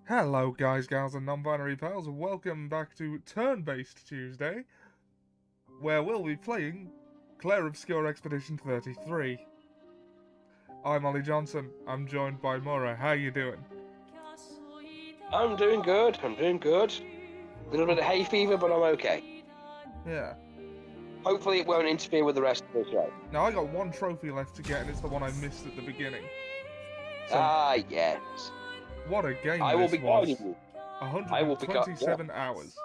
Hello guys, gals and non-binary pals, and welcome back to Turn-Based Tuesday, where we'll be playing Clair Obscur Expedition 33. I'm Ollie Johnson, I'm joined by Maura. How you doing? I'm doing good, A little bit of hay fever, but I'm okay. Yeah. Hopefully it won't interfere with the rest of the show. Now I got one trophy left to get, and it's the one I missed at the beginning. So, yes. what a game I will this be was. guiding you. 127 hours.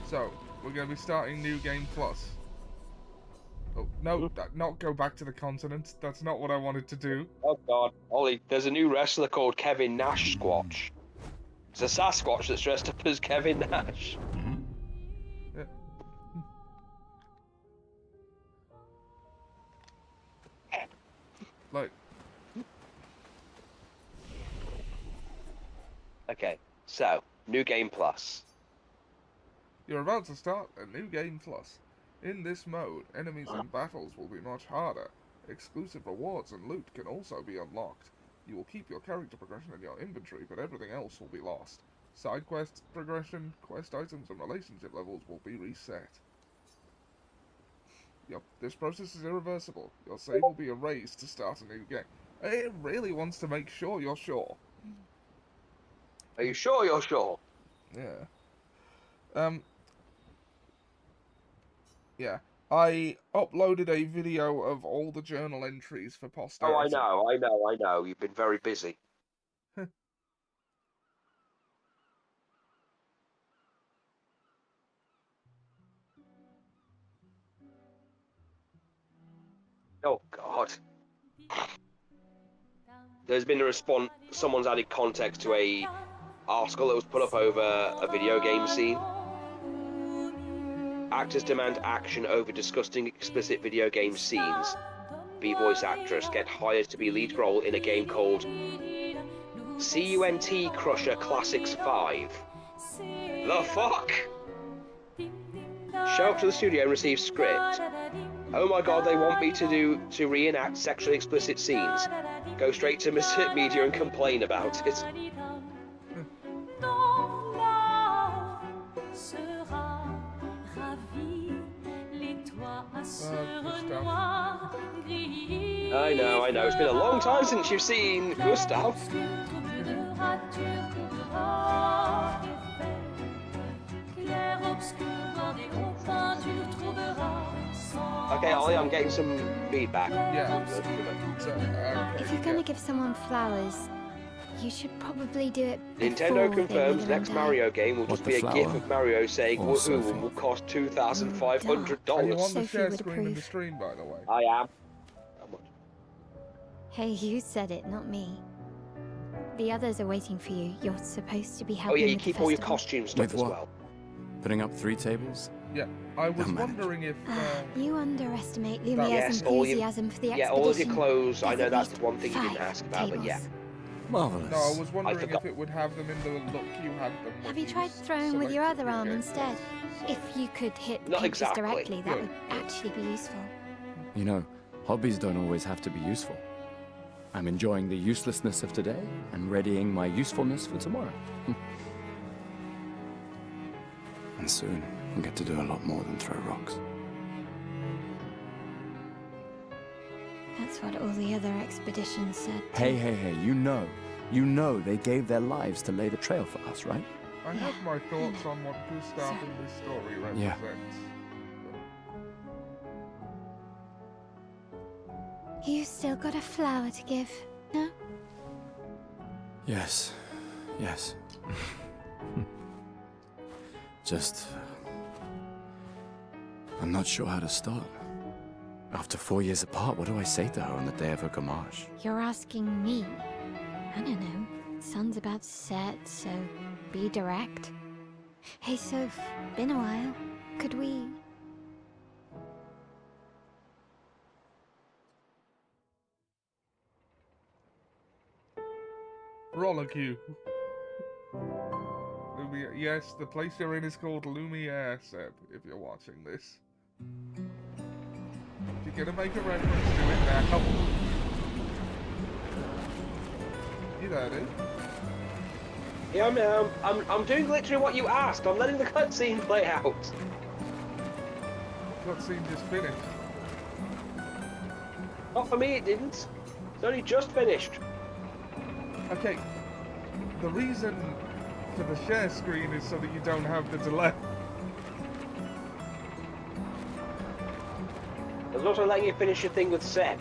So, we're going to be starting New Game Plus. Oh, no, not go back to the continent. That's not what I wanted to do. Oh god, Ollie, there's a new wrestler called Kevin Nash Squatch. It's a Sasquatch that's dressed up as Kevin Nash. Yeah. Like... Okay, so, New Game Plus. You're about to start a New Game Plus. In this mode, enemies and battles will be much harder. Exclusive rewards and loot can also be unlocked. You will keep your character progression in your inventory, but everything else will be lost. Side quest progression, quest items, and relationship levels will be reset. This process is irreversible. Your save will be erased to start a new game. It really wants to make sure you're sure. Are you sure you're sure? Yeah. Yeah. I uploaded a video of all the journal entries for posterity. Oh, I know. You've been very busy. Oh god. There's been a response. Someone's added context to a article that was put up over a video game scene. Actors demand action over disgusting, explicit video game scenes. B-voice actress get hired to be lead role in a game called CUNT Crusher Classics 5. The fuck? Show up to the studio and receive script. Oh my god, they want me to reenact sexually explicit scenes. Go straight to media and complain about it. I know. It's been a long time since you've seen Gustav. Okay, Ollie, I'm getting some feedback. Yeah. If you're gonna give someone flowers, you should probably do it Nintendo confirms next Mario game will just be a gif of Mario saying woohoo and will cost $2,500. Are you on the share screen in the stream, by the way? I am. Hey, you said it, not me. The others are waiting for you. You're supposed to be helping. Oh yeah, you with keep the all your festival. costume stuff as well. Putting up 3 tables? Yeah, I was wondering if... You underestimate Lumiere's Yes, enthusiasm for the expedition. Yeah, all of your clothes. I know There's that's at the one thing you didn't least ask about, but yeah. Marvelous. No, I was wondering if it would have them in the look you had them. Have you tried throwing with your other arm instead? If you could hit Not pages exactly. directly, that would actually be useful. You know, hobbies don't always have to be useful. I'm enjoying the uselessness of today and readying my usefulness for tomorrow. And soon, I'll get to do a lot more than throw rocks. That's what all the other expeditions said. Hey, you know they gave their lives to lay the trail for us, right? I have my thoughts on what Gustav in this story represents. You still got a flower to give, no? Yes. Just... I'm not sure how to start. After 4 years apart, what do I say to her on the day of her gamage? You're asking me? I don't know. Sun's about to set, so be direct. Hey, Soph, been a while. Could we... Rollicue. Yes, the place you're in is called Lumiere, Seb, if you're watching this. If you're gonna make a reference to it now. You there, dude? Yeah, I'm doing literally what you asked. I'm letting the cutscene play out. Cutscene just finished. Not for me, it didn't. It's only just finished. Okay, the reason for the share screen is so that you don't have the delay. I was also letting you finish your thing with Seb.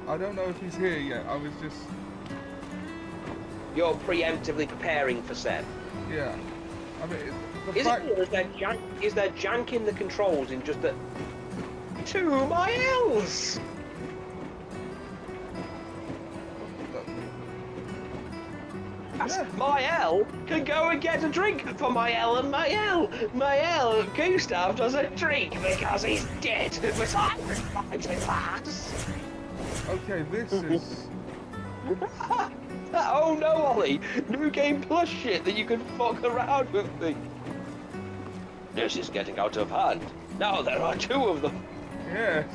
I don't know if he's here yet. I was just, You're preemptively preparing for Seb. yeah. I mean, the Is fact... it, or is there jank in the controls in just the 2 miles? Yeah. Mael can go and get a drink for Mael and Mael. Mael, Gustav doesn't drink because he's dead. But I revive his ass. Okay, this is... Oh no, Ollie! New Game Plus shit that you can fuck around with me. This is getting out of hand. Now there are 2 of them. Yes.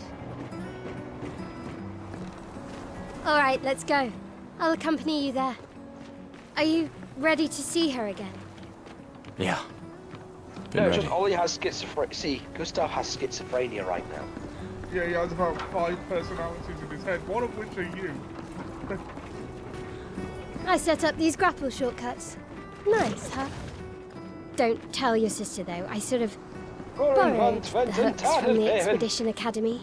All right, let's go. I'll accompany you there. Are you ready to see her again? Yeah. Been No, ready. just Ollie has schizophrenia. See, Gustav has schizophrenia right now. Yeah, he has about 5 personalities in his head, one of which are you. I set up these grapple shortcuts. Nice, huh? Don't tell your sister, though. I sort of borrowed the hooks from the Expedition Academy.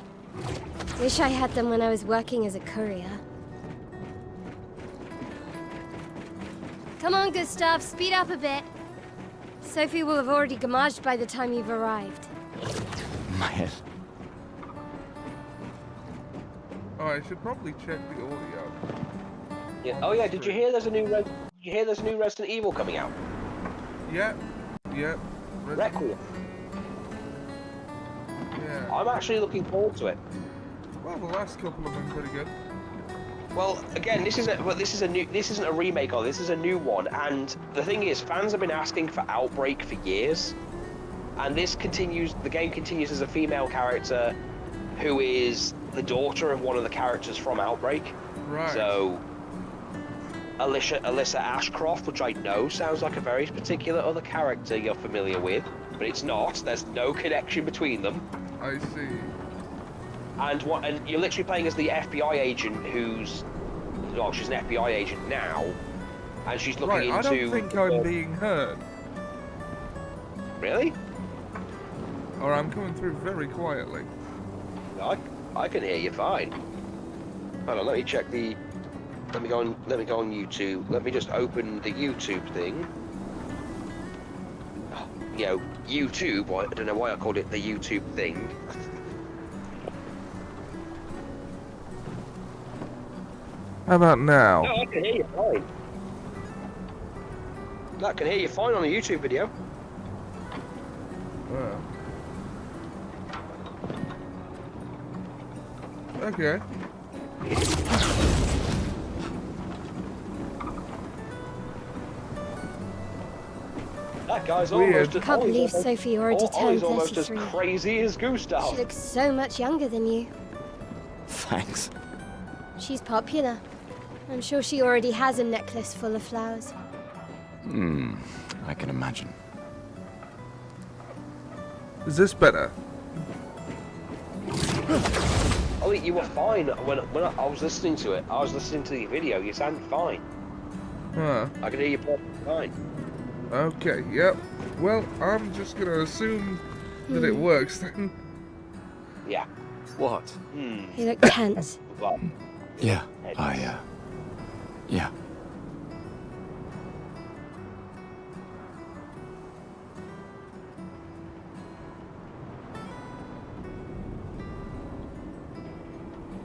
Wish I had them when I was working as a courier. Come on, Gustav, speed up a bit. Sophie will have already gamaged by the time you've arrived. My head. Oh, I should probably check the audio. Yeah. Oh yeah, did you hear there's a new Resident Evil coming out? Yeah. Requiem. Yeah. I'm actually looking forward to it. Well, the last couple have been pretty good. Well, again, this isn't a remake of this is a new one, and the thing is, fans have been asking for Outbreak for years, and the game continues as a female character who is the daughter of one of the characters from Outbreak. Right. So, Alyssa Ashcroft, which I know sounds like a very particular other character you're familiar with, but it's not. There's no connection between them. I see. And you're literally playing as the FBI agent who's, well, she's an FBI agent now, and she's looking Right, into... I don't think I'm being heard. Really? Or I'm coming through very quietly. I can hear you fine. Hold on, let me check the... Let me go on YouTube. Let me just open the YouTube thing. You know, YouTube, I don't know why I called it the YouTube thing. How about now? No, I can hear you fine. I can hear you fine on a YouTube video. Okay. That guy's Weird. almost as... Can't believe Ollie's Sophie already turned almost 33. as crazy as She Gustav. looks so much younger than you. Thanks. She's popular. I'm sure she already has a necklace full of flowers. I can imagine. Is this better? Ollie, you were fine when I was listening to it. I was listening to the video. You sounded fine. Huh. I can hear you perfectly fine. Okay, yep. Well, I'm just gonna assume that it works then. Yeah. What? You look tense. Well, Yeah. Yeah.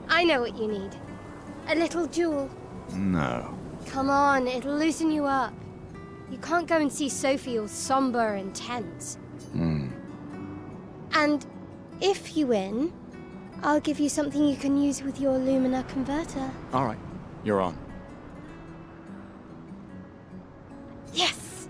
I know what you need. A little jewel. No. Come on, it'll loosen you up. You can't go and see Sophie all somber and tense. And if you win, I'll give you something you can use with your Lumina converter. All right. You're on. Yes!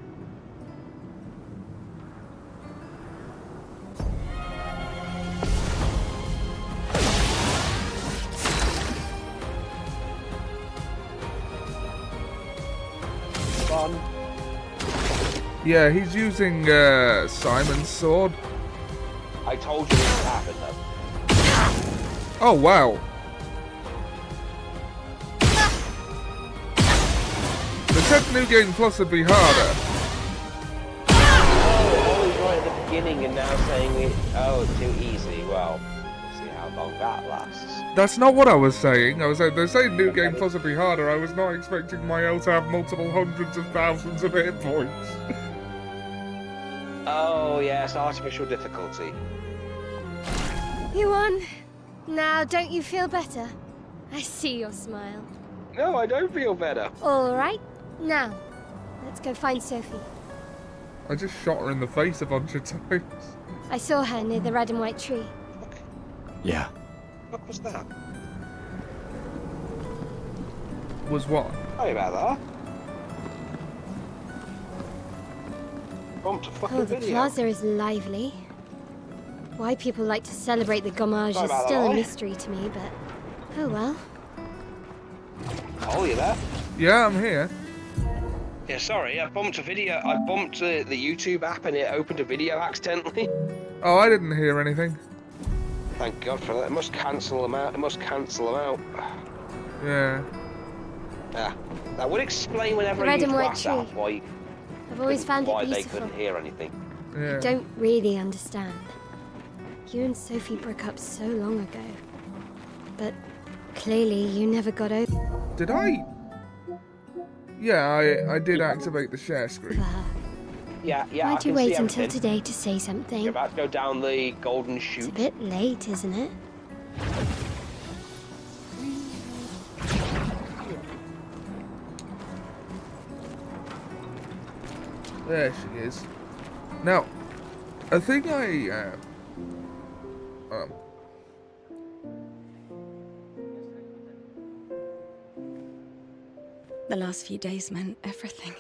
on. Yeah, he's using Simon's sword. I told you this would happen, though. Oh, wow. They said New Game Plus would be harder. Oh, always right at the beginning and now saying it, oh, too easy. Well, we'll see how long that lasts. That's not what I was saying. I was saying, they're saying New Game Plus would be harder. I was not expecting my L to have multiple hundreds of thousands of hit points. Oh, yes, artificial difficulty. You won. Now, don't you feel better? I see your smile. No, I don't feel better. All right. Now, let's go find Sophie. I just shot her in the face a bunch of times. I saw her near the red and white tree. Yeah. What was that? Was what? Sorry about that. Bumped a fucking Oh, the video. plaza is lively. Why people like to celebrate the gommage Sorry is about still that, a boy. mystery to me, but oh well. Oh, you there? Yeah, I'm here. Yeah, sorry, I bumped a video. I bumped the YouTube app and it opened a video accidentally. Oh, I didn't hear anything. Thank God for that. It must cancel them out. It must cancel them out. Yeah. Yeah. That would explain whenever The I red used and white WhatsApp tree. why, I've always found why it they beautiful. couldn't hear anything. Yeah. I don't really understand. You and Sophie broke up so long ago. But clearly you never got over Did I? Yeah, I did activate the share screen. her. Yeah, yeah. I Why'd you can see wait until everything. today to say something? You're about to go down the golden It's a chute. bit late, isn't it? There she is. Now, a thing I The last few days meant everything.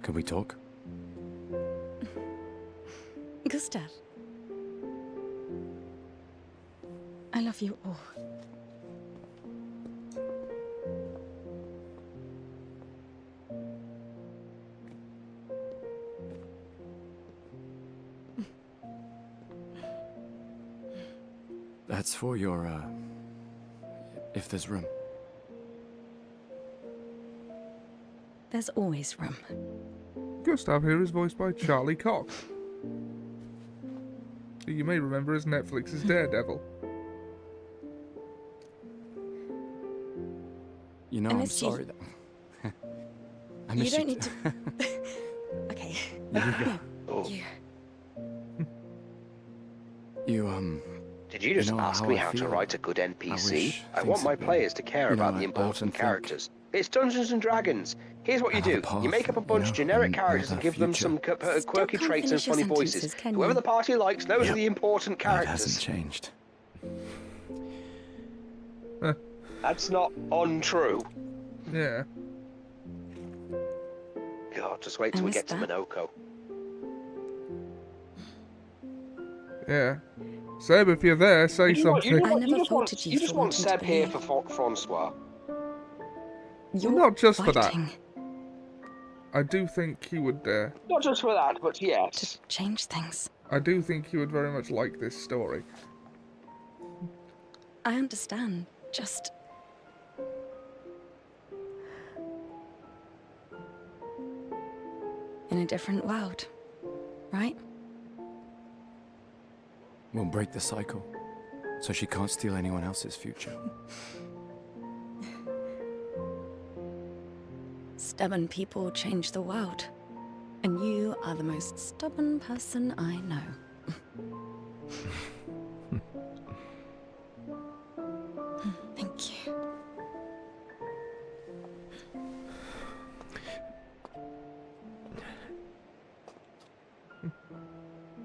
Can we talk? Gustav. I love you all. That's for your, if there's room. There's always room. Gustav here is voiced by Charlie Cox, who you may remember as Netflix's Daredevil. You know, I I'm missed you. sorry that... I You miss don't need to... Okay. You go. Oh. You... You, Did you just know ask how me I how to feel? write a good NPC? wish I things want my had been, players to care you know, about the I important often think characters. It's Dungeons and Dragons. Here's what you I have do. a path, You make up a you bunch know, of generic and characters and have give them future. some Still quirky can't traits and finish your funny sentences, voices. can Whoever you? the party likes, those Yep. are the important That hasn't characters. changed. That's not untrue. Yeah. God, just wait I till we missed get to that. Minoko. Yeah. Seb, if you're there, say something. I never faulted you You for just want wanting to Seb here believe. for Francois. You're Not just for that. fighting I do think he would, Not just for that, but to yes. change things. I do think he would very much like this story. I understand. Just... in a different world, right? We'll break the cycle, so she can't steal anyone else's future. Stubborn people change the world. And you are the most stubborn person I know. Thank you.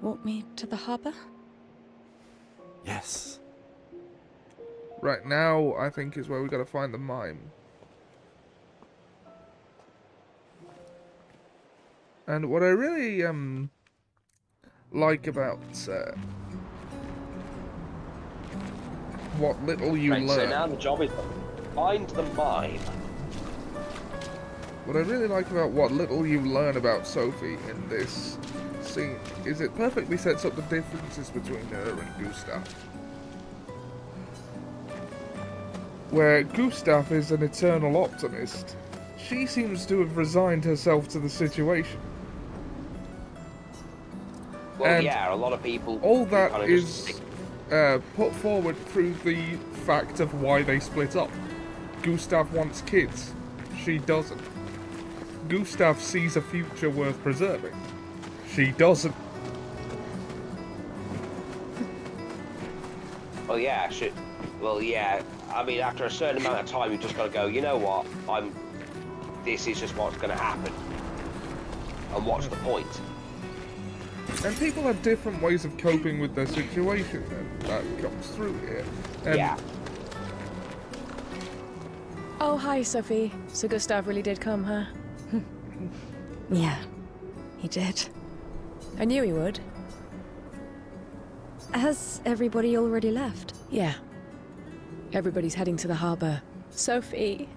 Walk me to the harbor? Yes. Right now, I think is where we gotta find the mime. And what I really, like about what little you Right, learn. so now the job is find the mine. What I really like about what little you learn about Sophie in this scene is it perfectly sets up the differences between her and Gustav. Where Gustav is an eternal optimist, she seems to have resigned herself to the situation. Well, And yeah, a lot of people. all that kinda is just- put forward through the fact of why they split up. Gustav wants kids. She doesn't. Gustav sees a future worth preserving. She doesn't. Well, yeah, shit. Well, yeah. I mean, after a certain amount of time, you just got to go. You know what? This is just what's going to happen. And what's the point? And people have different ways of coping with their situation, and that comes through here. And Yeah. Oh, hi, Sophie. So Gustav really did come, huh? Yeah, he did. I knew he would. Has everybody already left? Yeah. Everybody's heading to the harbour. Sophie.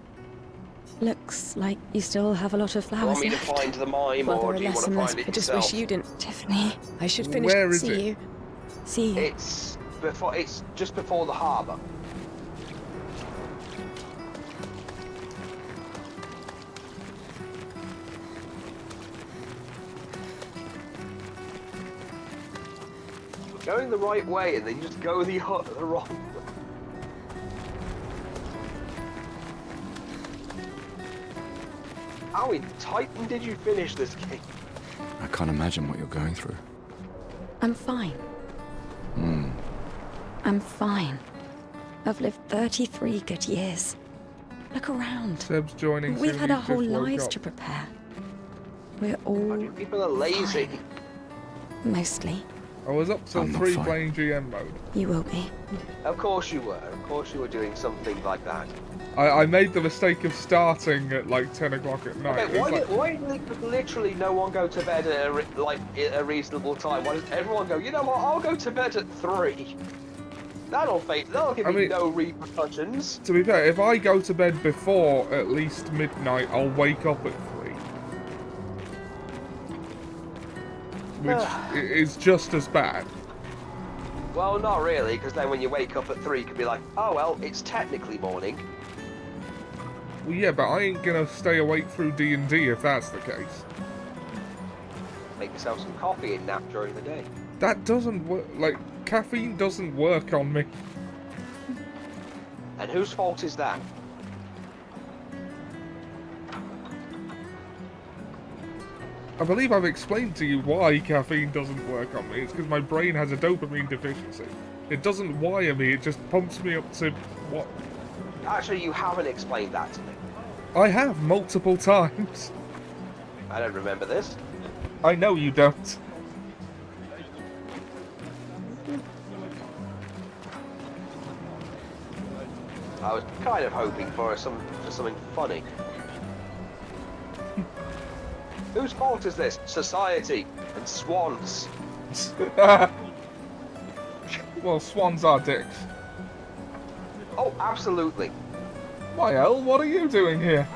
Looks like you still have a lot of You flowers want me to left. find the mine, Well, or there do are you want less to and less. find it I just yourself? wish you didn't. Tiffany, I should finish. Where is see it? you. See you. It's before. It's just before the harbour. We're going the right way, and then you just go the wrong way. How in Titan did you finish this game? I can't imagine what you're going through. I'm fine. I'm fine. I've lived 33 good years. Look around. Seb's joining. We've soon, had our he's whole just woke lives up. to prepare. We're all People are lazy. fine. Mostly. I was up till I'm not 3 fine. playing GM mode. You will be. Of course you were. Of course you were doing something like that. I made the mistake of starting at like 10 o'clock at night. Okay, It was like- why did literally no one go to bed at a reasonable time? Why does everyone go, you know what, I'll go to bed at 3. That'll give I me mean- no repercussions. To be fair, if I go to bed before at least midnight, I'll wake up at 3. Which is just as bad. Well, not really, because then when you wake up at 3, you can be like, oh well, it's technically morning. Well, yeah, but I ain't gonna stay awake through D&D if that's the case. Make yourself some coffee and nap during the day. That doesn't work. Like, caffeine doesn't work on me. And whose fault is that? I believe I've explained to you why caffeine doesn't work on me. It's because my brain has a dopamine deficiency. It doesn't wire me, it just pumps me up to what? Actually, you haven't explained that to me. I have multiple times. I don't remember this. I know you don't. I was kind of hoping for something funny. Whose fault is this? Society and swans. Well, swans are dicks. Oh, absolutely. Why, El, what are you doing here?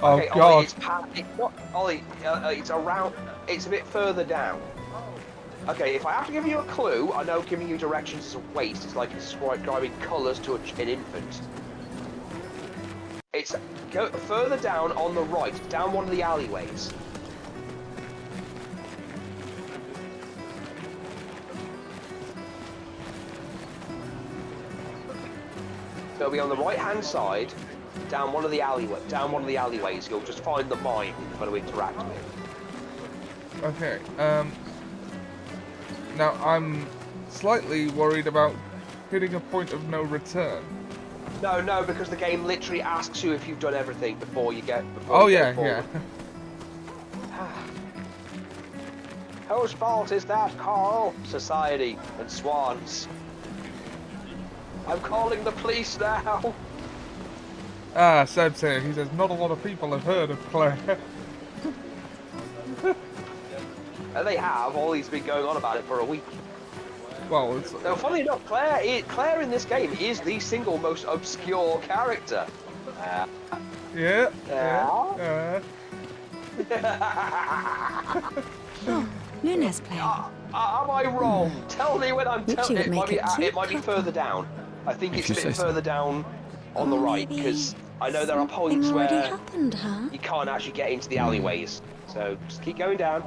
Oh, Okay, God. Ollie, it's not Ollie. It's around. It's a bit further down. Okay, if I have to give you a clue, I know giving you directions is a waste. It's like describing colours to an infant. It's go further down on the right, down one of the alleyways. So it'll be on the right-hand side, down one of the alleyways. You'll just find the mine you're going to interact with. Okay, now I'm slightly worried about hitting a point of no return. No, because the game literally asks you if you've done everything before you get. Oh, yeah, yeah. Whose fault is that, Carl? Society and swans. I'm calling the police now. Ah, Seb's here. He says not a lot of people have heard of Claire. They have. Ollie's been going on about it for a week. Well, it's... Now, funny enough, Claire in this game is the single most obscure character. Yeah. Oh, Nunes playing. Am I wrong? Tell me when I'm telling it. It might be further down. I think it's a bit further down on the right, because I know there are points where happened, huh? you can't actually get into the alleyways. So just keep going down.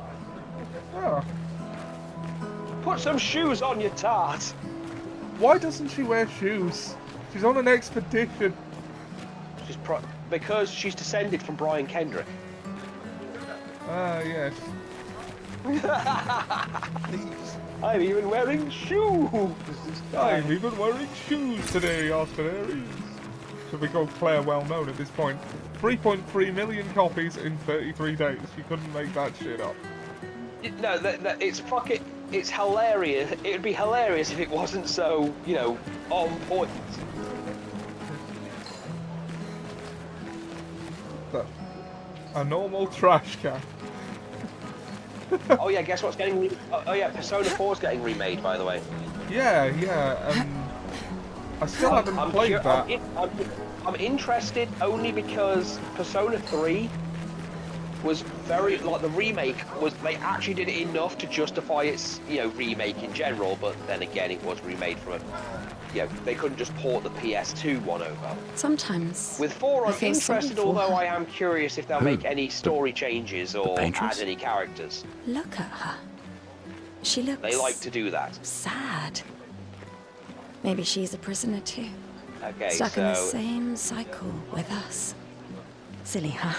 Oh. Put some shoes on, you tart. Why doesn't she wear shoes? She's on an expedition. Because she's descended from Brian Kendrick. Ah, yes. I'm even wearing shoes. I'm even wearing shoes today, Austin. Should we go Claire well known at this point? 3.3 million copies in 33 days. You couldn't make that shit up. No, it's hilarious. It would be hilarious if it wasn't so, you know, on point. A normal trash can. Oh yeah, guess what's getting? Oh yeah, Persona 4's getting remade, by the way. Yeah. I still haven't played that. I'm interested only because Persona 3 was very, like, the remake was, they actually did it enough to justify its, you know, remake in general, but then again it was remade from a, you know, they couldn't just port the PS2 one over. Sometimes. With 4 I'm feel sorry interested, for although her. I am curious if they'll make any story changes or add any characters. Look at her. She looks... They like to do that. sad. Maybe she's a prisoner too. Okay, Stuck in the so same cycle with us. Silly, huh?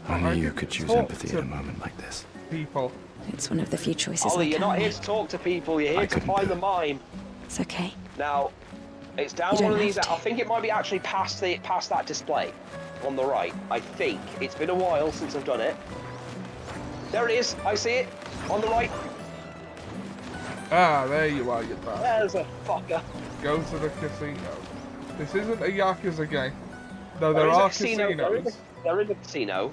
Only you could choose empathy at a moment like this. People. It's one of the few choices Ollie, I you're can not here make. to talk to people, you're here to find the mime. It's okay. Now, it's down You one don't of these. have to. I think it might be actually past that display on the right. I think it's been a while since I've done it. There it is. I see it on the right. Ah, there you are, you bastard. There's a fucker. Go to the casino. This isn't a Yakuza game. Though there are casinos. There is a casino.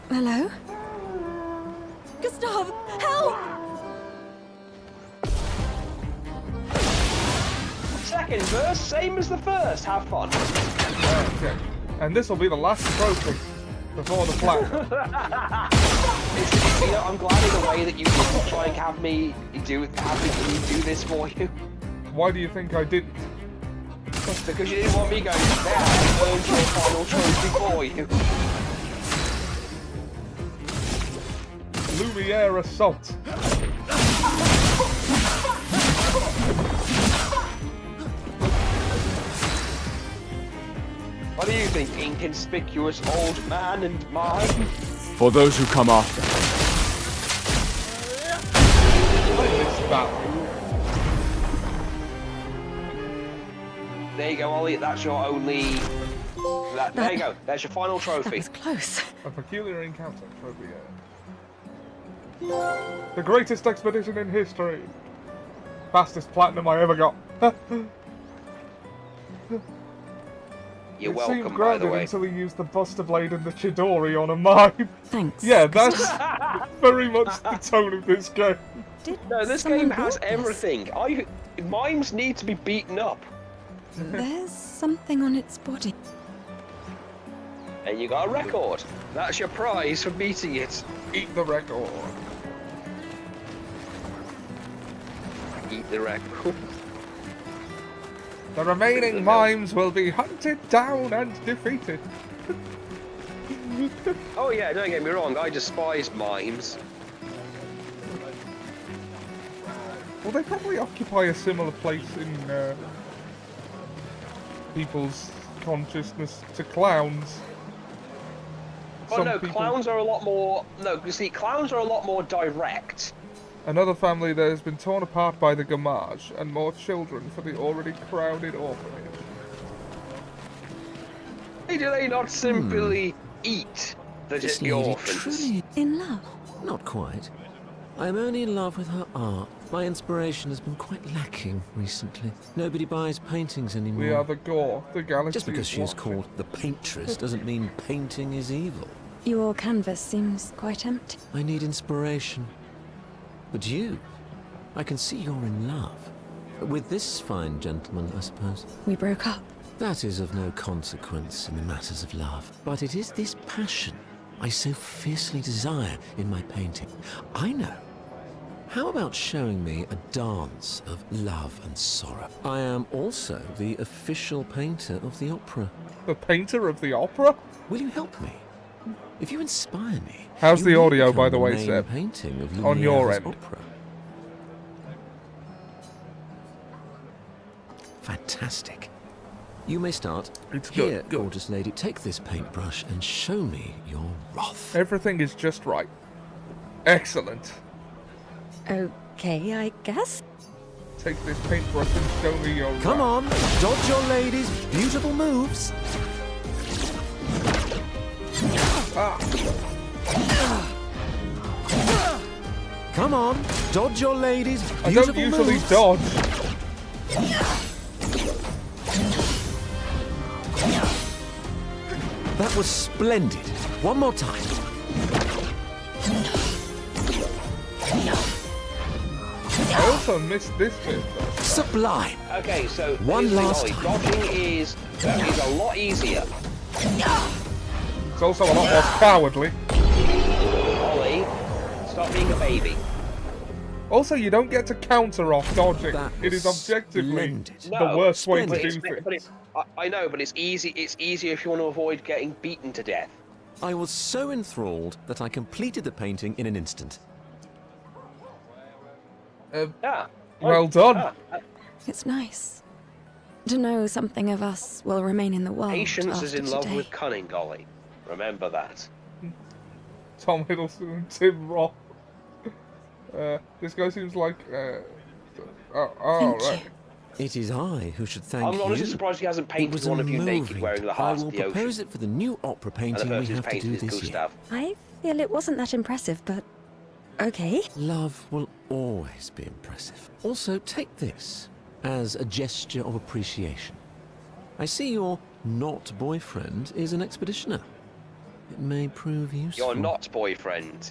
Hello? Gustav, help! Second verse, same as the first. Have fun. Okay. And this will be the last trophy before the platinum. You know, I'm glad in a way that you didn't try and have me do this for you. Why do you think I didn't? Because you didn't want me going, there, I earned your final trophy for you. Lumiere Assault. What do you think, inconspicuous old man and mine? For those who come after. This battle. There you go, Ollie. That's your only. There you go. There's your final That trophy. was close. A peculiar encounter trophy. The greatest expedition in history. Fastest platinum I ever got. You're It seemed welcome, by the grounded way. until he used the Buster Blade and the Chidori on a mime. Thanks. Yeah, that's very much the tone of this game. No, this Someone game has bought this. everything. Mimes need to be beaten up. There's something on its body. And you got a record. That's your prize for beating it. Eat the record. Eat the record. The remaining mimes will be hunted down and defeated. Oh yeah, don't get me wrong, I despise mimes. Well, they probably occupy a similar place in people's consciousness to clowns. Oh no, clowns are a lot more. No, you see, clowns are a lot more direct. Another family that has been torn apart by the Gamage, and more children for the already crowded orphanage. Hey, do they not simply eat the orphans? Truly In love. not quite. I am only in love with her art. My inspiration has been quite lacking recently. Nobody buys paintings anymore. We are the Gore, the galaxy Just because she is watching. called the Paintress doesn't mean painting is evil. Your canvas seems quite empty. I need inspiration. But you, I can see you're in love. With this fine gentleman, I suppose. We broke up. That is of no consequence in the matters of love. But it is this passion I so fiercely desire in my painting. I know. How about showing me a dance of love and sorrow? I am also the official painter of the opera. The painter of the opera? Will you help me? If you inspire me... How's you the will audio, become by the way, main Seb? painting of On your Lumiere's end. opera. Fantastic. You may start. It's Here, good. gorgeous lady, take this paintbrush and show me your wrath. Everything is just right. Excellent. Okay, I guess. Take this paintbrush and show me your... Come on, dodge your lady's beautiful moves. Ah, Come on, dodge your lady's I beautiful don't usually moves. dodge. That was splendid. One more time. I also missed this bit, though. Sublime. Okay, so One here's the last thing, time. Ollie. Dodging is a lot easier. It's also a lot more cowardly. Ollie, stop being a baby. Also, you don't get to counter off dodging. That It is was objectively splendid. the No, worst way to But do it's, but things. it's, I know, but it's easy. It's easier if you want to avoid getting beaten to death. I was so enthralled that I completed the painting in an instant. Yeah. Well done. Ah, It's nice to know something of us will remain in the world. patience is after in love today. with cunning, Ollie. Remember that. Tom Hiddleston and Tim Roth. This guy seems like... Thank right. you. It is I who should thank I'm you. honestly surprised he hasn't It painted was one of you naked moving. wearing the I heart will of the propose ocean. it for the new opera And the painting we person who's have to painted do is this year. Gustav. I feel it wasn't that impressive, but okay. Love will always be impressive. Also, take this as a gesture of appreciation. I see your not boyfriend is an expeditioner. It may prove useful. You're not boyfriend.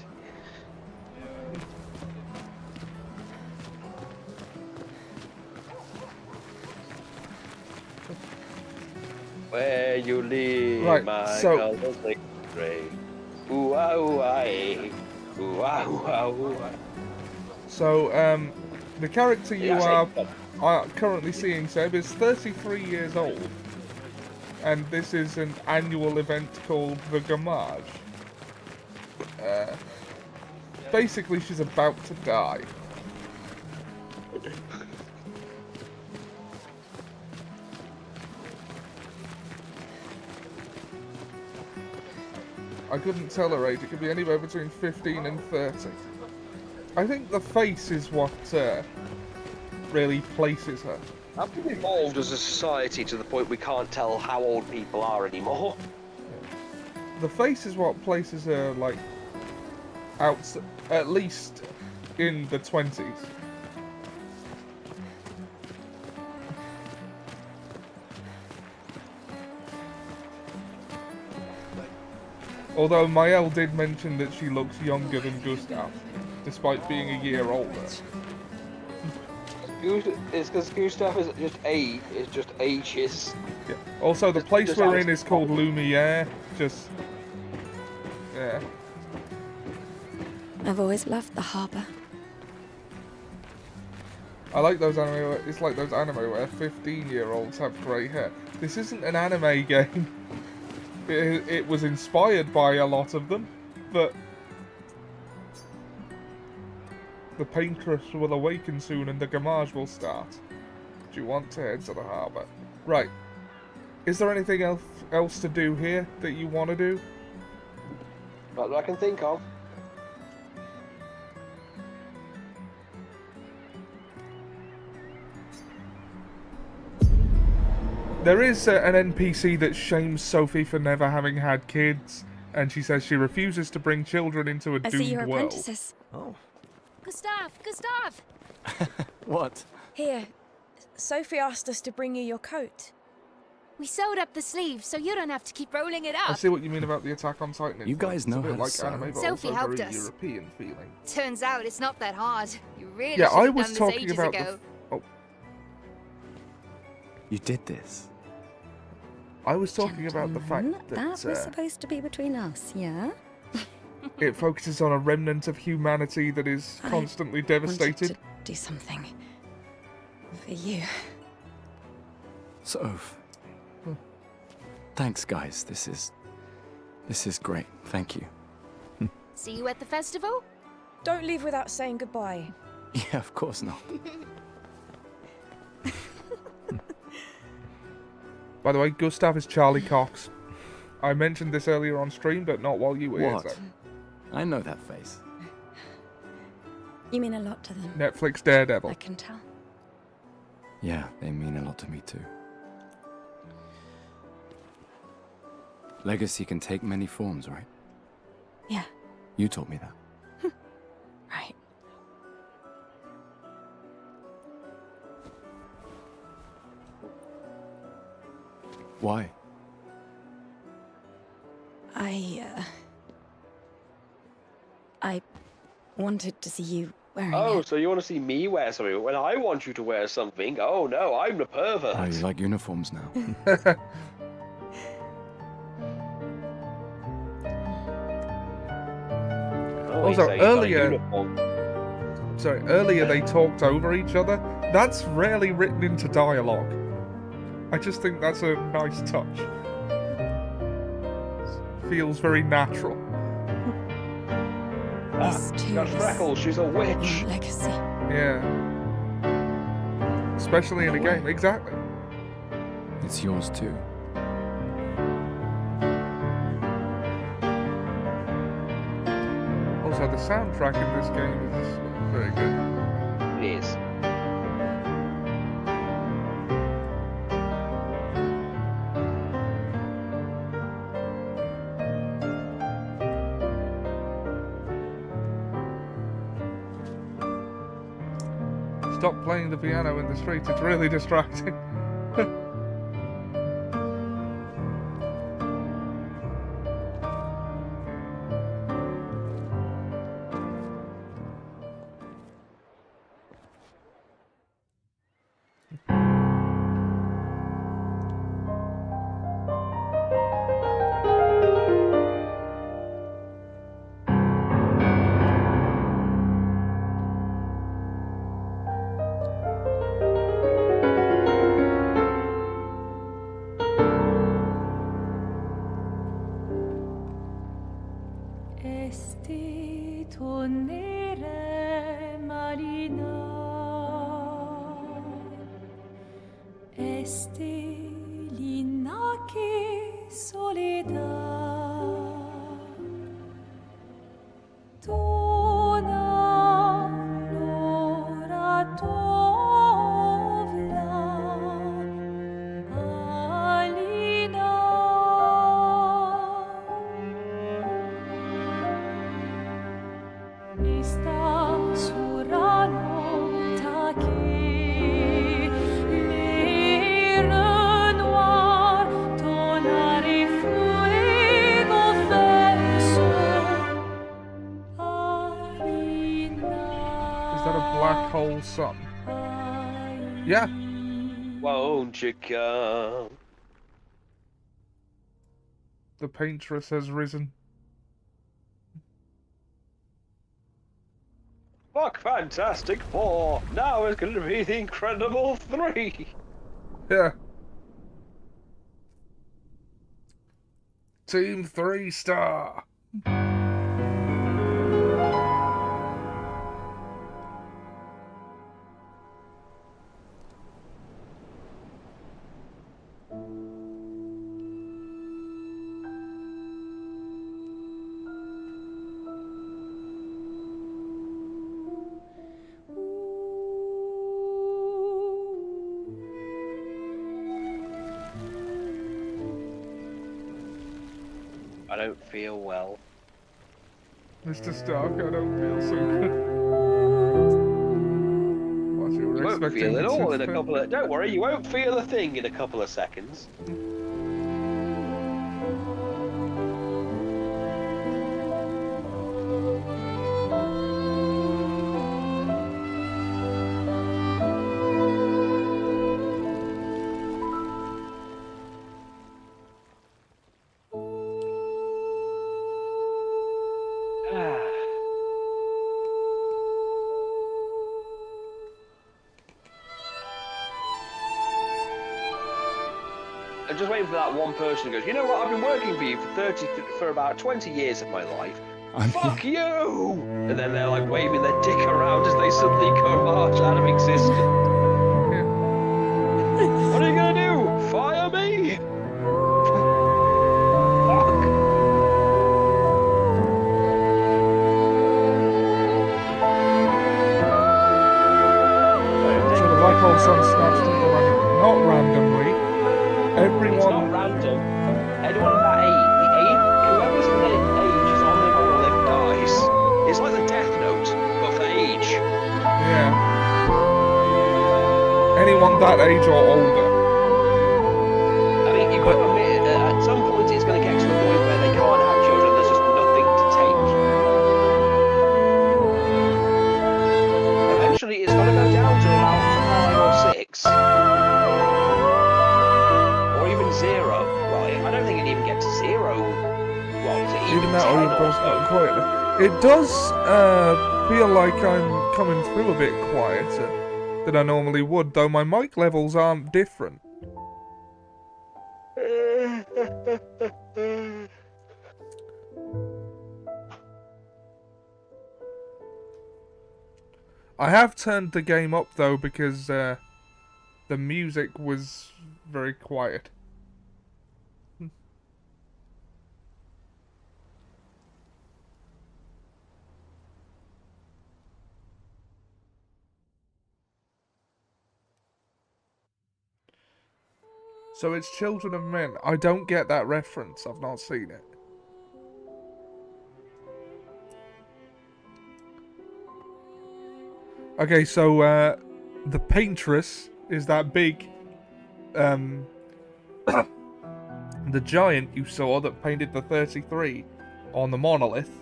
Where you live, Right, my so- colors like gray. Ooh ah ooh ah eh. Ooh ah ooh ah ooh ah. So, the character you Yeah, are currently seeing, Seb, is 33 years old. And this is an annual event called the Gamage. Basically, she's about to die. I couldn't tell her age. It could be anywhere between 15 and 30. I think the face is what really places her. Have we evolved as a society to the point we can't tell how old people are anymore? The face is what places her, like, at least in the 20s. Although Mael did mention that she looks younger than Gustav, despite being a year older. It's because Gustav is just it's just ages. Yeah. Also, the place Just we're as- in is called Lumiere. Just... yeah. I've always loved the harbour. I like those anime where, it's like those anime where 15-year-olds have grey hair. This isn't an anime game. It was inspired by a lot of them, but the paintress will awaken soon and the gamage will start. Do you want to head to the harbour? Right. Is there anything else to do here that you want to do? Not that I can think of. There is an NPC that shames Sophie for never having had kids, and she says she refuses to bring children into a I see your doomed world. apprentices. Oh. Gustav! Gustav! What? Here, Sophie asked us to bring you your coat. We sewed up the sleeves so you don't have to keep rolling it I up. see what you mean about the Attack on Titan. You guys influence. know It's a bit how to like sew. anime, but Sophie also helped very us. European feeling. Turns out it's not that hard. You really Yeah, should I have was done this talking ages about ago. Oh, You did this. I was talking about the fact Gentlemen, that was that supposed to be between us, yeah? it focuses on a remnant of humanity that is I constantly Wanted devastated. to do something for you. Soph. Thanks, guys. This is great. Thank you. See you at the festival? Don't leave without saying goodbye. Yeah, of course not. By the way, Gustav is Charlie Cox. I mentioned this earlier on stream, but not while you were here. What? So. I know that face. You mean a lot to them. Netflix Daredevil. I can tell. Yeah, they mean a lot to me too. Legacy can take many forms, right? Yeah, You told me that. right. Why? I wanted to see you wearing Oh, it. so you want to see me wear something when I want you to wear something? Oh no, I'm the pervert. Oh, you like uniforms now. Oh, Also, he's got a earlier- uniform. Sorry, earlier they talked over each other. That's rarely written into dialogue. I just think that's a nice touch. Feels very natural. This too Got is freckles. She's a witch. your legacy. Yeah. Especially in a game, exactly. It's yours too. Also, the soundtrack in this game is very good. It is. Stop playing the piano in the streets, it's really distracting. Esti tornere marina, esti l'inaki soledad, dona l'ora tovla, alina. Esta surano taki les renoirs tonari fuego verso Is that a black hole sun? Yeah. Won't you come? The paintress has risen. Fuck Fantastic Four! Now it's going to be the Incredible 3! Yeah. Team 3-star. I don't feel well. Mr. Stark, I don't feel so good. What's your were You won't expecting feel it to all in a fit. couple of... Don't worry, you won't feel a thing in a couple of seconds. I'm just waiting for that one person who goes, you know what, I've been working for you for about 20 years of my life. Fuck you! And then they're like waving their dick around as they suddenly come march out of existence. What are you gonna do? Fire me? Fuck. So the black hole sun snaps to the random, not randomly. Everyone. It's not random. Anyone of that age, whoever's in their age is on the monolith dies. It's like the Death Note, but for age. Yeah. Anyone that age or older. I mean, you've got to admit, at some point it's going to get to the point where they can't have children, there's just nothing to take. Eventually it's got to go down to about 5 or 6. Or even 0. Well, I don't think it even gets to 0. Well, is it even that or 10 you or burst so? out quietly. It does feel like I'm coming through a bit quieter than I normally would, though my mic levels aren't different. I have turned the game up though because the music was very quiet. So it's Children of Men. I don't get that reference. I've not seen it. Okay, so the paintress is that big the giant you saw that painted the 33 on the monolith.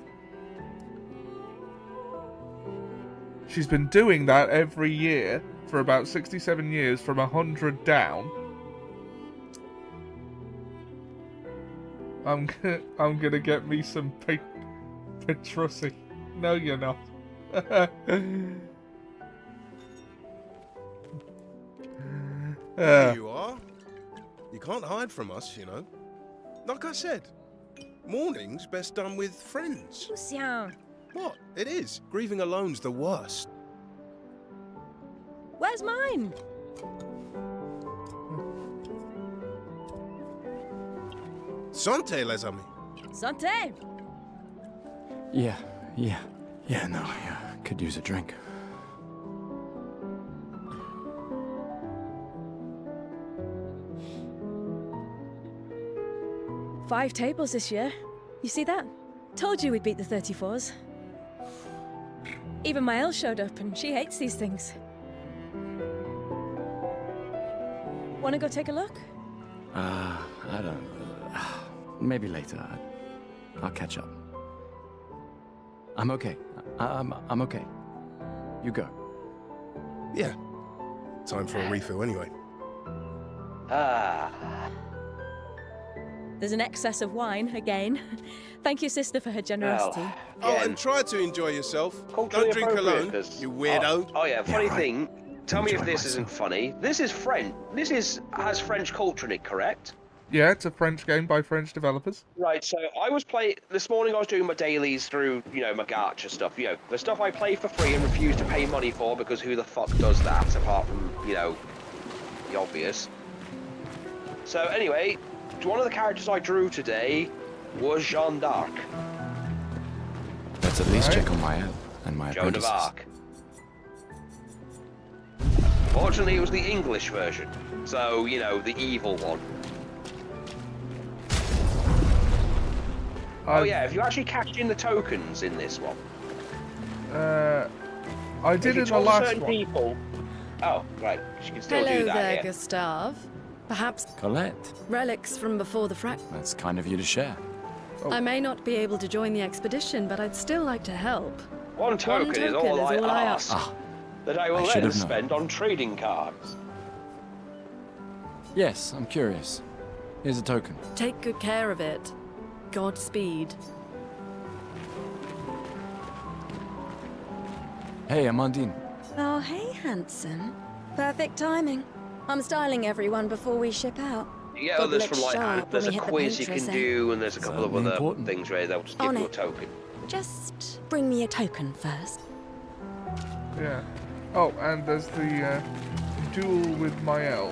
She's been doing that every year for about 67 years from 100 down. I'm gonna get me some Petrucci. No, you're not. There you are. You can't hide from us, you know. Like I said, mourning's best done with friends. Lucien, What? It is. Grieving alone's the worst. where's mine? Santé, les amis. Santé! Yeah, no, yeah, could use a drink. Five tables this year. You see that? Told you we'd beat the 34s. Even my Elle showed up, and she hates these things. Wanna go take a look? I don't... maybe later. I'll catch up. I'm okay. I'm okay. You go. Yeah. Time for a refill anyway. There's an excess of wine, again. Thank you, sister, for her generosity. Oh, and try to enjoy yourself. Culturally Don't drink appropriate, alone, 'cause- you weirdo. Oh yeah, funny thing. Tell me if Enjoy this isn't myself. funny. This is French. Has French culture in it, correct? Yeah, it's a French game by French developers. Right, so I was this morning I was doing my dailies through, my gacha stuff, the stuff I play for free and refuse to pay money for because who the fuck does that apart from, the obvious. So anyway, one of the characters I drew today was Jeanne d'Arc. Let's at least Right. check on my Elle and my Joan of apprentices. Arc. Fortunately, it was the English version, so, the evil one. Oh yeah, have you actually cashed in the tokens in this one? I did If you in the told last certain one. people, Oh, right. She can still Hello do that. there, Yeah. Gustav. Perhaps Colette, relics from before the frac. that's kind of you to share. I may not be able to join the expedition, but I'd still like to help. One token is all I ask. Ah, That I will I should then have known. spend on trading cards. yes, I'm curious. Here's a token. Take good care of it. Godspeed. Hey, Amandine. Oh, hey, handsome. Perfect timing. I'm styling everyone before we ship out. You get Got others look from like, sharp there's a when we hit the quiz you paint can dresser. do, and there's a couple of Certainly other important. things where they'll just give On you a it. token. Just bring me a token first. Yeah. Oh, and there's the duel with Mael,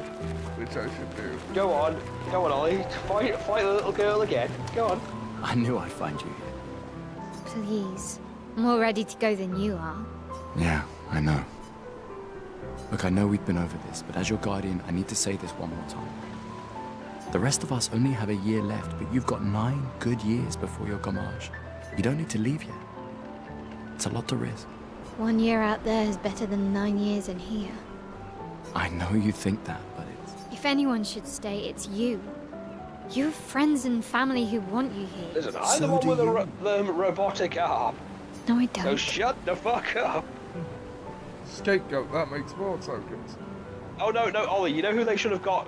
which I should do. Go on, Ollie. Fight the little girl again. Go on. I knew I'd find you here. Please. I'm more ready to go than you are. Yeah, I know. Look, I know we've been over this, but as your guardian, I need to say this one more time. The rest of us only have a year left, but you've got 9 good years before your gommage. You don't need to leave yet. It's a lot to risk. 1 year out there is better than 9 years in here. I know you think that, but it's... If anyone should stay, it's you. You have friends and family who want you here. Listen, I'm the one with the robotic arm. No, I So don't. shut the fuck up. Scapegoat, that makes more tokens. Oh no, Ollie. You know who they should have got?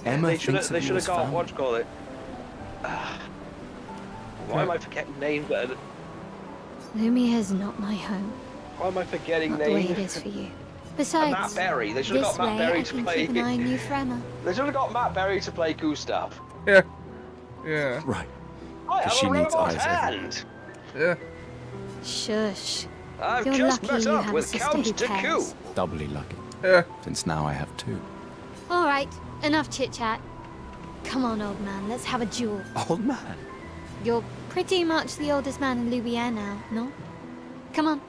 Emma They should thinks have of you as got family. what do you call it? Why am I forgetting names? Lumia's not my home. Why am I forgetting Not the way names? it is for you. And Besides, Matt Berry. They should have this got Matt way Berry I to can play. keep an eye on you forever. They should have got Matt Berry to play Gustav. Yeah. Yeah. Right. I have she a needs robot eyes hand. Yeah. Shush. I've You're just lucky met you up have a with sister Count who Dooku. cares. Doubly lucky, Yeah. since now I have 2. All right, enough chit-chat. Come on, old man, let's have a duel. Old man. You're pretty much the oldest man in Louisiana now, no? Come on.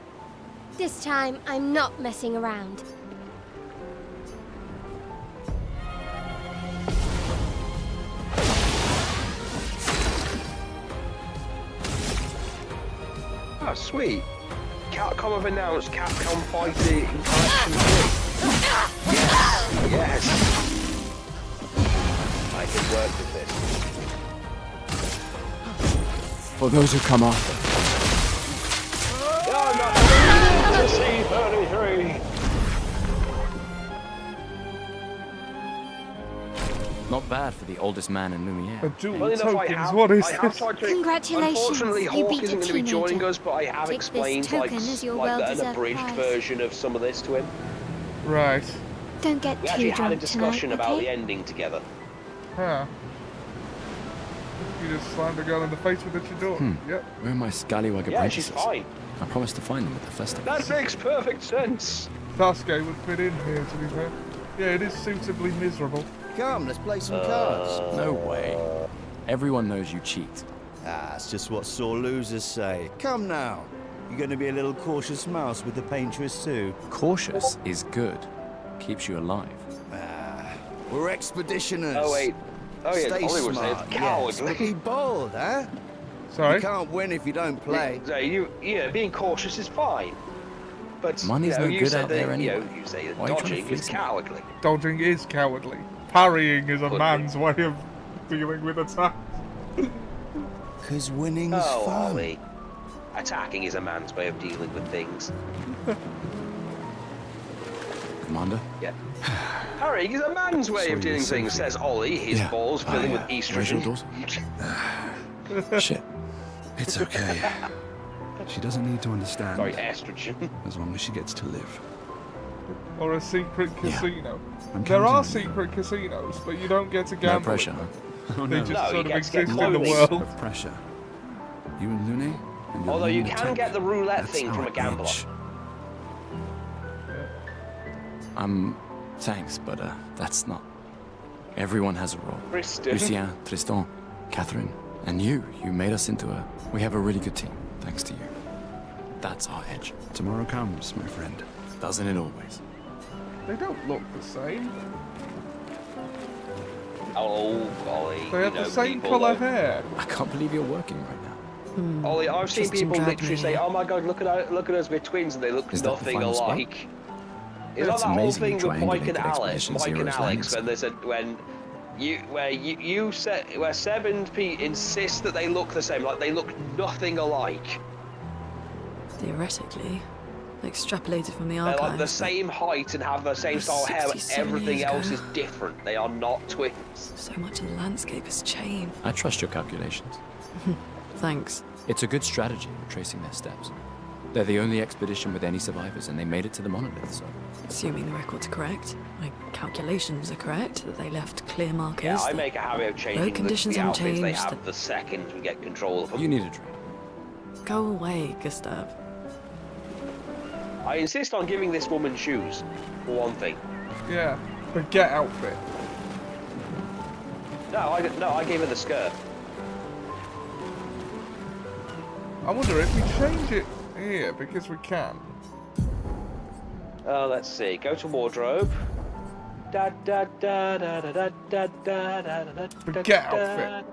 This time, I'm not messing around. Oh, sweet. Capcom have announced Capcom Fighting Collection 3. Yes. I can work with this. For those who come after, I'm not to see 33. not bad for the oldest man in A Lumiere. duel Well enough, tokens, what is I have this? tried to. Congratulations, Unfortunately, you Hawk beat isn't a going to be joining teenager. us, but I have Take this explained like, token as your like an well-deserved abridged prize. version of some of this to him. Right. Don't get We too actually had a drunk discussion tonight, about okay? the ending together. Huh. You just slammed a girl in the face with a chidori. Yep. Where are my scallywag Yeah, she's apprentices? fine. I promised to find them at the festival. That makes perfect sense. Sasuke would fit in here, to be fair. Yeah, it is suitably miserable. Come, let's play some cards. No way. Everyone knows you cheat. Ah, it's just what sore losers say. Come now. You're going to be a little cautious mouse with the paintress too. Cautious is good. Keeps you alive. Ah, we're expeditioners. Oh wait. Oh yeah, Stay Ollie was smart, saying yes, cowardly. but be bold, huh? Sorry? You can't win if you don't play. So yeah, being cautious is fine. But Money's no you good said out that, there anyway. You say that Why are you trying to dodging fleece is me? cowardly. Dodging is cowardly. Parrying is a Could be. man's way of dealing with attack. Because winning's Oh, fun. Ollie. Attacking is a man's way of dealing with things. Commander? Yeah. Parrying is a man's way Sorry, of doing you're things, safe. says Ollie, his Yeah. balls filling with Where's your estrogen. daughter? Shit. It's okay. She doesn't need to understand. Sorry, estrogen. As long as she gets to live. Or a secret casino. I'm There counting are on you. secret casinos, but you don't get to No gamble. pressure, in huh? them. Oh, They no. just No, you sort of get to get exist in the clothing. world. Of pressure. You and Looney? And your Although you lunatic, can get the roulette that's thing from our a gambler. edge. Thanks, but that's not. Everyone has a role. Tristan. Lucien, Tristan, Catherine, and you. You made us into a. We have a really good team, thanks to you. That's our edge. Tomorrow comes, my friend. Doesn't it always? They don't look the same. Oh, Ollie. They have you know the same people colour that- hair. I can't believe you're working right now. Ollie, I've seen Tristan people dragged literally me say, here. "Oh my God, look at us, we're twins," and they look Is that the nothing final spot? alike. It's like It's that whole amazing thing you with Mike and triangulate Alex, Expedition when Zero's there's where Seb and Pete insist that they look the same, like they look nothing alike. Theoretically, extrapolated from the They're archives. like the same height and have the same style of hair, but 67 everything years else ago. is different. They are not twins. So much of the landscape has changed. I trust your calculations. Thanks. It's a good strategy, tracing their steps. They're the only expedition with any survivors, and they made it to the monolith, so... Assuming the record's correct, my calculations are correct, that they left clear markers. Yeah, I that make a habit of changing conditions the haven't outfits they changed, have the second we get control of them. You need a drink. Go away, Gustav. I insist on giving this woman shoes, for one thing. Yeah, forget outfit. No, I gave her the skirt. I wonder if we change it here, because we can. Let's see. Go to wardrobe. Da da da da da da da da da da. Forget outfit.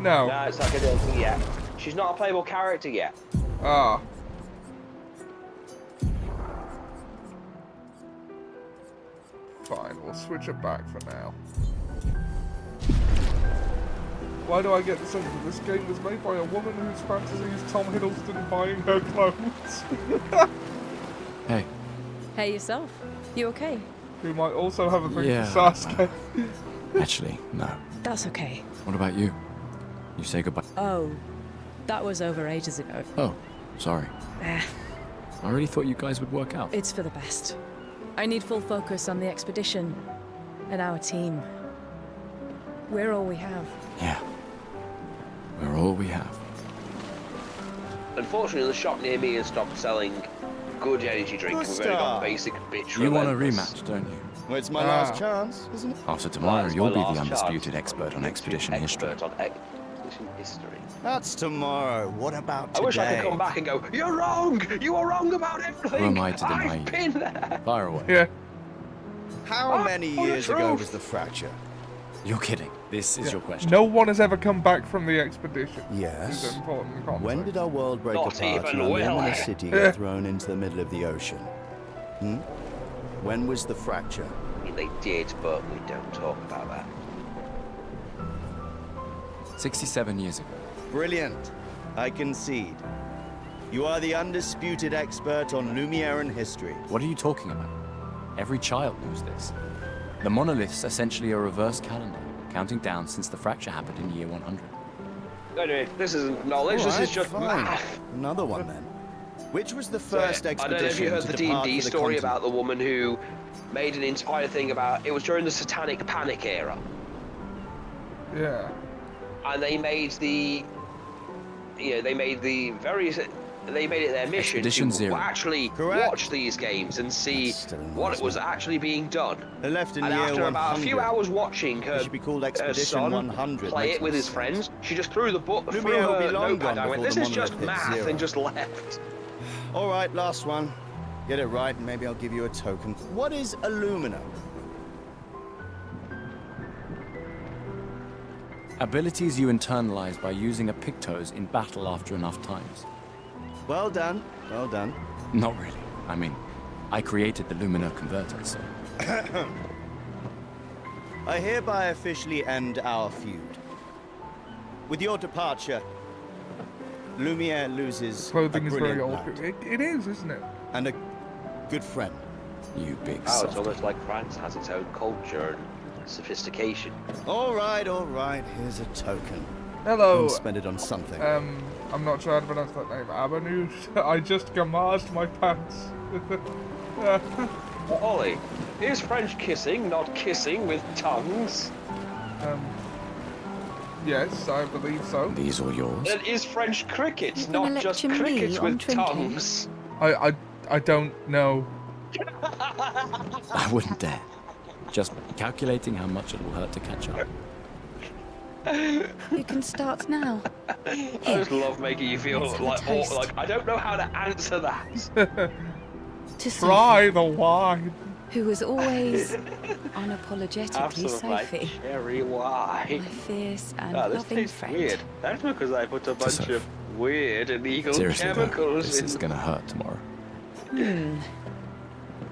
No. No, it's not gonna do yet. She's not a playable character yet. Ah. Fine, we'll switch it back for now. Why do I get the sense that this game was made by a woman whose fantasy is Tom Hiddleston buying her clothes? Hey. Hey yourself. You okay? Who might also have a thing Yeah. for Sasuke. Actually, no. That's okay. What about you? You say goodbye. Oh, that was over ages ago. Oh, sorry. Eh, I really thought you guys would work out. it's for the best. I need full focus on the expedition and our team. We're all we have. Yeah. We're all we have. Unfortunately, the shop near me has stopped selling good energy drink. We've only got basic bitch. You want a Relentless. rematch, don't you? Well, it's my last chance, isn't it? After tomorrow, That's you'll my be the last undisputed chance. expert on expedition history. Expert on expedition history. That's tomorrow. What about today? I wish I could come back and go, you're wrong! You were wrong about everything! Who am I to deny I've you? been there! Fire away. Yeah. How many years the ago truth. was the fracture? You're kidding. This is your question. No one has ever come back from the expedition. Yes. Is important concept. When did our world break Not apart even and a Will. luminous city get thrown into the middle of the ocean? When was the fracture? I mean, they did, but we don't talk about that. 67 years ago. Brilliant. I concede. You are the undisputed expert on Lumiere history. What are you talking about? Every child knows this. The monolith's essentially a reverse calendar, counting down since the fracture happened in year 100. Anyway, this isn't knowledge, this is just fine. math. Another one then. Which was the So, first I expedition don't know if you heard to the depart D&D for the story continent? about the woman who made an entire thing about, it was during the Satanic Panic era. Yeah. And they made the, they made it their mission Expedition to Zero. actually Correct. watch these games and see still annoys what was me. actually being done. They left in And year after 100. about a few hours watching her, It should be called her Expedition son 100. play Makes it with no his sense. friends, she just threw the book through Lumiere will be her long notepad. gone I went, before this the is just monolith hits math, zero. and just left. All right, last one. Get it right, and maybe I'll give you a token. What is Illumina? Abilities you internalize by using a Pictos in battle after enough times. Well done. Well done. Not really. I mean, I created the Lumina converter, so... I hereby officially end our feud. With your departure, Lumiere loses Clothing a is very brilliant old. knight It is, isn't it? and a good friend. You big Oh, it's softy. almost like France has its own culture and sophistication. All right, here's a token. Hello. And spend it on something. I'm not sure how to pronounce that name. Abanush. I just gammaged my pants. Ollie, is French kissing not kissing with tongues? Yes, I believe so. These all yours? And is French cricket You gonna not just lecture me crickets on with drinking? tongues? I don't know. I wouldn't dare. Just calculating how much it will hurt to catch up. You can start now. I just love making you feel Let's have a like, toast. like I don't know how to answer that. To Try Sophie, the wine. who was always unapologetically Absolutely, like Sophie. cherry my wine. fierce and Oh, this loving tastes friend. weird. That's because I put a bunch Soph. of weird illegal Seriously, though, chemicals. this is gonna hurt tomorrow.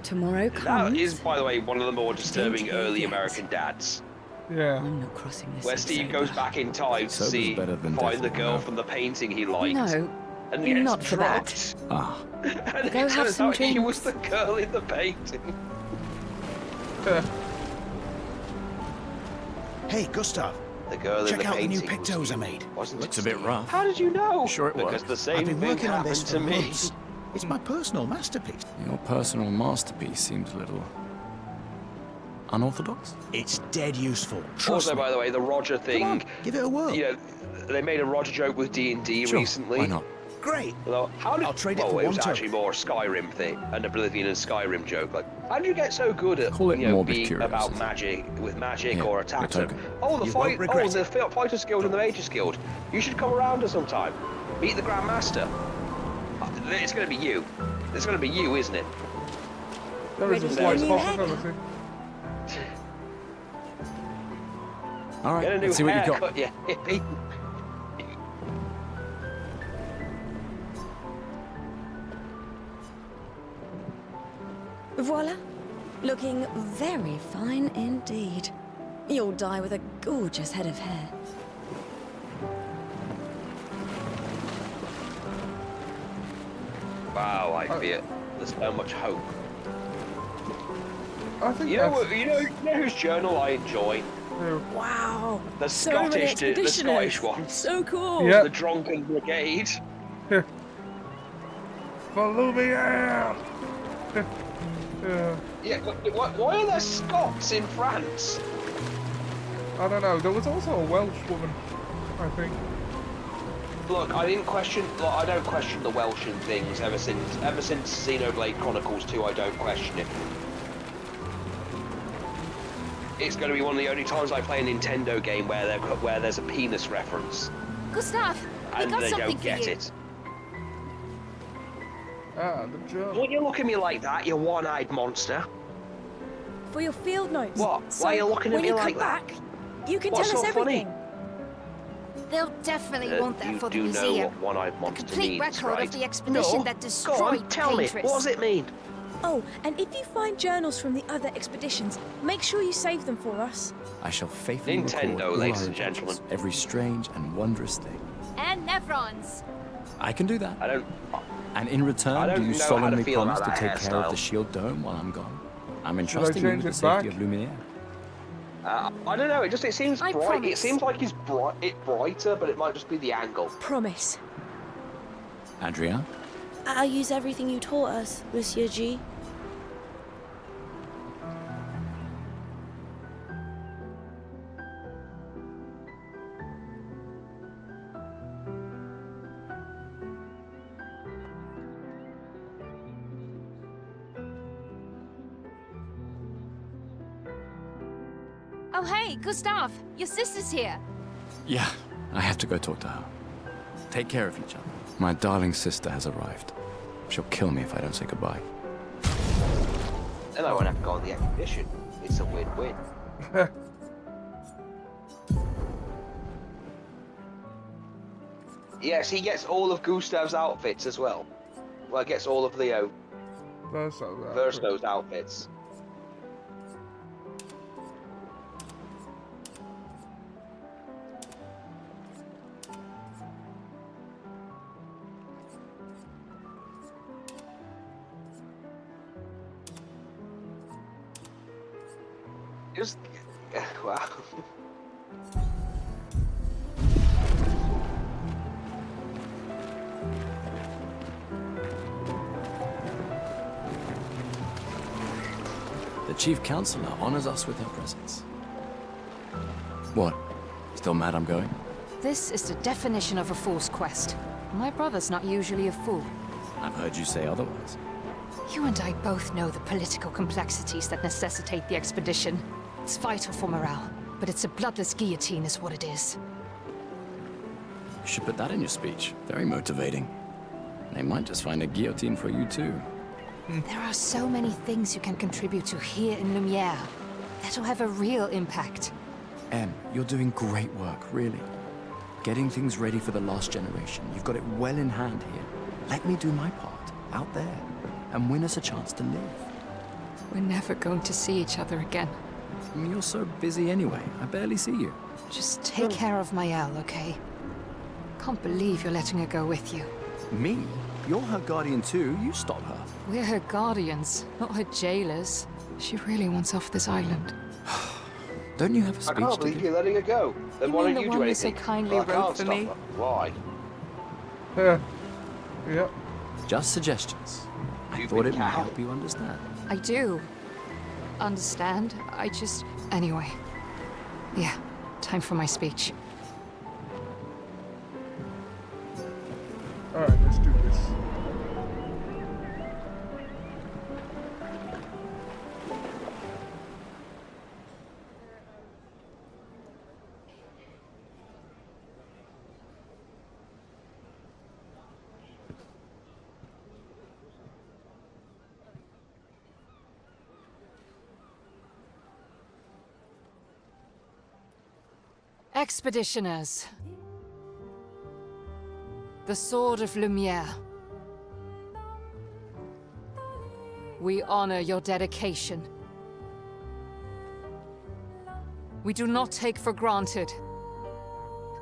Tomorrow comes. That is, by the way, one of the more disturbing Thank you, early yes. American dads. Yeah. I'm not crossing this. Where Steve goes back in time to Sober's see better than find the death, girl no. from the painting he liked. No, and gets not for that. drugged. Ah, And Go it have turns some out he drinks. was the girl in the painting. Hey, Gustav. The girl in Check the out the painting new pictos I made. wasn't looks it a bit Steve? rough. How did you know? Sure it Because was. the same I've been thing working on this happened for to me. months. It's my personal masterpiece. Your personal masterpiece seems a little unorthodox. It's dead useful. Trust Also, me. by the way, the Roger thing. Come on, give it a whirl. You know, they made a Roger joke with D&D Sure, recently. why not? Great. Although, how did, I'll trade it well, for it was one actually more a Skyrim thing, an Oblivion and Skyrim joke. Like, how did you get so good at Call it morbid being about curiosity. magic Here, or your attacks? token. Oh, the You won't regret the Fighters Guild and the Mages Guild. You should come around to sometime. Meet the Grandmaster. It's going to be you. It's going to be you, isn't it? There is a Ready slight for a new possibility. All right, Get a new let's see what you got. haircut, you hippie. Voila. Looking very fine indeed. You'll die with a gorgeous head of hair. Wow, I feel there's so much hope. I think You know, that's... you know whose journal I enjoy? Who? Wow. The So many the Scottish expeditioners. one. So cool. Yeah. The Drunken Brigade. Follow me out! Yeah, why are there Scots in France? I don't know. There was also a Welsh woman, I think. Look, I don't question the Welsh and things ever since Xenoblade Chronicles 2. I don't question it. It's going to be one of the only times I play a Nintendo game where there's a penis reference, Gustav, we and got they something don't for get you. it. Ah, the German. Don't you look at me like that, you one-eyed monster? For your field notes. What? So Why are you looking at when me you like come that? back, you can What's tell us so funny? everything. They'll definitely want that You for the do know museum. what one-eyed A monster complete means, record right? of the expedition No. that Go destroyed on, tell me. Paintress. What does it mean? Oh, and if you find journals from the other expeditions, make sure you save them for us. I shall faithfully Nintendo, record all ladies our and gentlemen. adventures, every strange and wondrous thing. And Nevrons. I can do that. I don't. And in I return, don't do you know how to solemnly feel promise about to that take care of hairstyle. the shield dome while I'm gone? I'm I entrusting you change with the it safety back? of Luminaire. I don't know. It seems I bright. It promise. seems like it's brighter, but it might just be the angle. Promise. Adrien? I'll use everything you taught us, Monsieur G. Oh, hey, Gustav, your sister's here. Yeah, I have to go talk to her. Take care of each other. My darling sister has arrived. She'll kill me if I don't say goodbye. And I won't have to go on the expedition. It's a win-win. Yes, he gets all of Gustav's outfits as well. Well, he gets all of Leo Versto's outfits. Just wow. The Chief Counselor honors us with her presence. What? Still mad I'm going? This is the definition of a fool's quest. My brother's not usually a fool. I've heard you say otherwise. You and I both know the political complexities that necessitate the expedition. It's vital for morale, but it's a bloodless guillotine is what it is. You should put that in your speech. Very motivating. They might just find a guillotine for you too. There are so many things you can contribute to here in Lumiere that'll have a real impact. Em, you're doing great work, really. getting things ready for the last generation. You've got it well in hand here. Let me do my part, out there, and win us a chance to live. We're never going to see each other again. You're so busy anyway. I barely see you. Just take care of Maëlle, okay? Can't believe you're letting her go with you. Me? You're her guardian too. You stop her. We're her guardians, not her jailers. She really wants off this island. Don't you have a speech I can't believe you're letting her go. Then why don't you do anything? So kindly Well, I can't wrote for stop me. her. Why? Yep. Just suggestions. I You thought think it might how? help you understand. I do. Understand? I just... Anyway. Yeah, time for my speech. Alright, let's do this. Expeditioners. The Sword of Lumiere. We honor your dedication. We do not take for granted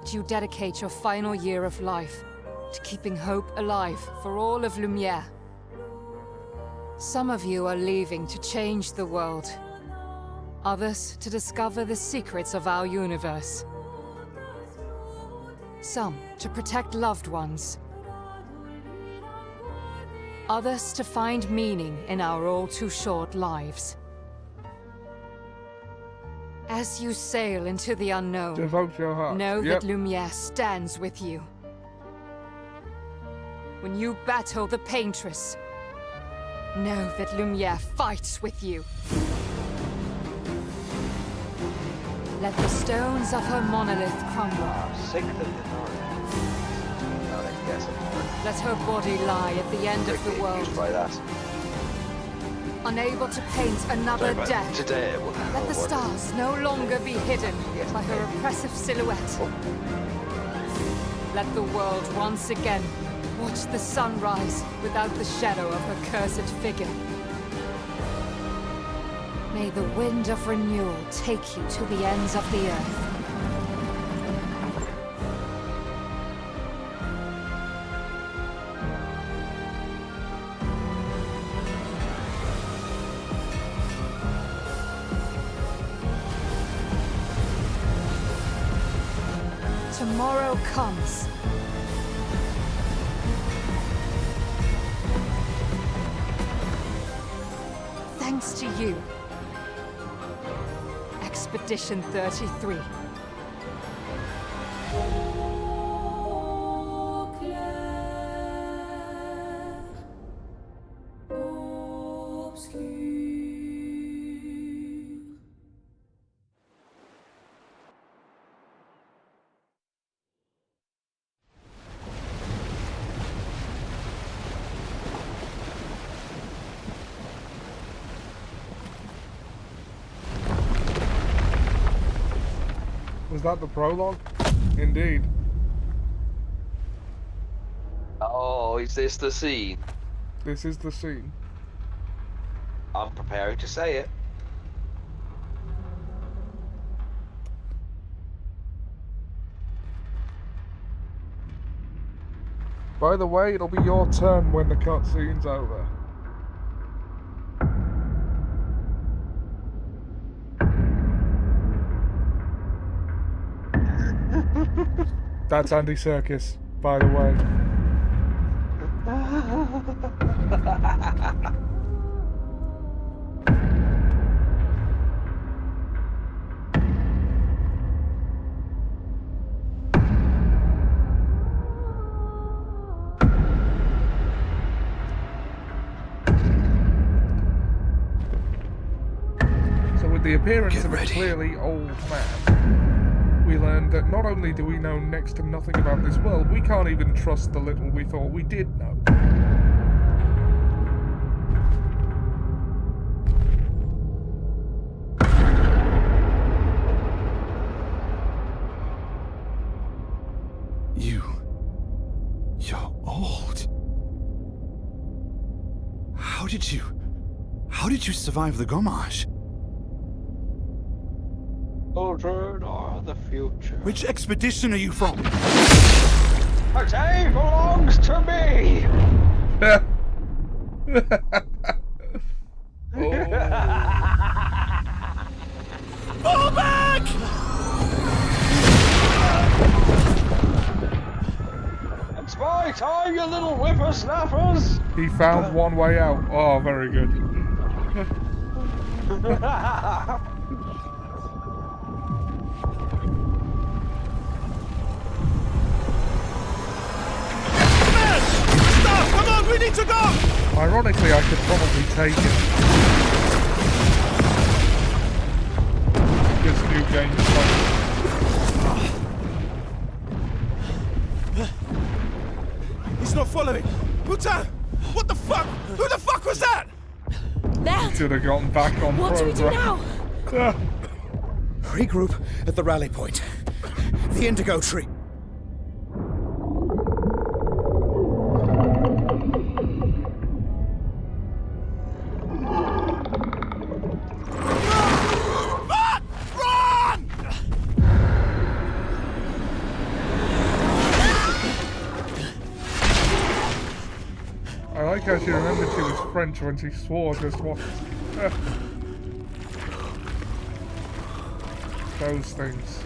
that you dedicate your final year of life to keeping hope alive for all of Lumiere. Some of you are leaving to change the world. Others to discover the secrets of our universe. Some to protect loved ones. Others to find meaning in our all-too-short lives. As you sail into the unknown, Devote your heart. know Yep. that Lumiere stands with you. When you battle the Paintress, know that Lumiere fights with you. Let the stones of her monolith crumble. Sick of it. Let her body lie at the end of the world. By that. Unable to paint another Sorry, death. Today, Let the stars no longer be hidden by her oppressive silhouette. Let the world once again watch the sun rise without the shadow of her cursed figure. May the wind of renewal take you to the ends of the earth. Tomorrow comes. Thanks to you. Expedition 33. Was that the prologue? Indeed. Oh, is this the scene? This is the scene. I'm preparing to say it. By the way, it'll be your turn when the cutscene's over. That's Andy Serkis, by the way. So with the appearance of a clearly old man, we learned that not only do we know next to nothing about this world, we can't even trust the little we thought we did know. did you survive the Gommage? Children are the future. Which expedition are you from? A day belongs to me! Fall back! It's my time, you little whippersnappers! He found one way out. Oh, very good. Stop! Come on, we need to go! Ironically, I could probably take it. This new game is fun. He's not following. Putain! What the fuck? Who the fuck was that? There! Should have gotten back on What do we do now? Regroup at the rally point. The Indigo Tree. I like how she remembered she was French when she swore just once. Those things.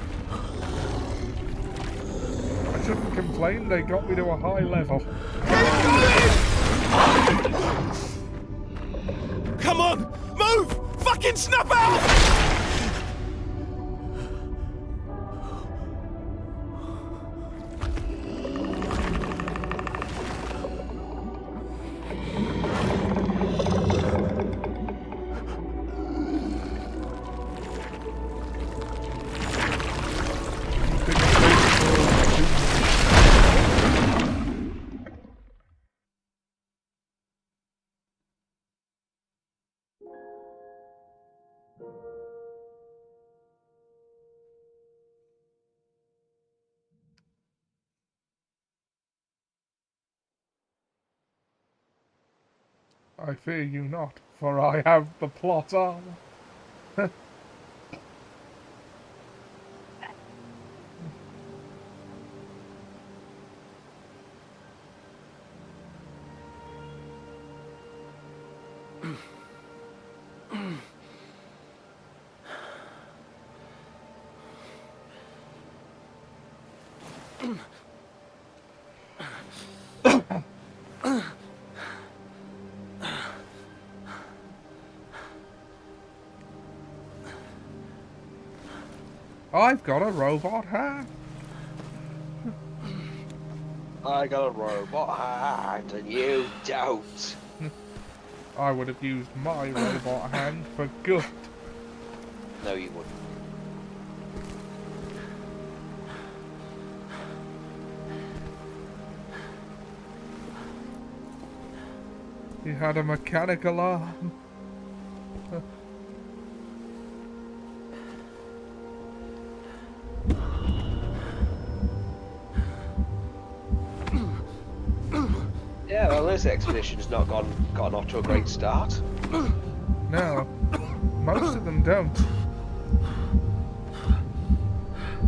I shouldn't complain, they got me to a high level. Come on! Move! Fucking snap out! I fear you not, for I have the plot armor. I've got a robot hand. I got a robot hand and you don't. I would have used my robot hand for good. No, you wouldn't. He had a mechanical arm. Yeah, well, this expedition's not gotten off to a great start. No, most of them don't.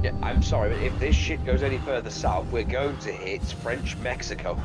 Yeah, I'm sorry, but if this shit goes any further south, we're going to hit French Mexico.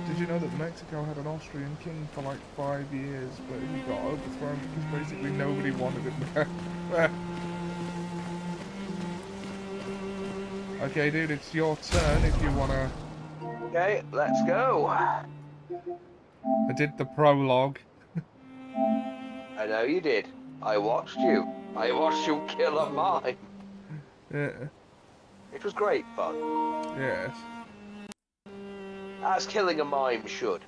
Did you know that Mexico had an Austrian king for like 5 years, but he got overthrown because basically nobody wanted him there? Okay, dude, it's your turn if you wanna... Okay, let's go. I did the prologue. I know you did. I watched you. I watched you kill a mime. Yeah. It was great fun. Yes. As killing a mime should.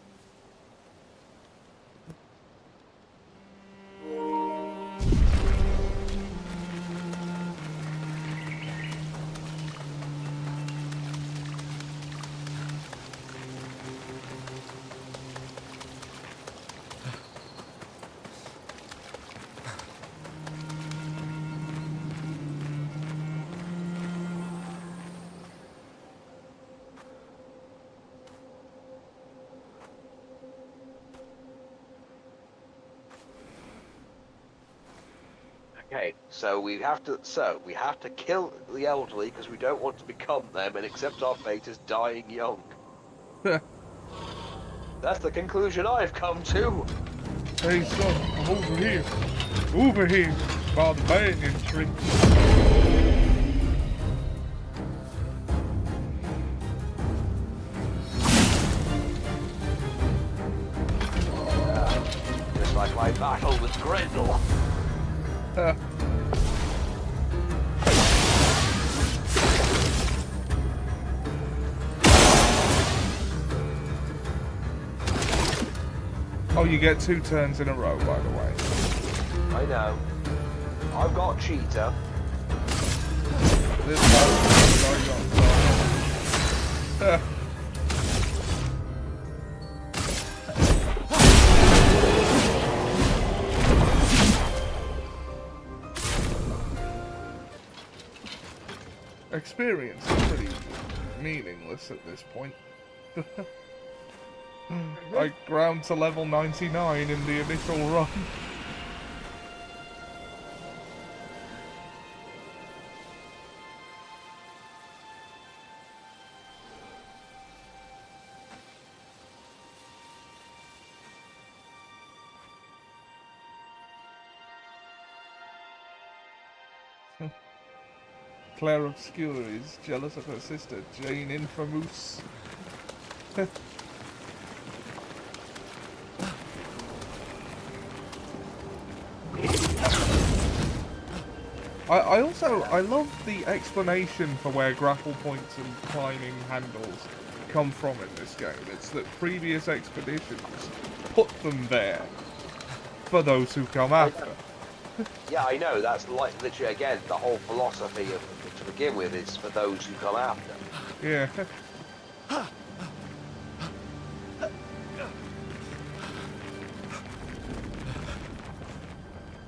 Okay, so we have to kill the elderly because we don't want to become them and accept our fate as dying young. That's the conclusion I've come to. Hey son, I'm over here. Over here, by the banyan tree. Just like my battle with Grendel. Oh, you get 2 turns in a row, by the way. I know. I've got cheetah. This experience is pretty meaningless at this point. I ground to level 99 in the initial run. Clair Obscur is jealous of her sister, Jane Infamous. I love the explanation for where grapple points and climbing handles come from in this game. It's that previous expeditions put them there for those who come after. Yeah, I know. That's like literally again the whole philosophy of to begin with is for those who come after. Yeah.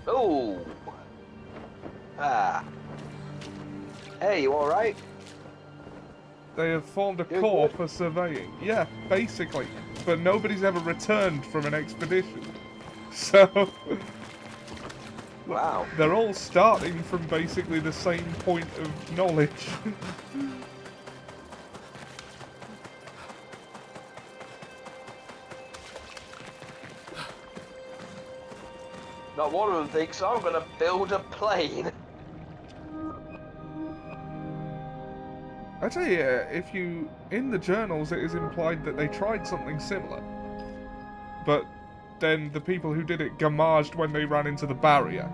Oh. Ah. Hey, you all right? They have formed a corps for surveying. Yeah, basically. But nobody's ever returned from an expedition. So... Wow. They're all starting from basically the same point of knowledge. Not one of them thinks I'm gonna build a plane. I tell you, if you... In the journals it is implied that they tried something similar. But then the people who did it gamaged when they ran into the barrier.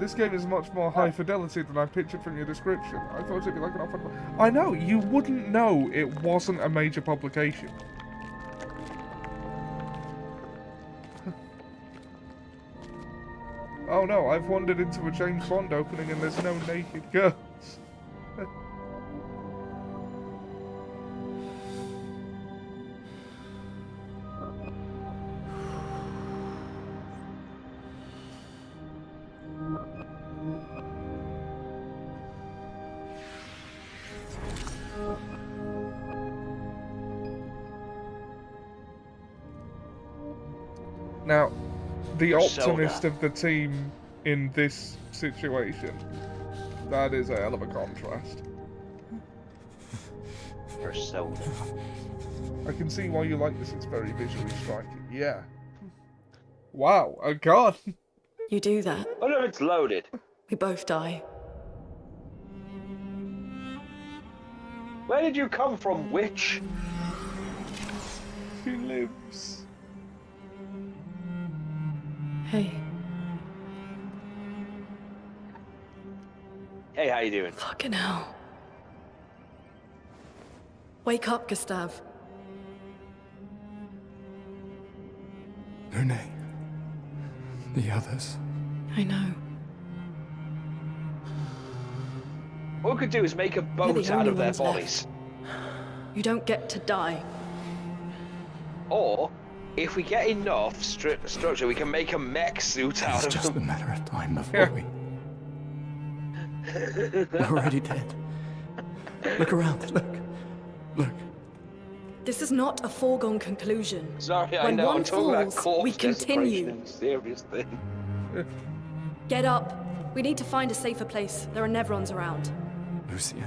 This game is much more high fidelity than I pictured from your description. I thought it'd be like an off. I know, you wouldn't know it wasn't a major publication. Oh no, I've wandered into a James Bond opening and there's no naked girls. Now, the optimist of the team in this situation, that is a hell of a contrast. Persona. I can see why you like this, it's very visually striking. Yeah. Wow, a gun! You do that. I wonder if it's loaded. We both die. Where did you come from, witch? She lives. Hey. Hey, how you doing? Fucking hell. Wake up, Gustav. Lune. The others. I know. What we could do is make a You're boat the out only of their ones bodies. left. You don't get to die. Or, if we get enough structure, we can make a mech suit out It's of just a them. matter of time before we're already dead. Look around. Look. This is not a foregone conclusion. Sorry, I when know, one I'm talking about falls, corpse we continue. desecration, serious thing. Get up. We need to find a safer place. There are Nevrons around. Lucian.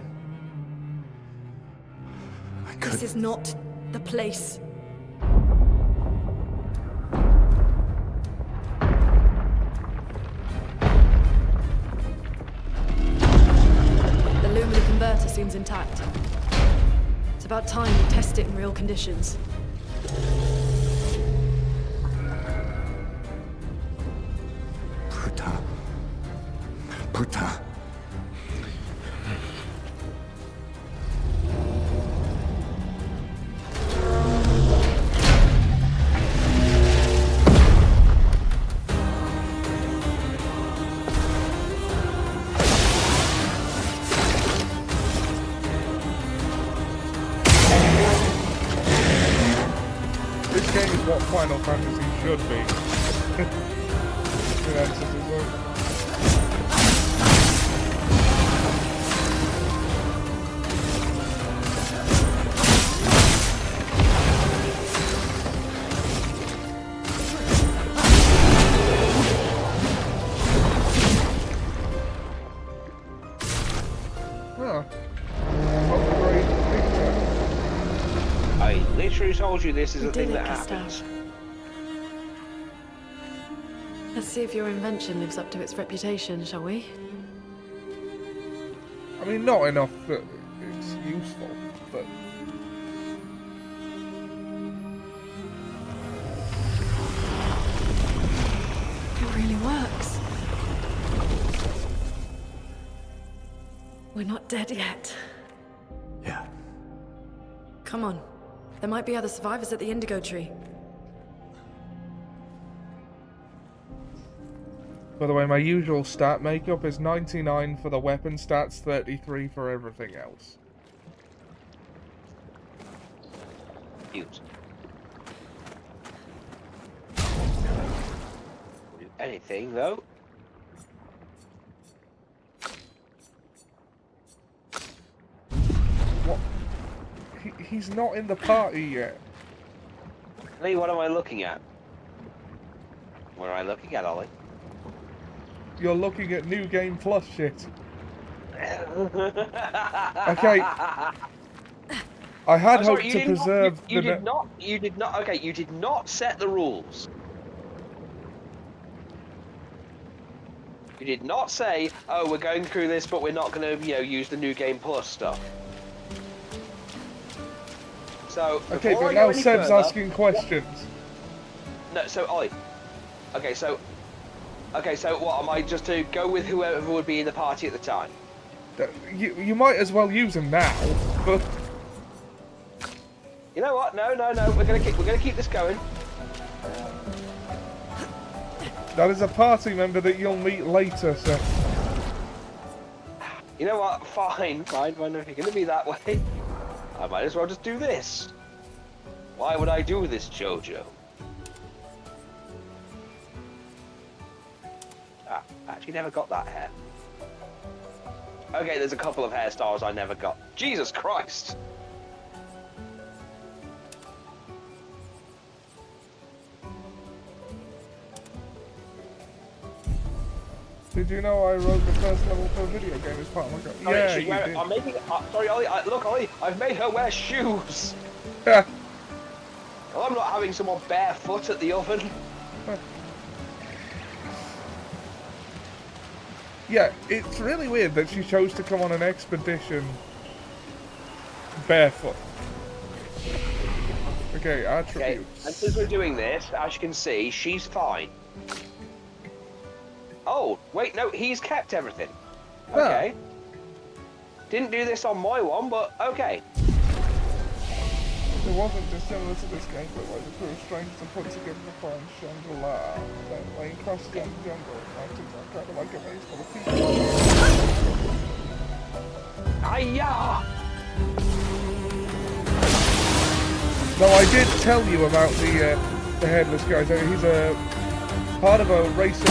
This is not the place. The Lumina converter seems intact. It's about time we test it in real conditions. Putain. This game is what Final Fantasy should be. In answer to this. I literally told you this is We a thing did it, that Gustav. happens. Let's see if your invention lives up to its reputation, shall we? I mean, not enough that it's useful, but... It really works. We're not dead yet. Yeah. Come on. There might be other survivors at the Indigo Tree. By the way, my usual stat makeup is 99 for the weapon stats, 33 for everything else. Cute. Anything, though? What? He's not in the party yet. Lee, what am I looking at? What am I looking at, Ollie? You're looking at New Game Plus shit. Okay. I had I'm hoped sorry, to preserve you the... did not, okay, you did not set the rules. You did not say, oh, we're going through this, but we're not going to, use the New Game Plus stuff. So, Okay, before but I now go any Seb's further- asking questions. No, so, Ollie. Okay, so what, am I just to go with whoever would be in the party at the time? You might as well use him now, but... You know what? No, we're gonna keep this going. That is a party member that you'll meet later, sir. You know what? Fine. If you're gonna be that way, I might as well just do this. Why would I do this, Jojo? I actually never got that hair. Okay, there's a couple of hairstyles I never got. Jesus Christ! Did you know I wrote the first level for a video game as part of my game? Yeah, you did. I'm making. Sorry, Ollie. Look, Ollie. I've made her wear shoes. Yeah. Well, I'm not having someone barefoot at the oven. Yeah, it's really weird that she chose to come on an expedition barefoot. Okay, attributes. Okay, and since we're doing this, as you can see, she's fine. Oh, wait, no, he's kept everything. Okay. Didn't do this on my one, but okay. It wasn't dissimilar to this gameplay where the crew of strangers to put together the fine Shangri-La, then laying across the jungle, acting kind of like a maze full of people. Hiya! No, I did tell you about the headless guy. So he's a part of a race of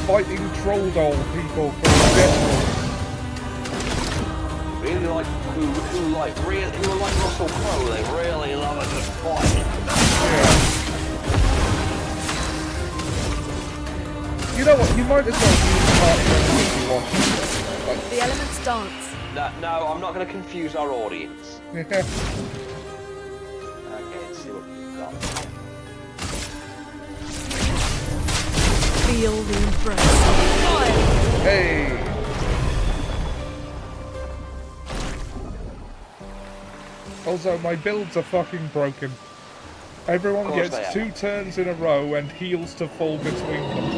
fighting troll doll people from the Death. Really like who like Russell Crowe. They really love a good fight. Yeah. You know what? You might as well use the party if you want. Like, The elements dance. No, I'm not going to confuse our audience. yeah. Okay, let's see what we've got. Feel the embrace of fire. Hey. Also, my builds are fucking broken. Everyone Of course gets they 2 turns in a row and heals to fall between them.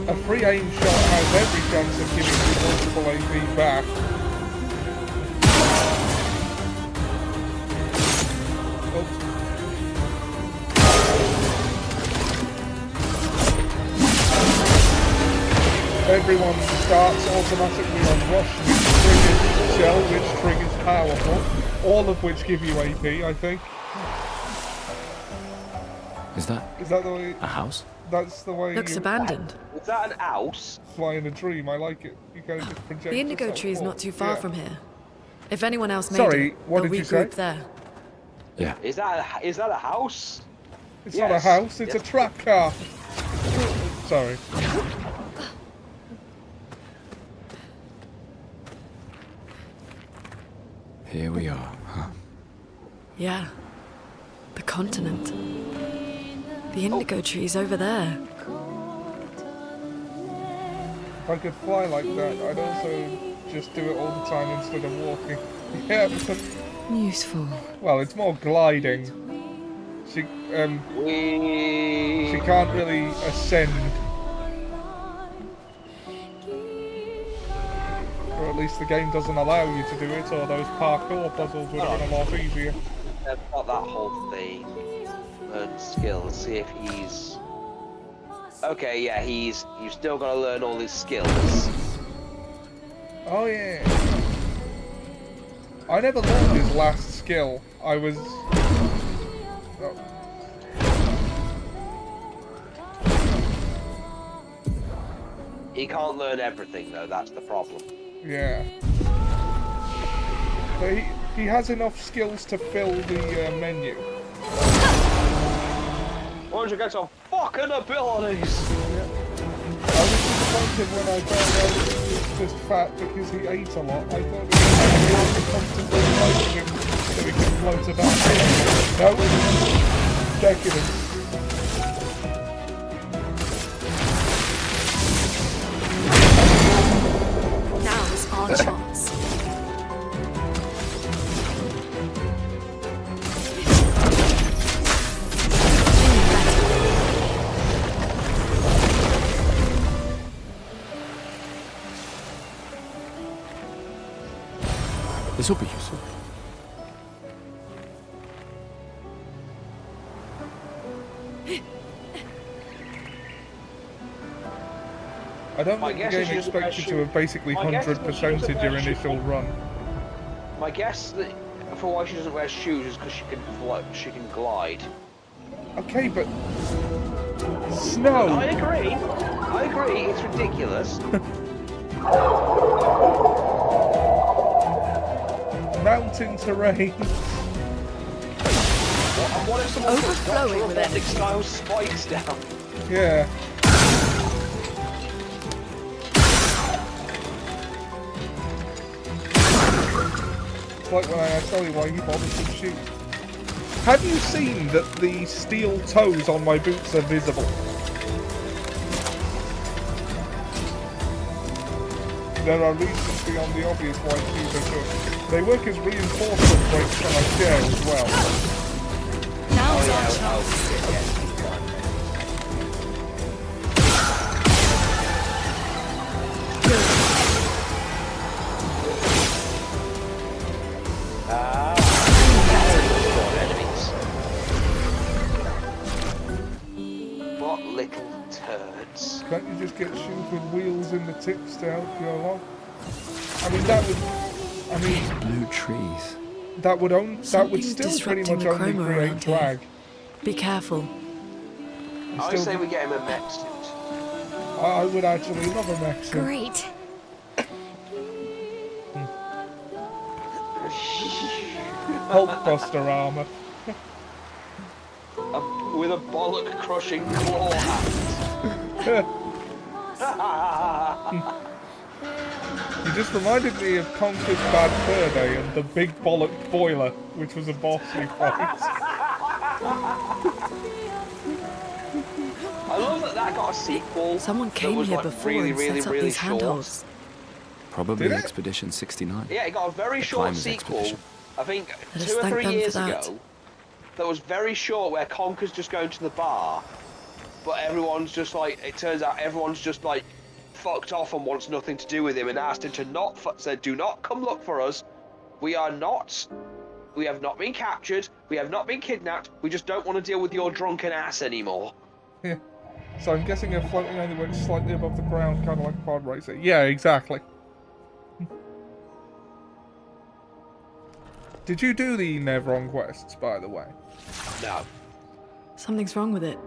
A free aim shot has every chance of giving you multiple AP back. Oops. Everyone starts automatically on Rush, which triggers Shell, which triggers Powerful, all of which give you AP, I think. Is that the way? a house? That's the way. Looks abandoned. Is that an house? Fly in a dream. I like it. You kind of just project. The indigo yourself tree's not forward. too far Yeah. from here. If anyone else made Sorry, it, what they'll did you say? regroup there. Yeah. Is that a house? It's not a house. It's a trap car. Sorry. Here we are, huh? Yeah. The continent. The indigo tree's over there. If I could fly like that, I'd also just do it all the time instead of walking. Yeah. Useful. Well, it's more gliding. She can't really ascend. Or at least the game doesn't allow you to do it, or those parkour puzzles would have been a lot easier. They've got that whole thing. Learn skills. See if he's. Okay, yeah, he's. You've still got to learn all his skills. Oh yeah. I never learned his last skill. I was. Oh. He can't learn everything though. That's the problem. Yeah. But he has enough skills to fill the menu. Why don't you get some fucking abilities? I was disappointed when I found out he was just fat because he ate a lot. I thought it was constantly fighting him so he could float about. No. Decadent. Now's our chance. This will be useful. I don't My think the guess is game she's expects you to have basically My guess is 100%ed your initial run. My guess that for why she doesn't wear shoes is because she can float. She can glide. Okay, but snow. I agree. I agree. It's ridiculous. Mountain terrain. What if someone puts Overflowing with robotic style spikes down? Yeah. It's like when I tell you why you bothered to shoot. Have you seen that the steel toes on my boots are visible? There are reasons beyond the obvious why shoes are good. They work as reinforcement brakes on a chair as well. Now's our chance. Can't you just get shoes with wheels in the tips to help you along? I mean, that would... I mean... These blue trees. That would still pretty much only create drag. Be careful. I would say we get him a mech suit. I would actually love a mech suit. Great. Hulkbuster armor. With a bollock-crushing claw hand. You just reminded me of Conker's Bad Fur Day and the Big Bollocked Boiler, which was a boss we fought. I love that got a sequel. Someone came here before and set up these handholds. Probably Expedition 69. Yeah, it got a very short sequel. I think 2 or 3 years ago. That was very short, where Conker's just going to the bar, but everyone's just like, it turns out everyone's just like fucked off and wants nothing to do with him, and asked him to not, said, do not come look for us. We have not been captured, we have not been kidnapped, we just don't want to deal with your drunken ass anymore. Yeah. So I'm guessing you're floating only went slightly above the ground, kind of like a pod racer. Yeah, exactly. Did you do the Nevron quests, by the way? No. Something's wrong with it.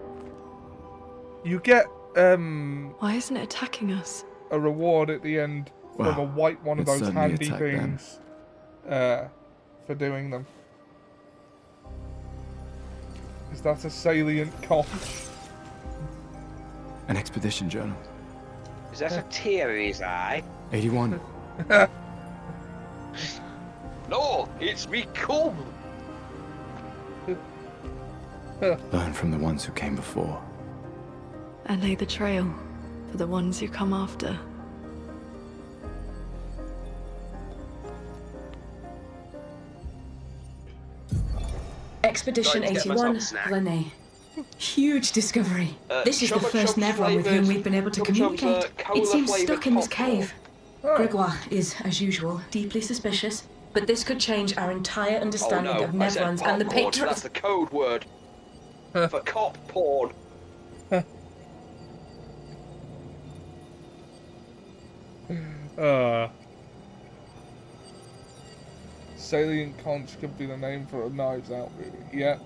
You get, Why isn't it attacking us? a reward at the end from a white one of those handy things for doing them. Is that a salient conch? An expedition journal. Is that a tear in his eye? 81. No, it's me cool. Learn from the ones who came before. And lay the trail for the ones who come after. Expedition 81, Lene. Huge discovery. This is the first Nevron with whom we've been able to communicate. It seems stuck in this cave. Gregoire is, as usual, deeply suspicious, but this could change our entire understanding of Nevrons and the patrons. That's the code word for cop porn. Salient conch could be the name for a Knives Out movie. Yeah.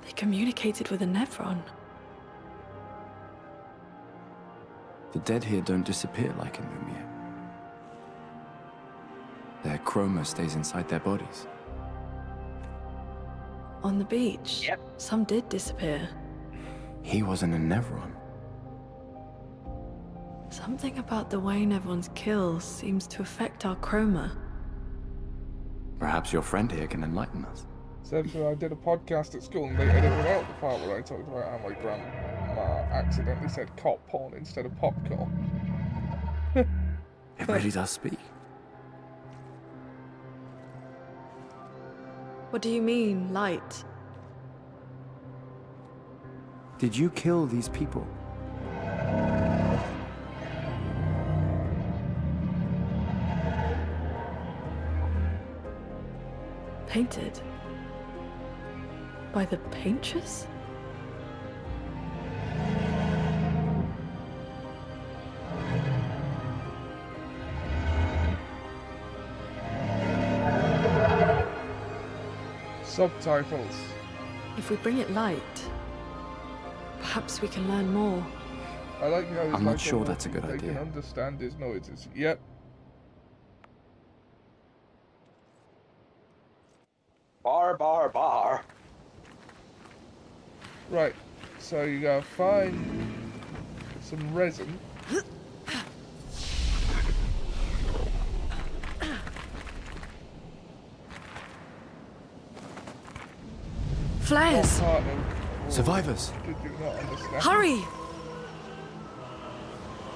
They communicated with a Nevron. The dead here don't disappear like in Lumiere. Their chroma stays inside their bodies. On the beach, some did disappear. He wasn't a Nevron. Something about the way Nevrons kill seems to affect our chroma. Perhaps your friend here can enlighten us. So I did a podcast at school and they edited out the part where I talked about how my grandma accidentally said cop porn instead of popcorn. It really does speak. What do you mean, light? Did you kill these people? Painted? By the paintress? Subtitles. If we bring it light, perhaps we can learn more. I like how I'm not sure that's a good they idea. can understand his noises. Yep. Bar, bar, bar. Right. So you gotta find some resin. Flares! Survivors! Did you not understand? Hurry!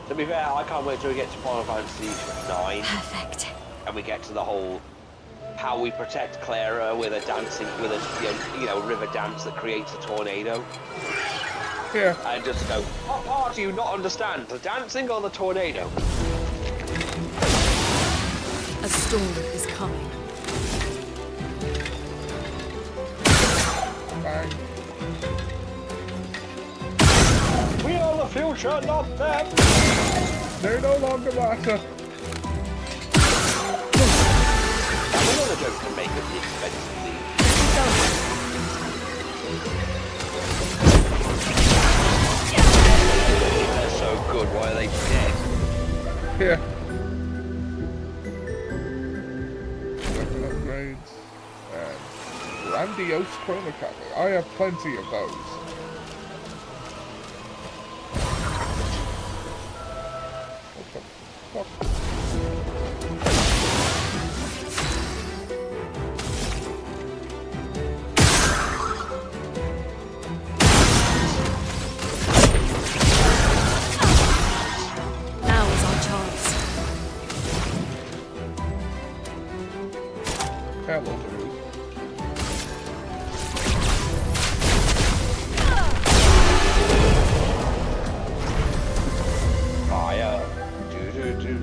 To be fair, I can't wait till we get to Final Fantasy 9. Perfect. And we get to the whole how we protect Clara with a dancing, with a you know river dance that creates a tornado. Yeah. And just go, what part do you not understand? The dancing or the tornado? A storm is coming. bang. We are the future, not them! They no longer matter. Another joke can make at the expense of these. They're so good, why are they dead? Yeah. Weapon upgrades. And grandiose chroma copy. I have plenty of those. What the fuck? Now is our chance. Hello, dude. Fire. Do.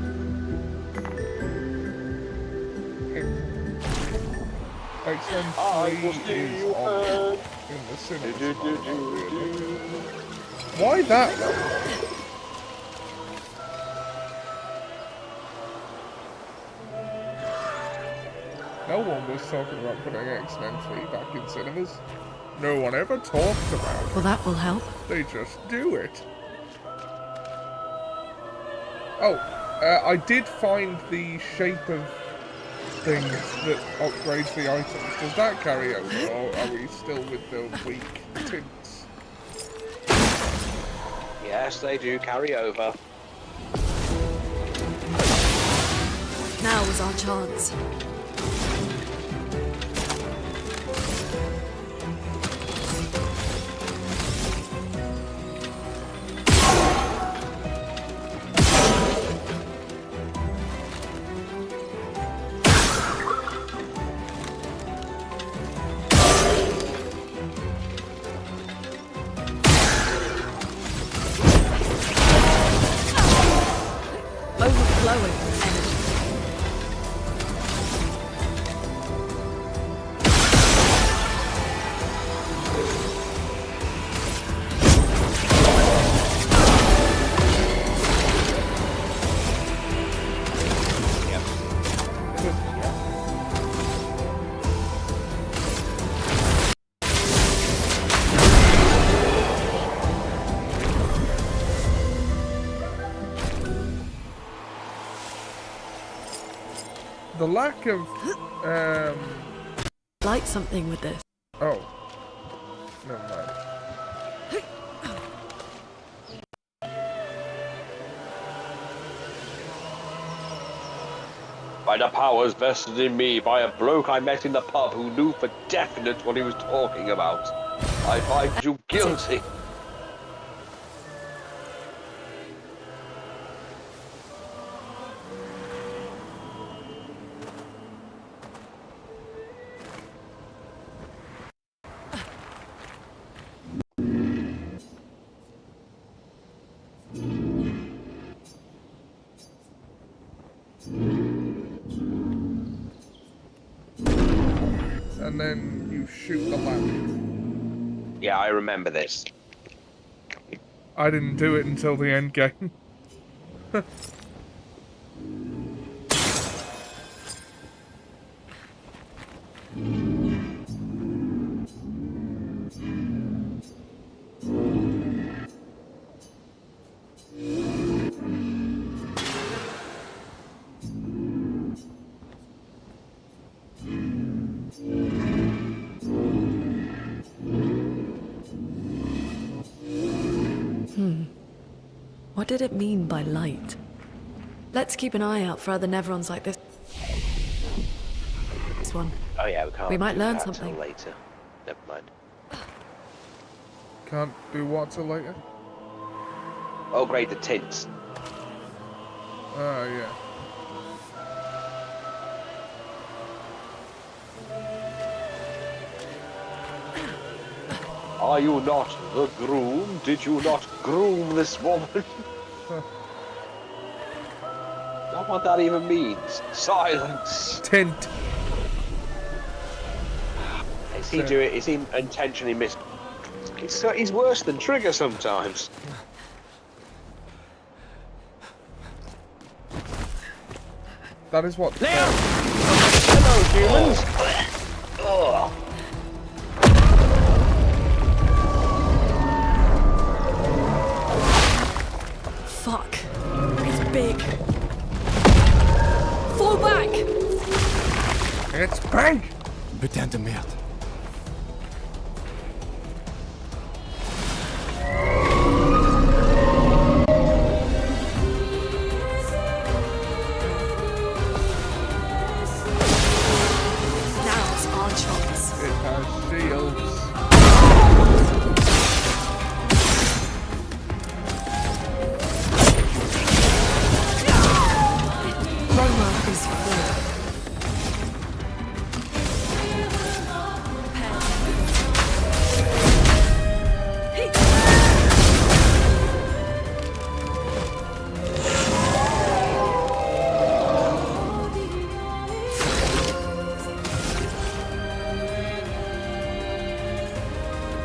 X-Men 3 is on in the cinema. Why that one? No one was talking about putting X-Men 3 back in cinemas. No one ever talked about it. Well, that will help. They just do it. Oh, I did find the shape of things that upgrades the items. Does that carry over, or are we still with the weak tints? Yes, they do carry over. Now is our chance. Overflowing energy. The lack of, Light something with this. oh. Never mind. By the powers vested in me by a bloke I met in the pub who knew for definite what he was talking about, I find you guilty. And then you shoot the lamp. Yeah, I remember this. I didn't do it until the end game. What did it mean by light? Let's keep an eye out for other Nevrons like this. This one. Oh yeah, we can't. We might do learn that something. till later. Never mind. Can't do what till later? Upgrade the tints. Oh, yeah. Are you not the groom? Did you not groom this woman? Not what that even means. Silence. Tint. It's he do it? Is he intentionally miss? He's worse than Trigger sometimes. That is what. Now! Hello, humans! Oh. Fuck. It's big. Fall back! It's big! Putain de merde. Now's our chance. It has shields. Roma is full.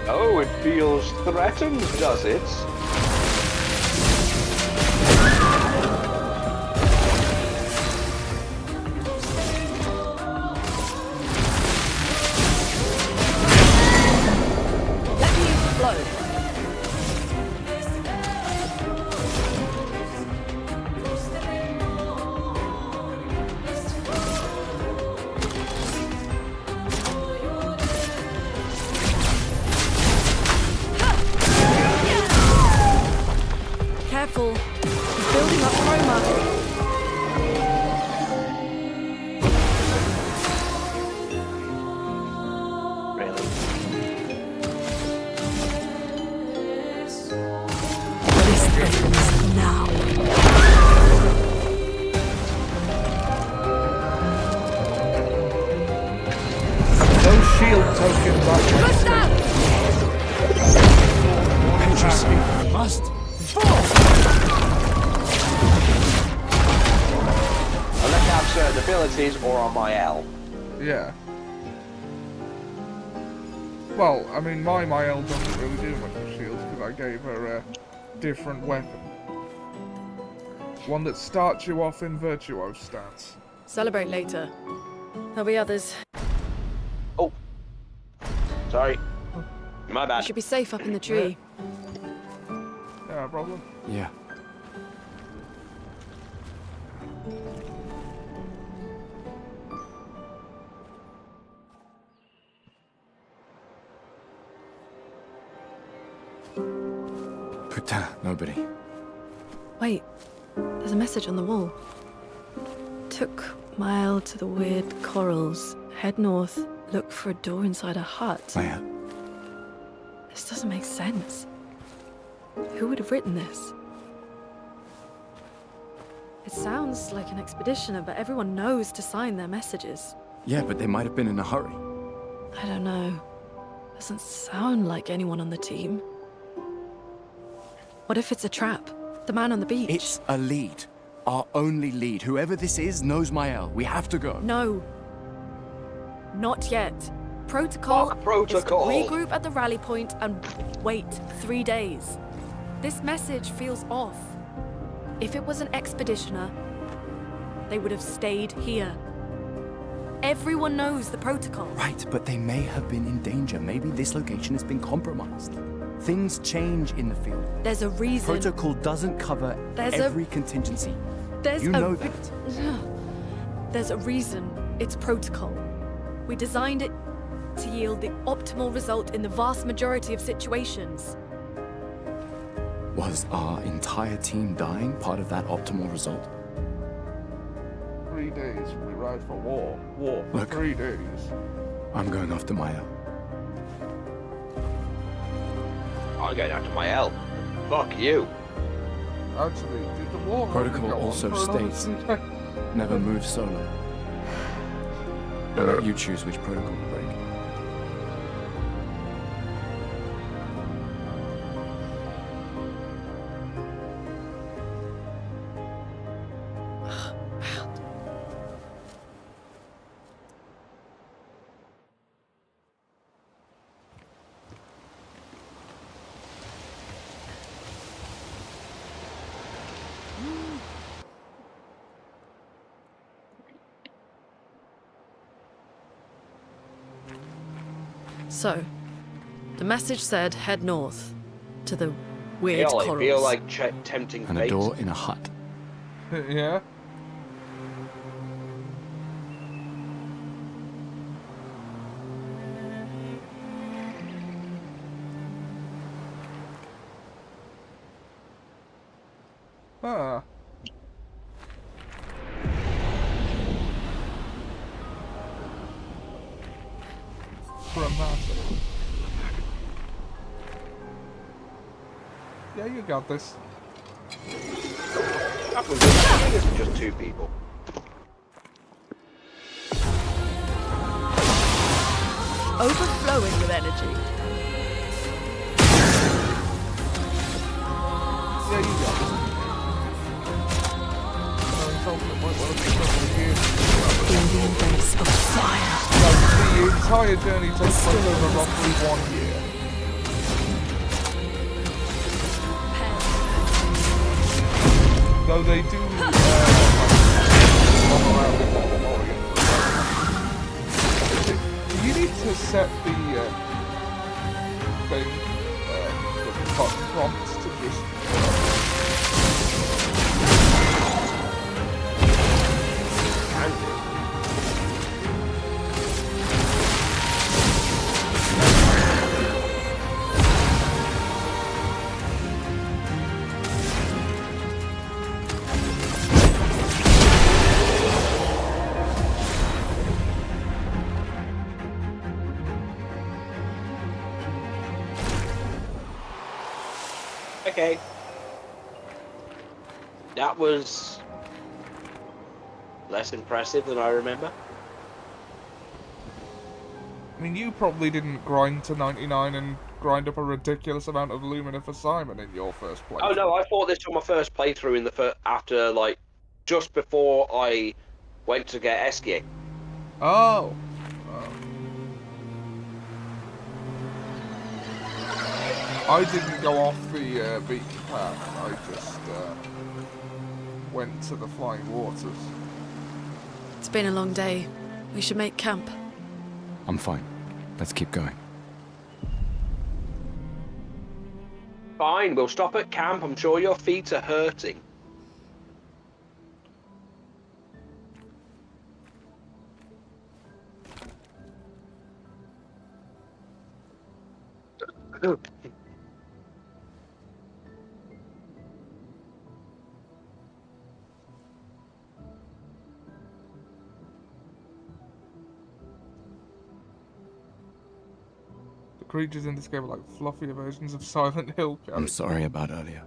Oh, it feels threatened, does it? Let me flow. Careful. He's building up Roma. Really? This ends now. Those shield tokens are Interesting. Must. Unless I have certain abilities or on my L. Yeah. Well, I mean, my L doesn't really do much with shields because I gave her a different weapon. One that starts you off in virtuoso stance. Celebrate later. There'll be others. Oh. Sorry. My You bad. should be safe up in the tree. No problem. Yeah. Putain, nobody. Wait, there's a message on the wall. Took Mile to the weird corals. Head north, look for a door inside a hut. Maya, This doesn't make sense. Who would have written this? It sounds like an expeditioner, but everyone knows to sign their messages. yeah, but they might have been in a hurry. I don't know. Doesn't sound like anyone on the team. What if it's a trap? The man on the beach? It's a lead. Our only lead. Whoever this is knows Mael. We have to go. No. Not yet. Protocol Fuck protocol. is to regroup at the rally point and wait 3 days. This message feels off. If it was an expeditioner, they would have stayed here. Everyone knows the protocol. Right, but they may have been in danger. Maybe this location has been compromised. Things change in the field. There's a reason. Protocol doesn't cover every contingency. You know that. There's a reason it's protocol. We designed it to yield the optimal result in the vast majority of situations. Was our entire team dying part of that optimal result? 3 days, we ride for war. War for Look. 3 days. I'm going after Mael. I'm going after my L. Fuck you. Actually, did the war Protocol go on also for another states 2 days? never move solo. I'll let you choose which protocol to break. So, the message said head north to the weird I corals. feel like tempting And a fate. door in a hut. Yeah. Ah. Dramatic. Yeah, you got this. That was it. It isn't just two people. Overflowing with energy. Yeah, you got this. In the embrace of fire. The entire journey takes place over roughly 1 year. Though they do you need to set the thing, the prompts to just Okay. That was less impressive than I remember. I mean, you probably didn't grind to 99 and grind up a ridiculous amount of Lumina for Simon in your first playthrough. Oh no, I fought this on my first playthrough in the after like just before I went to get Eskia. Oh. I didn't go off the beaten path. I just went to the flying waters. It's been a long day. We should make camp. I'm fine. Let's keep going. Fine, we'll stop at camp. I'm sure your feet are hurting. Creatures in this game are like fluffier versions of Silent Hill characters. I'm sorry about earlier.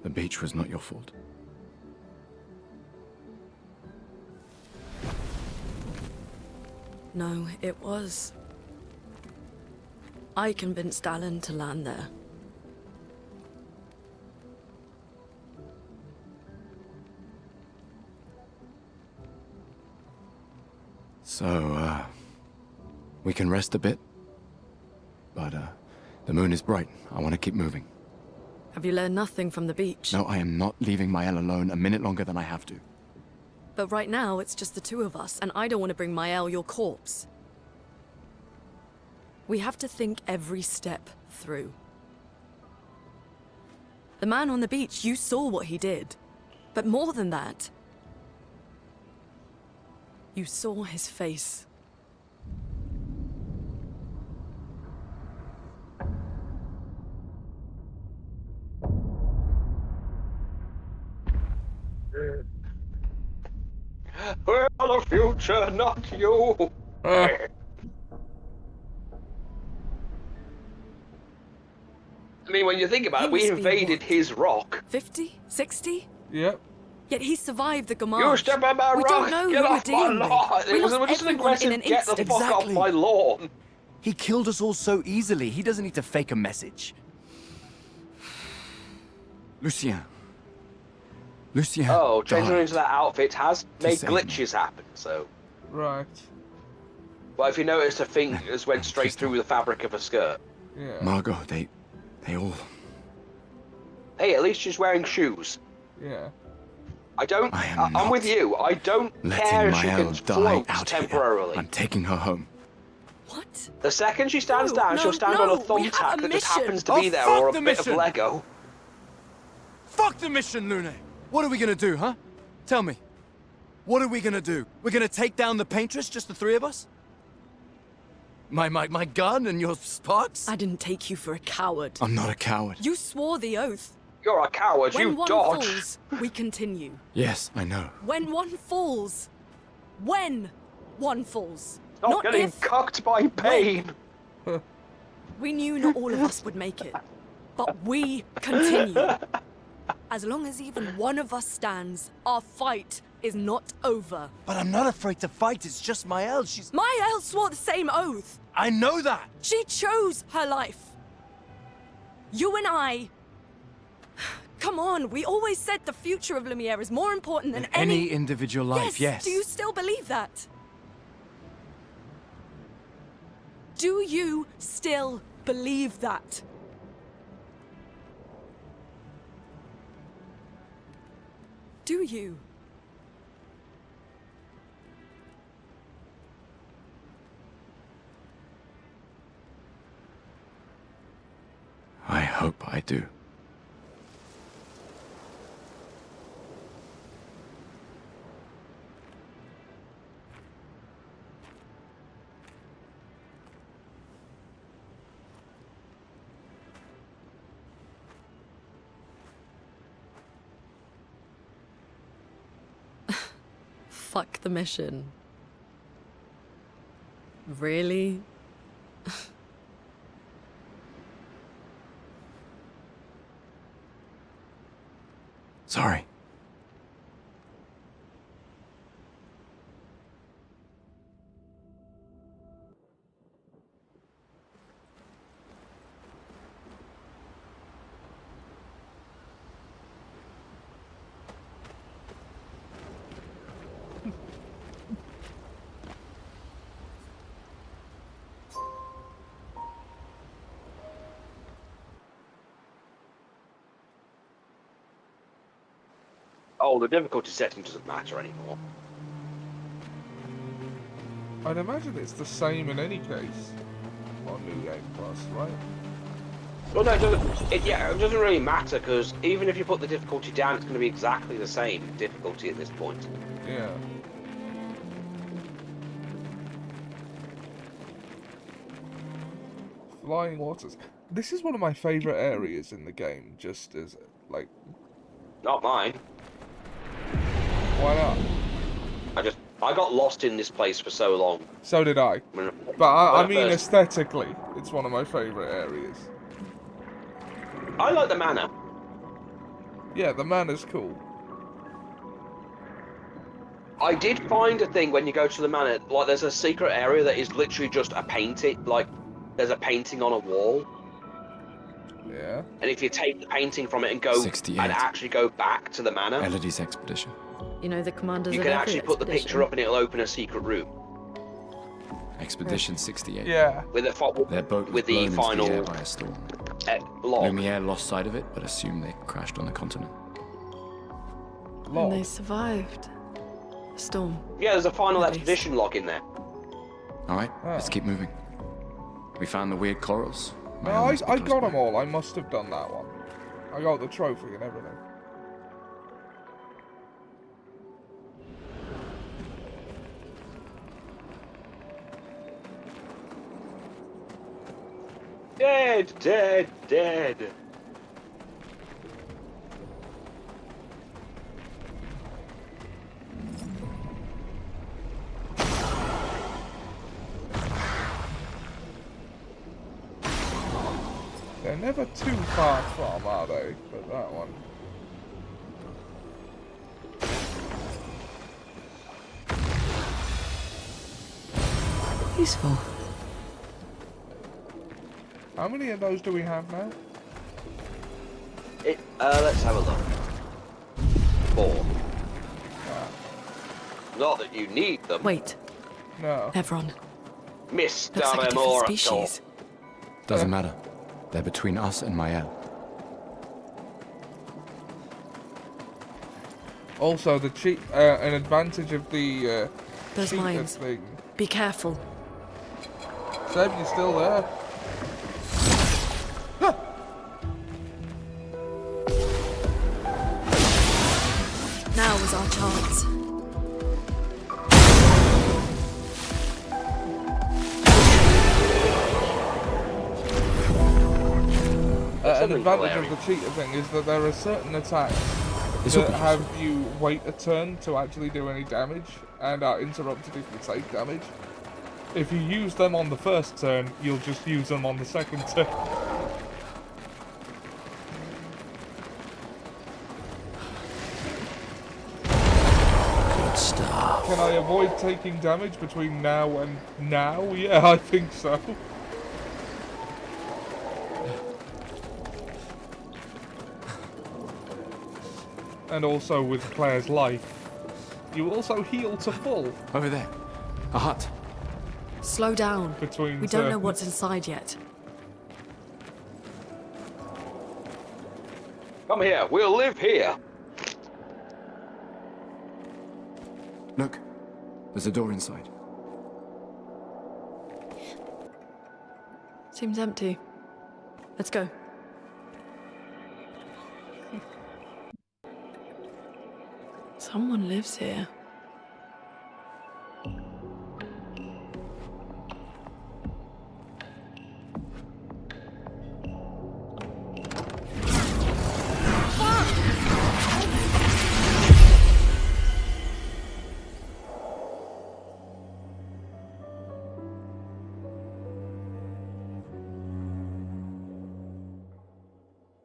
The beach was not your fault. No, it was. I convinced Alan to land there. So, we can rest a bit. But, the moon is bright. I want to keep moving. Have you learned nothing from the beach? No, I am not leaving Mael alone a minute longer than I have to. But right now, it's just the two of us, and I don't want to bring Mael your corpse. We have to think every step through. The man on the beach, you saw what he did. But more than that, you saw his face. We're the future, not you. I mean, when you think about it, we invaded his rock. 50? 60? Yep. Yet he survived the Gamage. You step on my We rock, don't know get who we're off my dealing with. lawn. We It was lost just an everyone aggressive, in an get the instant. fuck off my lawn. He killed us all so easily. He doesn't need to fake a message. Lucien. Lucien. Oh, changing died into that outfit has to made save me. glitches happen, so... Right. Well, if you notice, a thing has went straight through the fabric of a skirt. Yeah. Margot, they all... Hey, at least she's wearing shoes. Yeah. I'm with you. I don't care if she Letting can Mael die float out temporarily. here. I'm taking her home. What? The second she stands down, she'll stand on a thumbtack that just happens to be there, fuck or a the bit of mission. Lego. Fuck the mission, Lune! What are we gonna do, huh? Tell me. What are we gonna do? We're gonna take down the paintress, just the three of us? My gun and your sparks? I didn't take you for a coward. I'm not a coward. You swore the oath. You're a coward, When you one dodge. falls, we continue. Yes, I know. When one falls. When one falls. Not Not getting if. cucked by pain. We knew not all of us would make it. But we continue. As long as even one of us stands, our fight is not over. But I'm not afraid to fight, it's just Mael, she's... Mael swore the same oath. I know that! She chose her life. You and I... Come on, we always said the future of Lumiere is more important than Any individual life, yes. Do you still believe that? Do you still believe that? Do you? I hope I do. Fuck the mission. Really? Sorry. Oh, the difficulty setting doesn't matter anymore. I'd imagine it's the same in any case on New Game Plus, right? Well, no, it doesn't really matter, because even if you put the difficulty down, it's going to be exactly the same difficulty at this point. Yeah. Flying waters. This is one of my favourite areas in the game, just as, like... Not mine. Why not? I got lost in this place for so long. So did I. But I mean aesthetically, it's one of my favourite areas. I like the manor. Yeah, the manor's cool. I did find a thing when you go to the manor, like there's a secret area that is literally just a painting, like there's a painting on a wall. Yeah. And if you take the painting from it and go and actually go back to the manor, Elodie's expedition. You know the commanders you of can every actually put the picture up and it'll open a secret room. Expedition 68. Yeah. With the Their boat was the blown final into the air by a storm. log. Lumiere lost sight of it, but assumed they crashed on the continent. And they survived. The storm. Yeah, there's a final expedition log in there. Alright, let's keep moving. We found the weird corals. No, I got them all. I must have done that one. I got the trophy and everything. Dead, dead, dead. They're never too far from, are they? But that one. Useful. How many of those do we have now? Let's have a look. 4. Not that you need them. Wait. No. Evron. Mr. Looks like a different species. Doesn't matter. They're between us and Mael. Also, the an advantage of the Those cheater mines. thing. Be careful. So Seb, you still there? Now was our chance. An advantage of the cheater thing is that there are certain attacks that have you wait a turn to actually do any damage and are interrupted if you take damage. If you use them on the first turn, you'll just use them on the second turn. Good stuff. Can I avoid taking damage between now and now? Yeah, I think so. And also with Claire's life, you also heal to full. Over there. A hut. Slow down. Between we don't know turns. what's inside yet. Come here, we'll live here. Look. There's a door inside. Seems empty. Let's go. Someone lives here.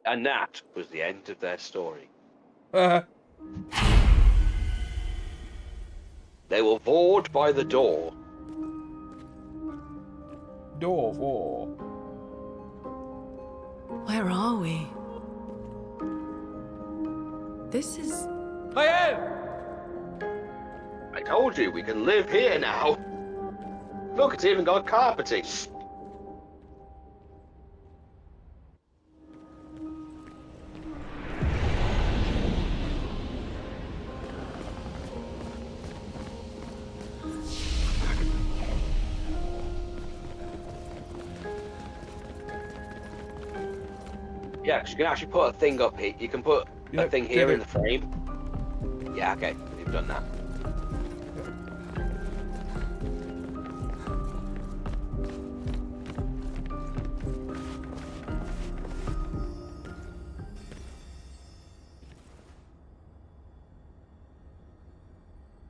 And that was the end of their story. They were bored by the door. Door war. Where are we? This is... I told you, we can live here now. Look, it's even got carpeting. Yeah, because you can actually put a thing up here. You can put a thing here in the frame. Yeah, okay, we've done that.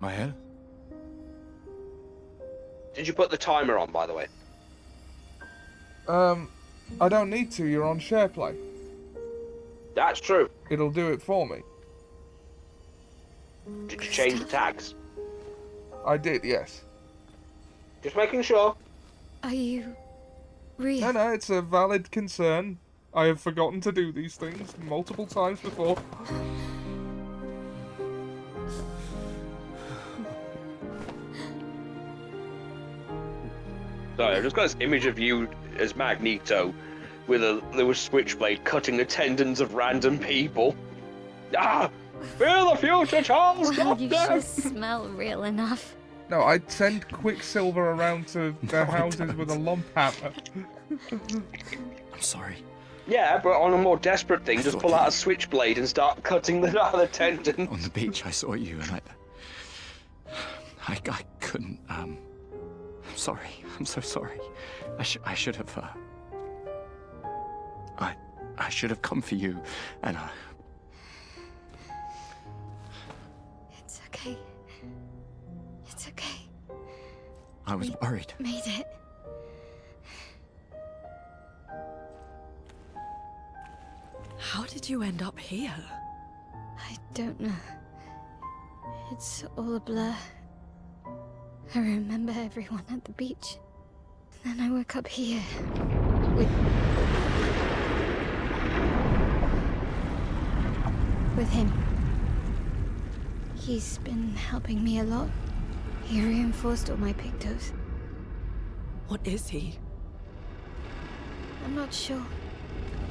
Mael? Did you put the timer on, by the way? I don't need to, you're on SharePlay. That's true. It'll do it for me. Did you change the tags? I did, yes. Just making sure. Are you real? No, it's a valid concern. I have forgotten to do these things multiple times before. Sorry, I've just got this image of you as Magneto with a little switchblade cutting the tendons of random people. Ah! Fear the future, Charles! Well, you Doctor! just smell real enough. No, I'd send Quicksilver around to their houses with a lump hammer. I'm sorry. Yeah, but on a more desperate thing, just pull out a switchblade and start cutting the other tendons. On the beach, I saw you and I couldn't, I'm sorry. I'm so sorry. I should have, I should have come for you, and It's okay. It's okay. I was worried. Made it. How did you end up here? I don't know. It's all a blur. I remember everyone at the beach. Then I woke up here. With him. He's been helping me a lot. He reinforced all my pictos. What is he? I'm not sure.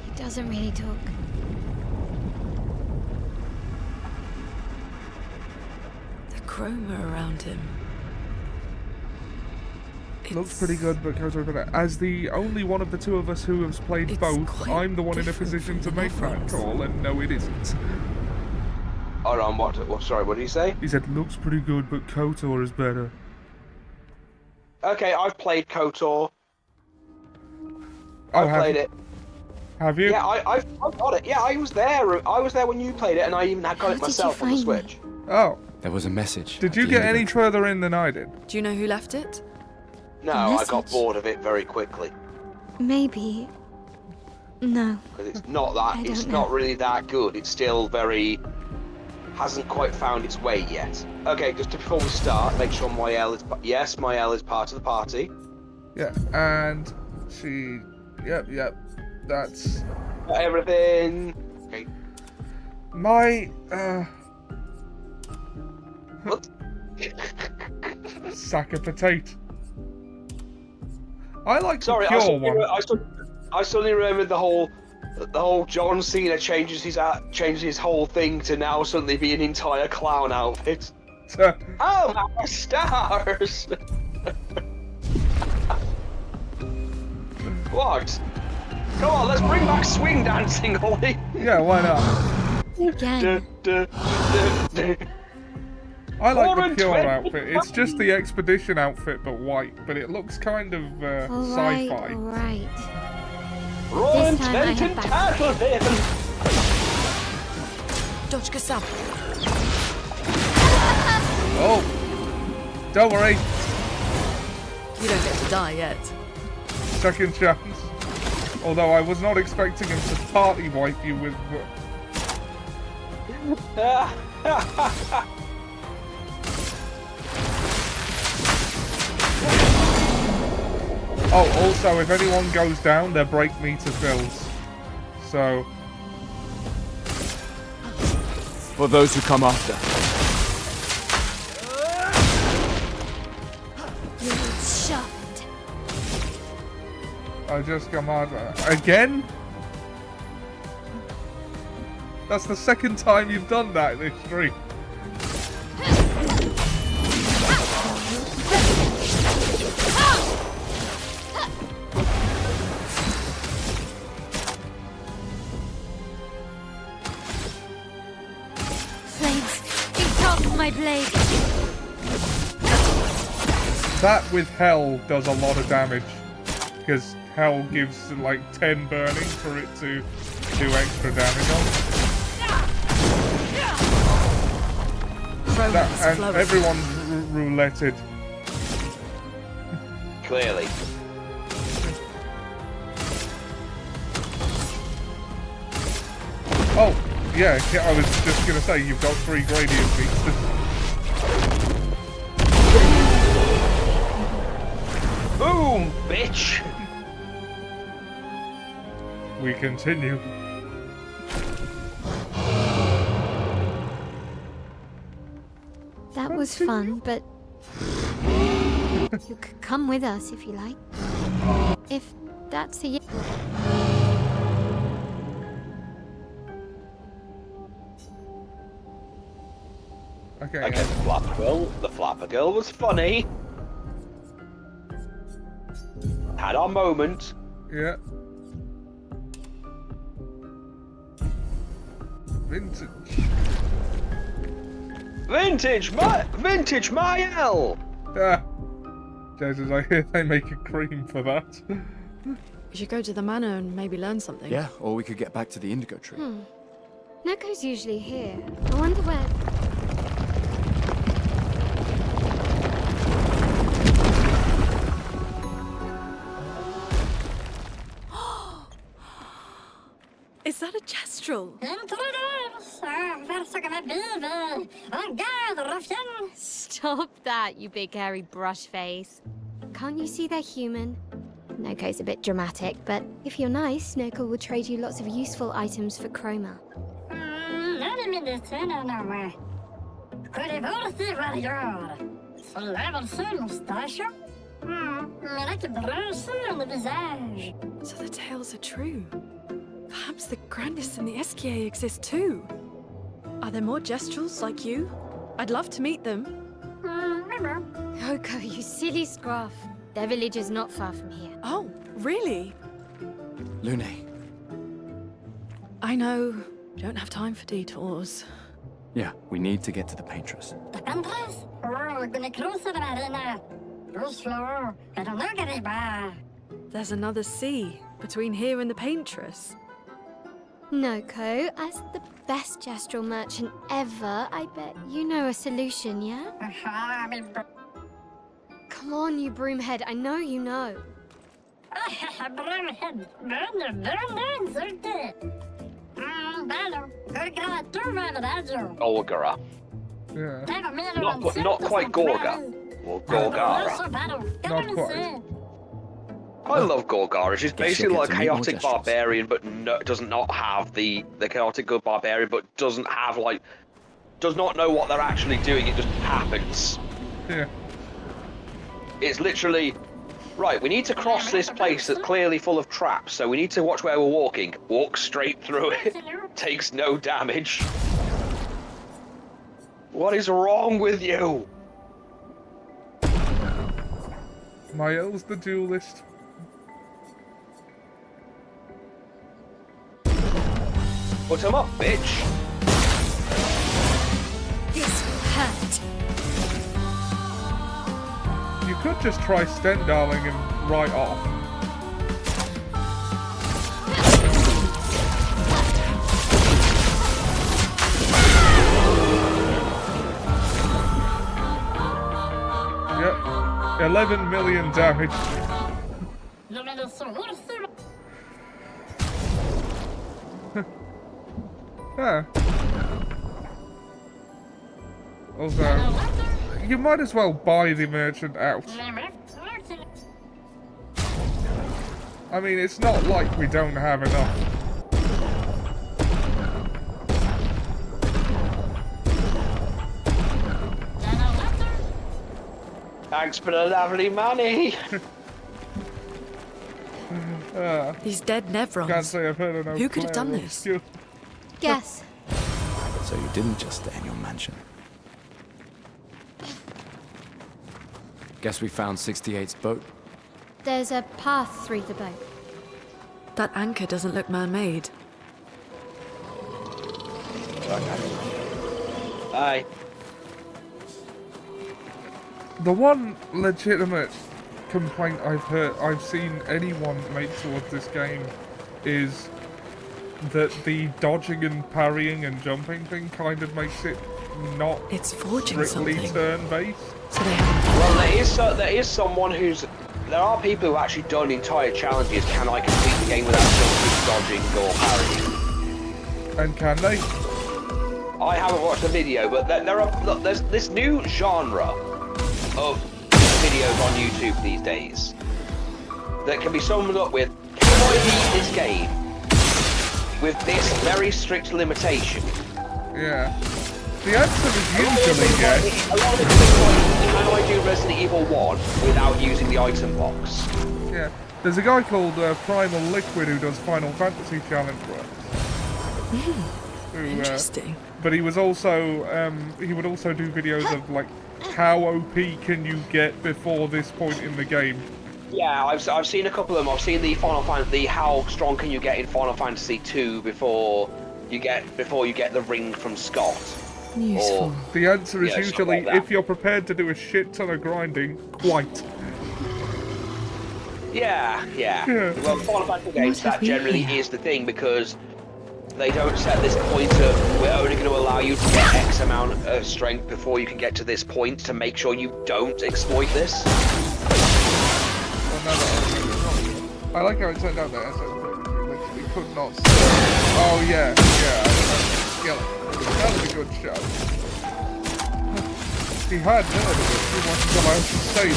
He doesn't really talk. The chroma around him. Looks pretty good, but Kotor better. As the only one of the two of us who has played both, I'm the one in a position to make that call, and no, it isn't. Hold on, what? Sorry, what did he say? He said, looks pretty good, but Kotor is better. Okay, I've played KOTOR. Oh, I played it. Have you? Yeah, I've got it. Yeah, I was there. I was there when you played it, and I even got it myself on the Switch. Oh. There was a message. Did you get any further in than I did? Do you know who left it? No, I got bored of it very quickly. Maybe. No. Because it's not that. It's not really that good. It's still very. Hasn't quite found its way yet. Okay, just before we start, make sure Moyelle is. Yes, Moyelle is part of the party. Yeah, and she. Yep. That's. Everything. Okay. My. What? Sack of potato. I like the Sorry, pure one. I suddenly remembered the whole John Cena changes his whole thing to now suddenly be an entire clown outfit. Oh my stars! What? Come on, let's bring back swing dancing, Ollie. Yeah, why not? Again. I like the pure outfit. It's just the expedition outfit, but white. But it looks kind of sci-fi. Alright. Roland This time I Fenton have back. Tattleton. Doczka Sam. Oh, don't worry. You don't get to die yet. Second chance. Although I was not expecting him to party wipe you with. Oh, also, if anyone goes down, their break meter fills. So. For those who come after. You're shocked. I just come out. Again? That's the second time you've done that this stream. My blade. That with Hell does a lot of damage. Because Hell gives like 10 burning for it to do extra damage on. And everyone's rouletted. Clearly. Oh, yeah, I was just gonna say, you've got 3 gradient beats. Boom, bitch! We continue. That was fun, but you could come with us if you like. If that's a yes. Okay, the Flapper Girl was funny. Had our moment. Yeah. Vintage. Vintage Mael! Yeah. Jesus, I hear they make a cream for that. We should go to the manor and maybe learn something. Yeah, or we could get back to the indigo tree. Neko's usually here. I wonder where. Is that a Kestrel? Stop that, you big hairy brush face. Can't you see they're human? Neko's a bit dramatic, but if you're nice, Neko will trade you lots of useful items for chroma. So the tales are true. Perhaps the grandest in the Esquier exist too. Are there more Gestrels like you? I'd love to meet them. Yoko, you silly scruff. Their village is not far from here. Oh, really? Lune. I know. Don't have time for detours. Yeah, we need to get to the Paintress. The countries? Oh, we're gonna cruise to the marina. Go slow. I don't know, Gariba. There's another sea between here and the Paintress. Noko, as the best gestural merchant ever, I bet you know a solution, yeah? Come on, you broomhead. I know you know. Broomhead. Olgara. Yeah. Not quite Gorga. Or Gorgara. Not quite. I love Gorgara. She's basically like a to meet more chaotic gestures. barbarian, but does not have the chaotic good barbarian, but doesn't have like does not know what they're actually doing. It just happens. Yeah. It's literally right. We need to cross this place that's clearly full of traps, so we need to watch where we're walking. Walk straight through it. Takes no damage. What is wrong with you? Miles the duelist. Put him up, bitch. This will hurt. You could just try Stendarling him right off. Yep. 11 million damage. Yeah. Also, you might as well buy the merchant out. I mean, it's not like we don't have enough. Thanks for the lovely money. These dead Nevrons. Can't say I've heard of no Who could have Clair done this? Obscur. Guess. So you didn't just stay in your mansion. Guess we found 68's boat. There's a path through the boat. That anchor doesn't look man-made. Aye. The one legitimate complaint I've seen anyone make towards this game is that the dodging and parrying and jumping thing kind of makes it not It's forging strictly something. turn-based. So they haven't. Well, there is someone who's. There are people who actually done entire challenges. Can I complete the game without jumping, dodging, or parrying? And can they? I haven't watched the video, but there are. Look, there's this new genre of videos on YouTube these days that can be summed up with: can I beat this game with this very strict limitation? Yeah. The answer is usually yes. A lot of it is like, can I do Resident Evil 1 without using the item box? Yeah. There's a guy called Primal Liquid who does Final Fantasy challenge work. Interesting. But he was also he would also do videos of like how OP can you get before this point in the game. Yeah, I've seen a couple of them. I've seen the how strong can you get in Final Fantasy 2 before you get the ring from Scott. Useful. The answer is Yeah, stuff usually like that. if you're prepared to do a shit ton of grinding, quite. Yeah. Yeah. Well, Final Fantasy games, have that we generally here? is the thing, because they don't set this point of, we're only going to allow you to get X amount of strength before you can get to this point to make sure you don't exploit this. I like how it turned out that you literally could not. Oh yeah. Skeleton. That was a good shot. He had heard of it. He wasn't allowed to say it.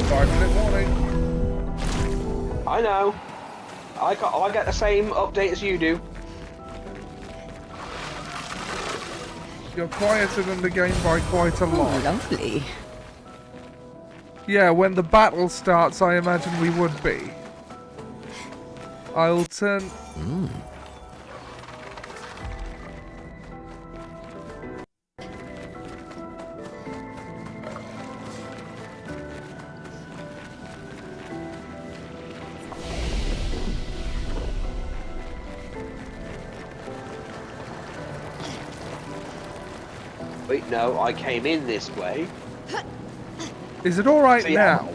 5-minute warning. I know. I get the same update as you do. You're quieter than the game by quite a lot. Oh, lovely. Yeah, when the battle starts, I imagine we would be. I'll turn... Wait, no, I came in this way. Is it alright So, yeah. now?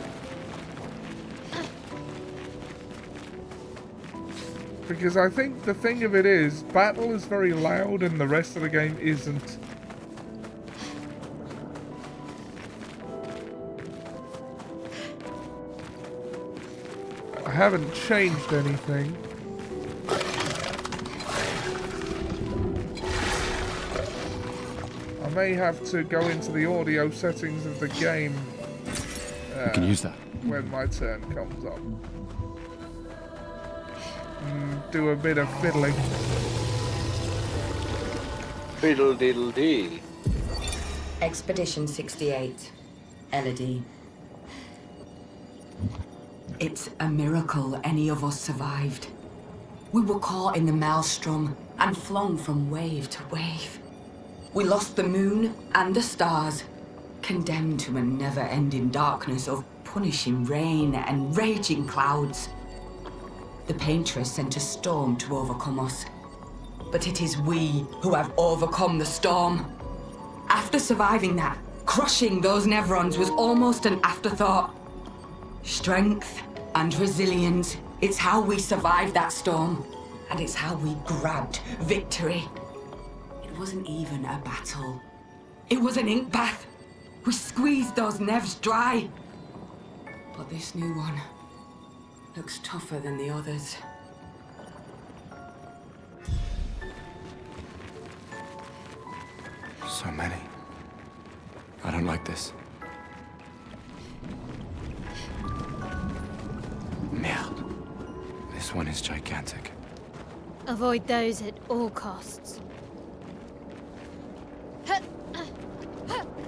Because I think the thing of it is, battle is very loud and the rest of the game isn't. I haven't changed anything. I may have to go into the audio settings of the game You can use that. when my turn comes up. Do a bit of fiddling. Fiddle diddle dee. Expedition 68. Elodie. It's a miracle any of us survived. We were caught in the maelstrom and flung from wave to wave. We lost the moon and the stars, condemned to a never-ending darkness of punishing rain and raging clouds. The Paintress sent a storm to overcome us. But it is we who have overcome the storm. After surviving that, crushing those Nevrons was almost an afterthought. Strength and resilience, it's how we survived that storm. And it's how we grabbed victory. It wasn't even a battle. It was an ink bath. We squeezed those Nevs dry. But this new one looks tougher than the others. So many. I don't like this. Merde. This one is gigantic. Avoid those at all costs.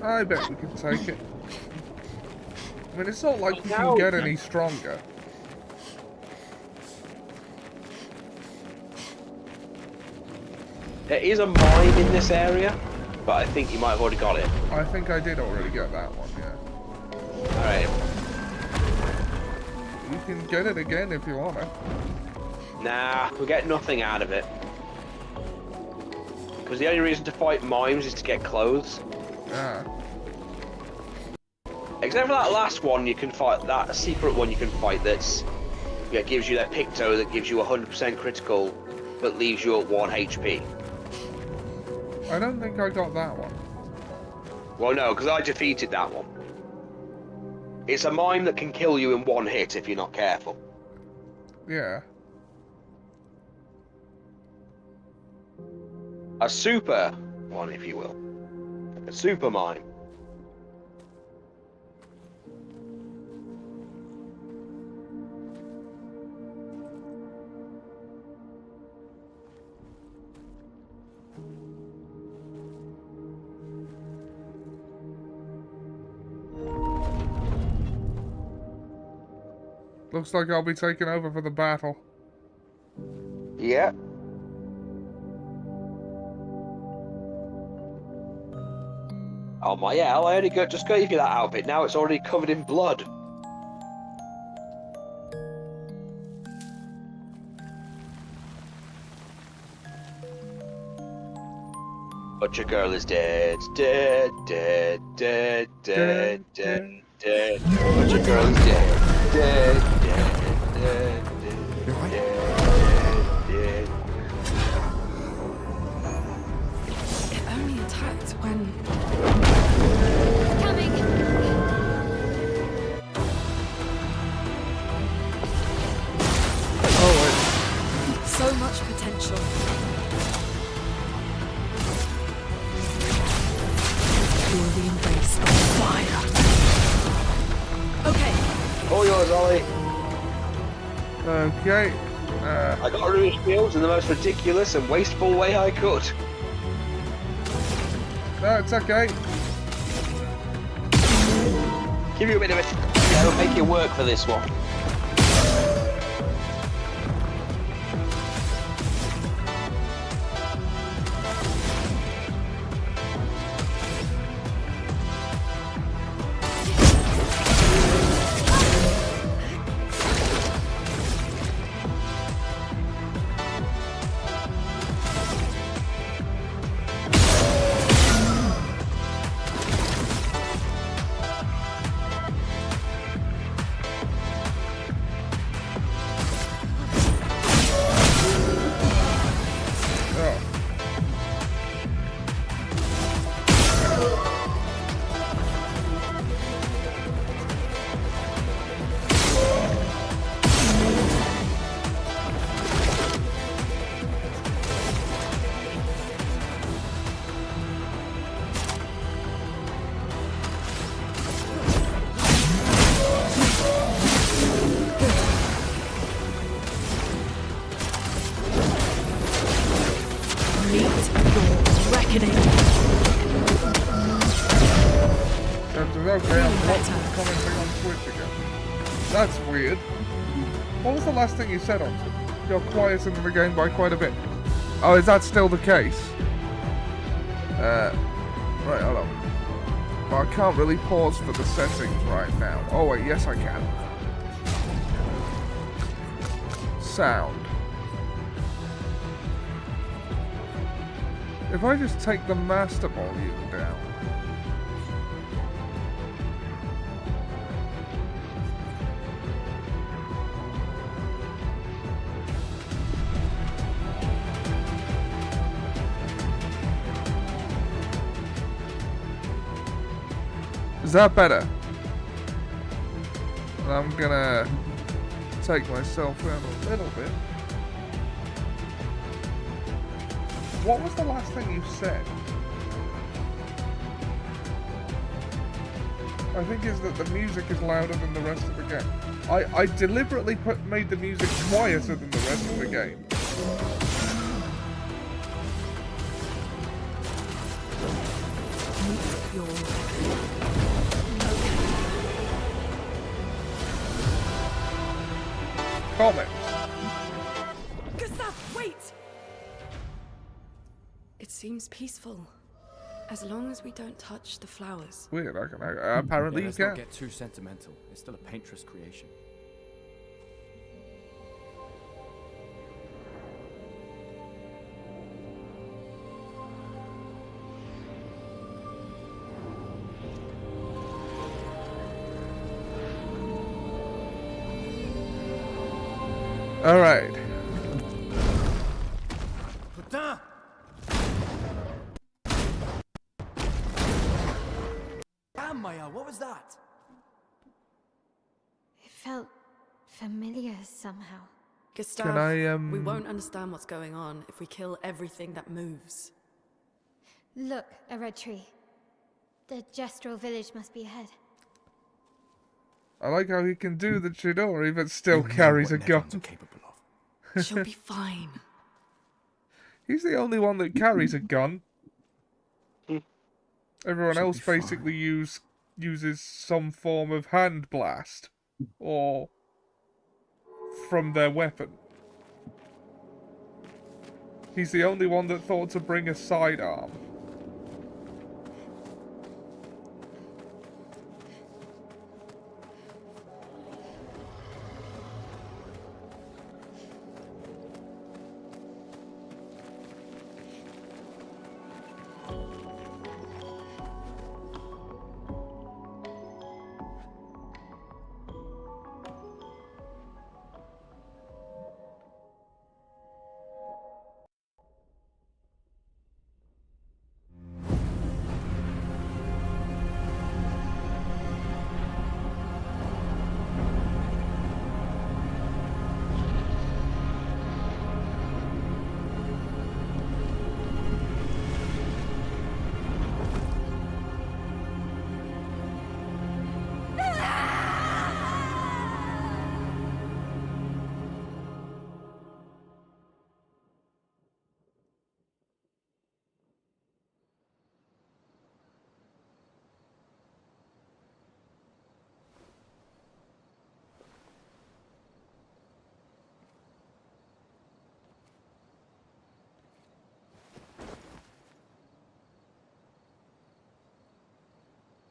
I bet we can take it. I mean, it's not like we can get any stronger. There is a mine in this area, but I think you might have already got it. I think I did already get that one, yeah. Alright. You can get it again if you want to. Nah, we'll get nothing out of it. Because the only reason to fight mimes is to get clothes. Yeah. Except for that last one, you can fight that secret one. You can fight that's gives you that Picto that gives you 100% critical, but leaves you at 1 HP. I don't think I got that one. Well, no, because I defeated that one. It's a mime that can kill you in 1 hit if you're not careful. Yeah. A super one, if you will. A super mime. Looks like I'll be taking over for the battle. Yeah. Oh my hell, I only just gave you that outfit, now it's already covered in blood. But your girl is dead, dead, dead, dead, dead, dead, dead. But your girl is dead, dead, dead, dead, dead, dead, dead. It only attacked when... Coming! Oh, wait. So much potential. Feel the embrace of fire. Okay. All yours, Ollie. Okay. I got rid of his shields in the most ridiculous and wasteful way I could. No, it's okay. Give you a bit of a... It'll make you work for this one. your reckoning. Okay, I'm watching commenting on Twitch again. That's weird. What was the last thing you said on Twitch? You're quieter than the game by quite a bit. Oh, is that still the case? Right, hold on. Well, I can't really pause for the settings right now. Oh wait, yes I can. Sound. If I just take the master volume down. Is that better? And I'm gonna take myself down a little bit. What was the last thing you said? I think is that the music is louder than the rest of the game. I deliberately made the music quieter than the rest of the game. Comments. Gustav, wait! It seems peaceful. As long as we don't touch the flowers. Weird, apparently let's you not can. get too sentimental. It's still a paintress creation. All right. Putain! Damn, Maya, what was that? It felt familiar somehow. Gustav, Can I, we won't understand what's going on if we kill everything that moves. Look, a red tree. The gestural village must be ahead. I like how he can do the Chidori, but still carries a gun. She'll be fine. He's the only one that carries a gun. Everyone else basically uses some form of hand blast. Or from their weapon. He's the only one that thought to bring a sidearm.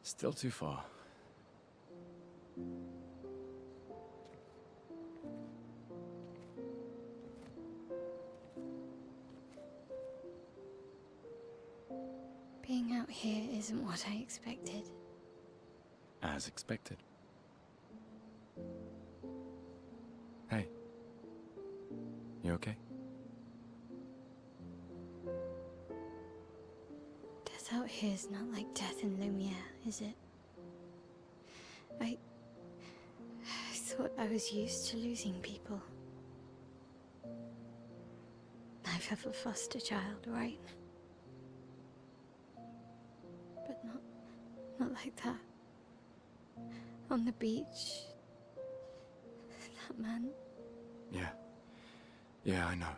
Still too far. Being out here isn't what I expected. As expected. Hey. You okay? Death out here's not like death in Lumiere, is it? I thought I was used to losing people. I've have a foster child, right? But not like that. On the beach. That man. Yeah. Yeah, I know.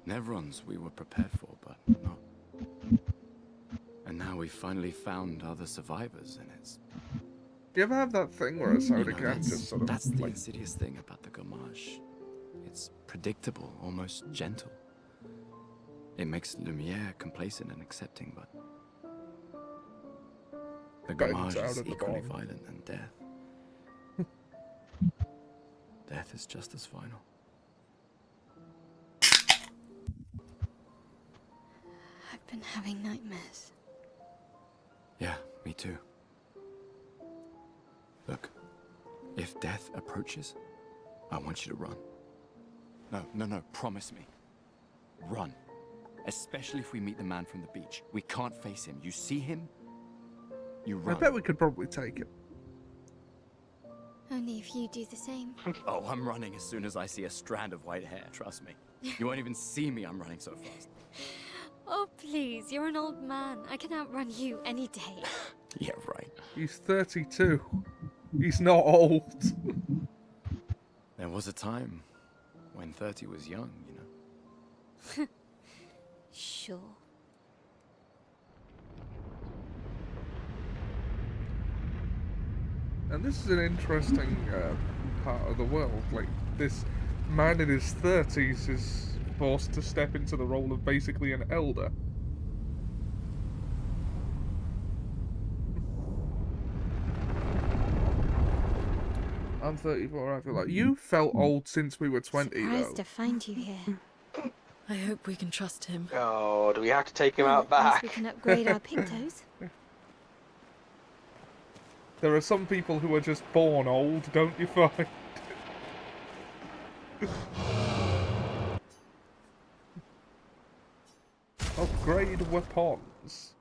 Nevrons we were prepared for, but not. And now we finally found other survivors, and it's... You ever have that thing where a soda can that's, just sort of that's the like... insidious thing about the gommage. It's predictable, almost gentle. It makes Lumiere complacent and accepting, but the gommage is equally violent, and death. Death is just as final. I've been having nightmares. Yeah, me too. Look, if death approaches, I want you to run. No, promise me. Run. Especially if we meet the man from the beach. We can't face him. You see him, you run. I bet we could probably take it. Only if you do the same. Oh, I'm running as soon as I see a strand of white hair, trust me. You won't even see me, I'm running so fast. Oh, please, you're an old man. I can outrun you any day. Yeah, right. He's 32. He's not old. There was a time when 30 was young, you know. Sure. And this is an interesting part of the world. Like, this man in his 30s is forced to step into the role of basically an elder. I'm 34, I feel like... You felt old since we were 20, Surprised though. to find you here. I hope we can trust him. Oh, do we have to take him out At least back? we can upgrade our Pictos. There are some people who are just born old, don't you find? Upgrade weapons.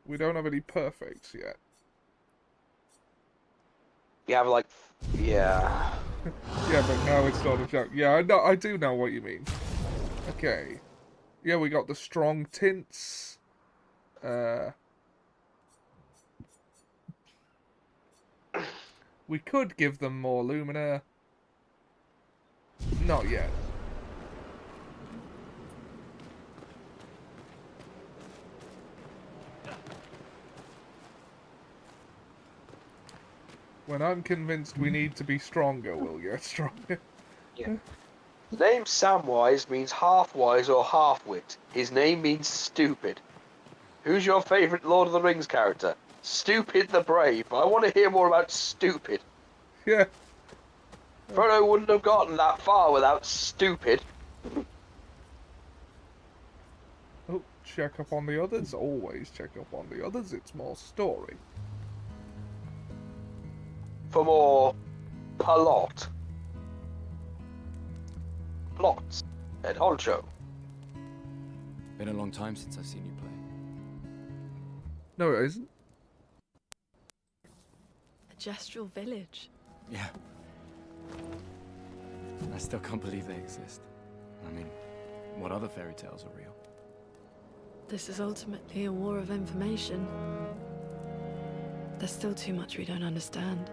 We don't have any perfects yet. You have like, yeah. Yeah, but now it's not a joke. Yeah, I do know what you mean. Okay. Yeah, we got the strong tints. We could give them more Lumina. Not yet. When I'm convinced we need to be stronger, we'll get stronger. Yeah. The name Samwise means half-wise or half-wit. His name means stupid. Who's your favourite Lord of the Rings character? Stupid the Brave. I want to hear more about Stupid. Yeah. Frodo wouldn't have gotten that far without Stupid. Oh, check up on the others. Always check up on the others. It's more story. For more plot. Plots at Honcho. Been a long time since I've seen you play. No, it isn't. A gestural village. Yeah. I still can't believe they exist. I mean, what other fairy tales are real? This is ultimately a war of information. There's still too much we don't understand.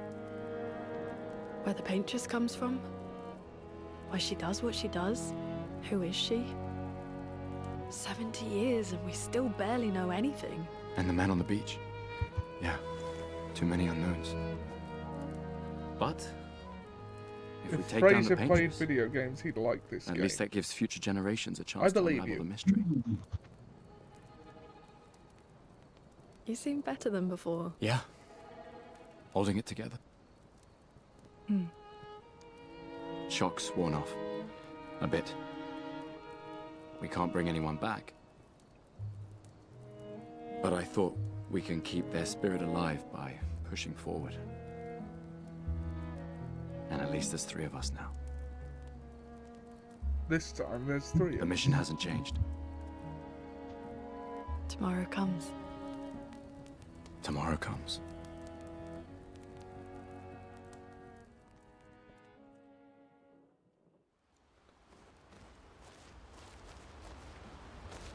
Where the paintress comes from? Why she does what she does? Who is she? 70 years and we still barely know anything. And the man on the beach. Yeah, too many unknowns. But if we If take down Fraser the played paintress, video games, he'd like this at game. least that gives future generations a I chance to believe unravel you. the mystery. You seem better than before. Yeah, holding it together. Shock's worn off. A bit. We can't bring anyone back. But I thought we can keep their spirit alive by pushing forward. And at least there's 3 of us now. This time there's 3 The of mission hasn't changed. Tomorrow comes. Tomorrow comes.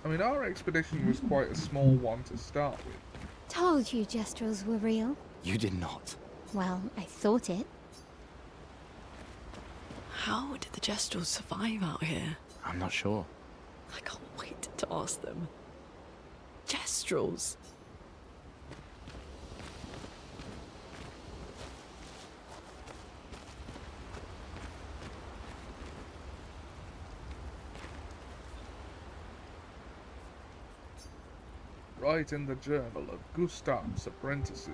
I mean, our expedition was quite a small one to start with. Told you gestrels were real. You did not. Well, I thought it. How did the gestrels survive out here? I'm not sure. I can't wait to ask them. Jestrels. Write in the journal of Gustav's apprentices.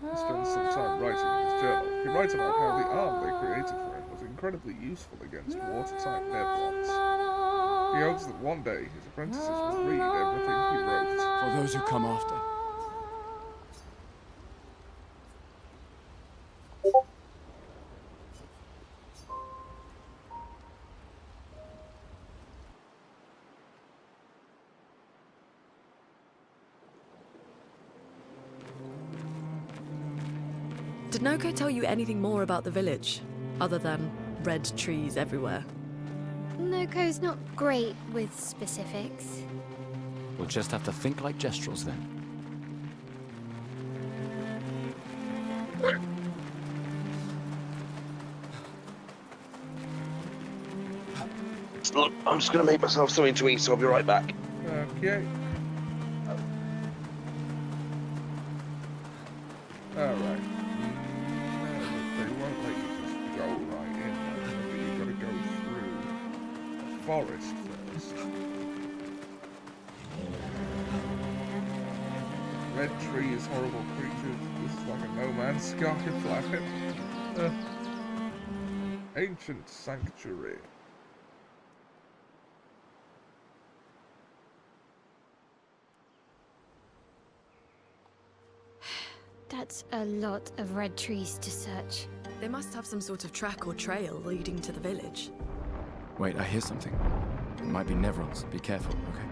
He spends some time writing in his journal. He writes about how the arm they created for him was incredibly useful against watertight Neblons. He hopes that one day his apprentices will read everything he wrote. For those who come after. Did Noko tell you anything more about the village, other than red trees everywhere? Noko's not great with specifics. We'll just have to think like Jestrels then. Look, I'm just going to make myself something to eat, so I'll be right back. Okay. Alright. They won't let you just go right in there. You've got to go through the forest first. Red trees, horrible creatures. This is like a No Man's Sky planet. Ancient sanctuary. That's a lot of red trees to search. They must have some sort of track or trail leading to the village. Wait, I hear something. It might be Nevrons. Be careful, okay?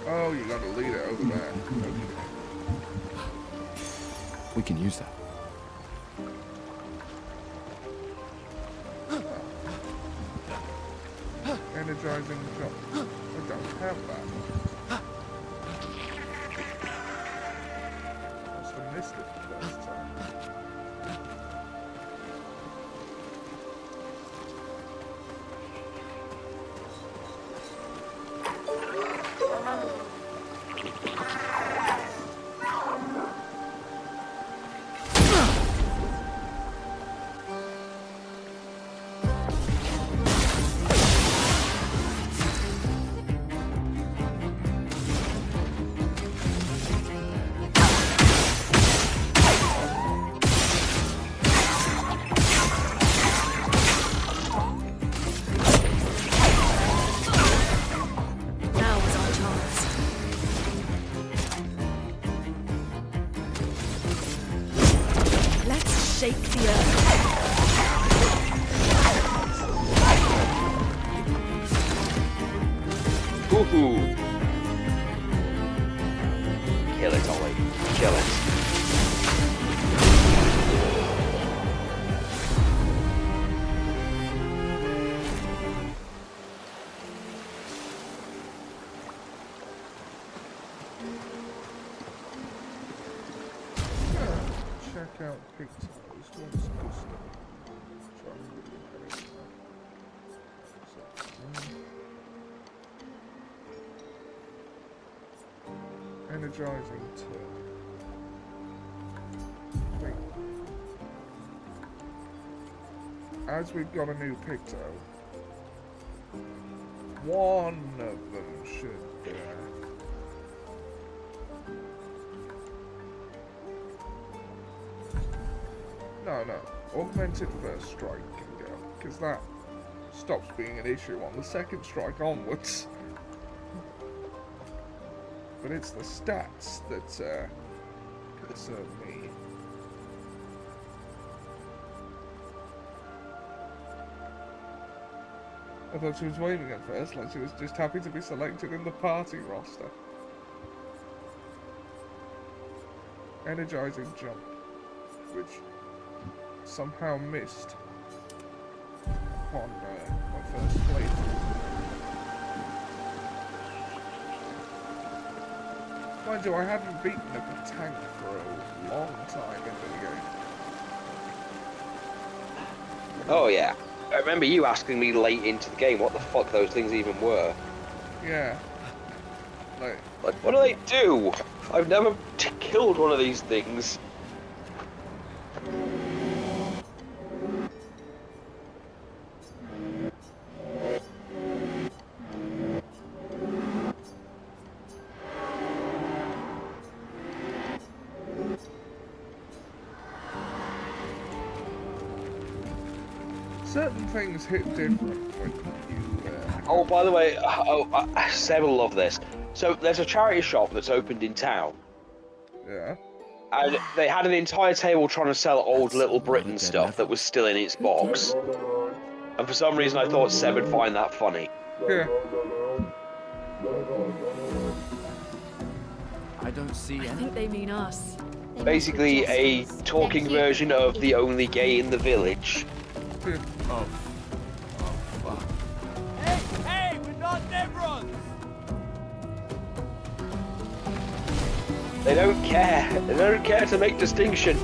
Oh, you gotta lead it over there. We can use that. Energizing jump. I don't have that. Must have missed it the first time. Shake the earth. Woohoo! Kill it, Ollie. Kill it. Check out pictures. What's Gustav? Energizing turn. Wait. As we've got a new picto, one of them should No. Augmented first strike can go, because that stops being an issue on the second strike onwards. But it's the stats that concern me. I thought she was waving at first, like she was just happy to be selected in the party roster. Energizing jump, which somehow missed on my first playthrough. Mind you, I hadn't beaten a tank for a long time in the game. Oh yeah. I remember you asking me late into the game what the fuck those things even were. Yeah. Like what do they do? I've never killed one of these things. Certain things hit different when you... Oh, by the way, several of this. So there's a charity shop that's opened in town. Yeah. And they had an entire table trying to sell old Little Britain stuff that was still in its box. And for some reason I thought Seb would find that funny. Yeah. I don't see any. I think they mean us. Basically a talking version of the only gay in the village. Oh, fuck. Hey, we're not Nevrons! They don't care. They don't care to make distinction.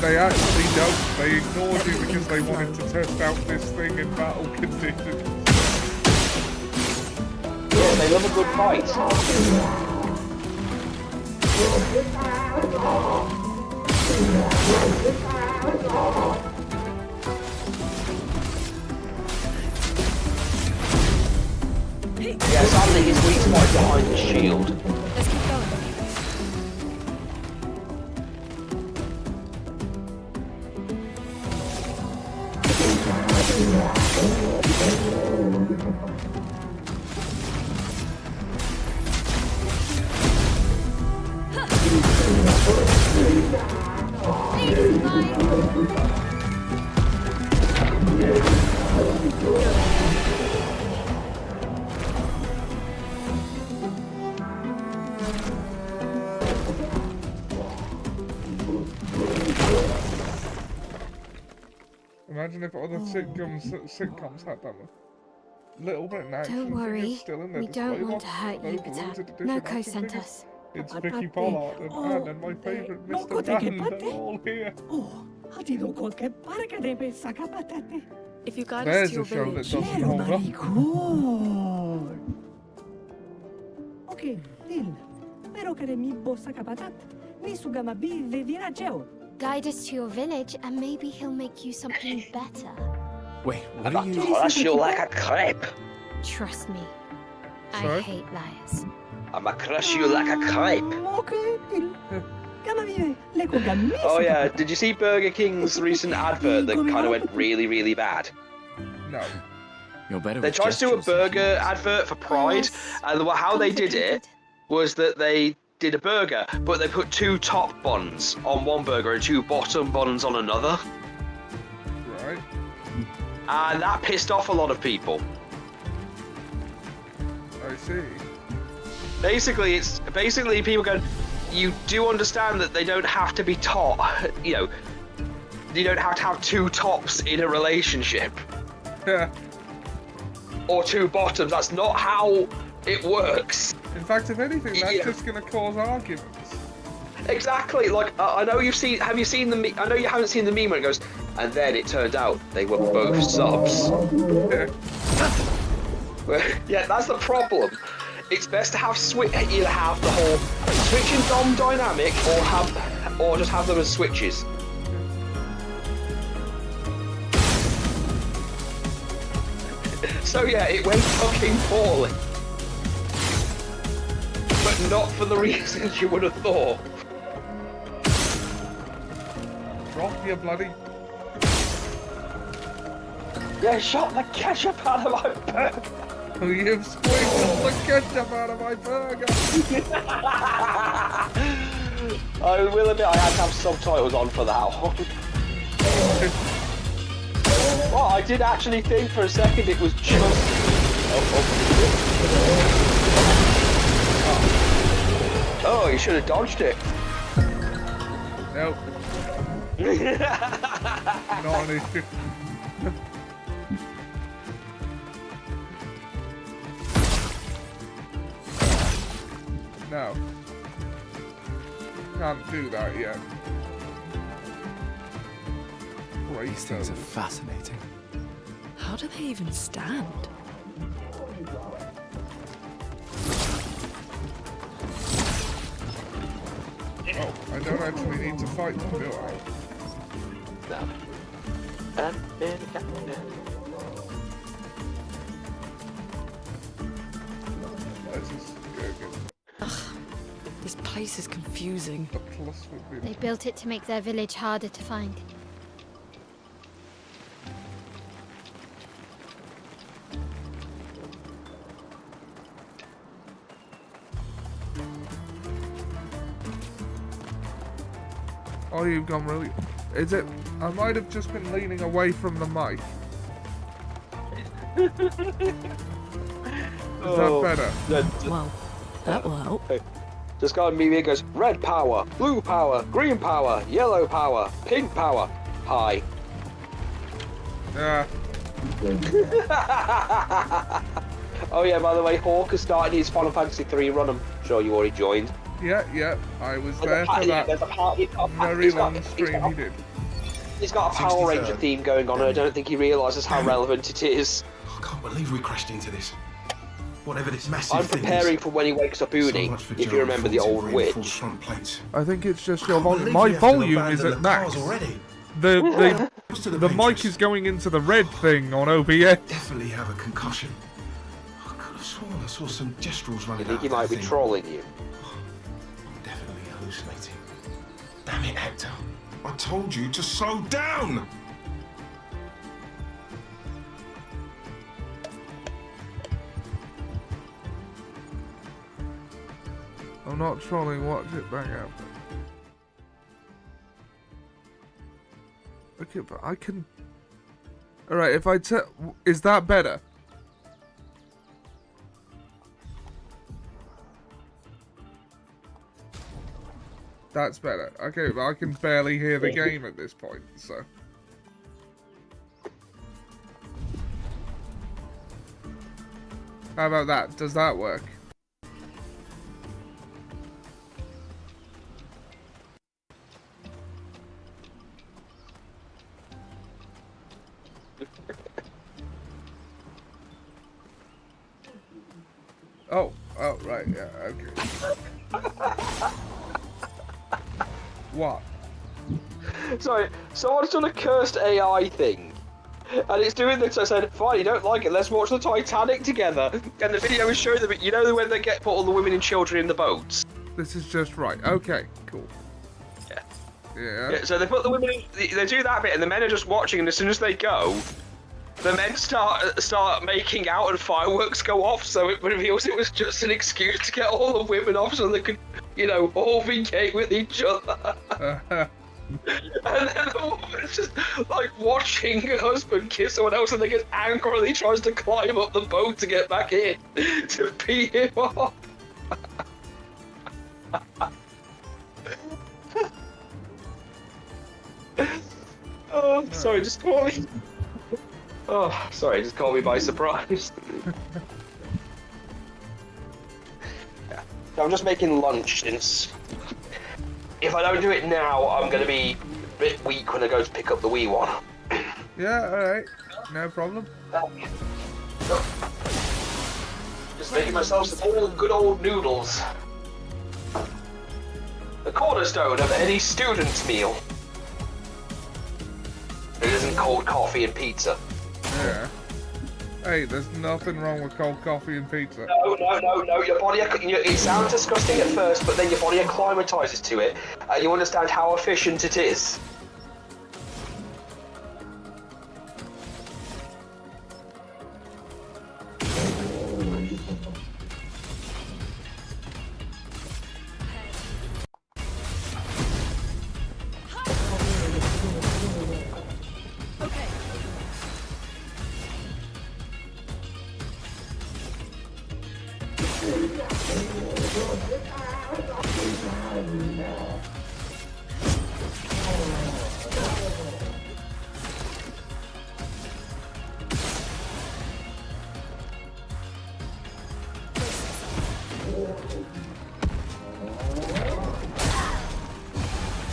They actually don't. They ignored you because they wanted to test out this thing in battle conditions. Yeah, they love a good fight. Yeah, sadly his weak spot is behind the shield. Let's keep going. Imagine if other sitcoms had that one. Little Britain action Don't worry, is still in their we don't display want box. to hurt Those you, limited Patat. edition No action sent figures. us. It's Vicky Pollard and Anne and my favourite Mr. Rand are all here. If you guide us There's to your a show that village, doesn't hold up. Okay, Dil. Pero que mi bossa kapatat. Ni sugama bi vevira geo. Guide us to your village and maybe he'll make you something better. Wait, what are you... crush you like a crepe. Trust me, I Sorry? hate liars. I'ma crush you like a crepe. Okay, Dil. Gama vive. Leko gamisa. Oh yeah, did you see Burger King's recent advert that kind of went really, really bad? No. You're better They with tried to do a gestures. burger advert for Pride, and how they did it was that they did a burger, but they put 2 top buns on one burger and 2 bottom buns on another. Right. And that pissed off a lot of people. I see. Basically, it's people going, you do understand that they don't have to be top, you know, you don't have to have 2 tops in a relationship. Yeah. Or 2 bottoms, that's not how it works. In fact, if anything, that's Yeah. just going to cause arguments. Exactly, like, I know have you seen the I know you haven't seen the meme where it goes, and then it turned out they were both subs. Yeah. Yeah, that's the problem. It's best to have either have the whole switch and dom dynamic, or just have them as switches. So yeah, it went fucking poorly. But not for the reasons you would have thought. Drop your bloody... Yeah, shot the ketchup out of my burger. You've squeezed all the ketchup out of my burger. I will admit I had to have subtitles on for that one. what? I did actually think for a second it was just... Oh, you should have dodged it. Nope. Not an issue. No. Can't do that yet. These things are fascinating. How do they even stand? Oh, I don't actually need to fight them, do I? No. Let's just go get Ugh, this place is confusing. the plus would be... They built it to make their village harder to find. Oh, you've gone really... Is it... I might have just been leaning away from the mic. Is that better? Well, that will help. Hey, this guy me goes, red power, blue power, green power, yellow power, pink power. Hi. Yeah. Oh yeah, by the way, Hawk has started his Final Fantasy 3 run. I'm sure you already joined. Yeah, I was there for that very long stream he did. He's got a Power Ranger theme going on, and I don't think he realises how relevant it is. I can't believe we crashed into this. Whatever this massive I'm thing preparing is. for when he wakes up Uni, if you remember the old witch. I think it's just your volume. My volume is at max. The mic is going into the red thing on OBS. Definitely have a concussion. I could have sworn I saw some gestrels running I think out he of might that be thing. trolling you. I'm definitely hallucinating. Damn it, Hector. I told you to slow down! I'm not trolling, watch it back out. Okay, but I can... Alright, if I is that better? That's better. Okay, but I can barely hear the game at this point, so... How about that? Does that work? Oh, right, yeah, okay. What? Sorry, someone's done a cursed AI thing. And it's doing this, I said, fine, you don't like it, let's watch the Titanic together. And the video is showing them, you know when they put all the women and children in the boats? This is just right. Okay, cool. Yeah. So they put the women in, they do that bit, and the men are just watching, and as soon as they go, the men start making out and fireworks go off, so it reveals it was just an excuse to get all the women off so they could, you know, all vacate with each other. And then the woman's just like watching her husband kiss someone else, and then gets angrily tries to climb up the boat to get back in to pee him off. Oh, sorry, just call me. Oh, sorry, just caught me by surprise. Yeah. So I'm just making lunch since if I don't do it now, I'm going to be a bit weak when I go to pick up the wee one. Yeah, alright. No problem. Just making myself some old, good old noodles. The cornerstone of any student's meal. It isn't cold coffee and pizza. Yeah. Hey, there's nothing wrong with cold coffee and pizza. No. Your body, it sounds disgusting at first, but then your body acclimatizes to it, and you understand how efficient it is.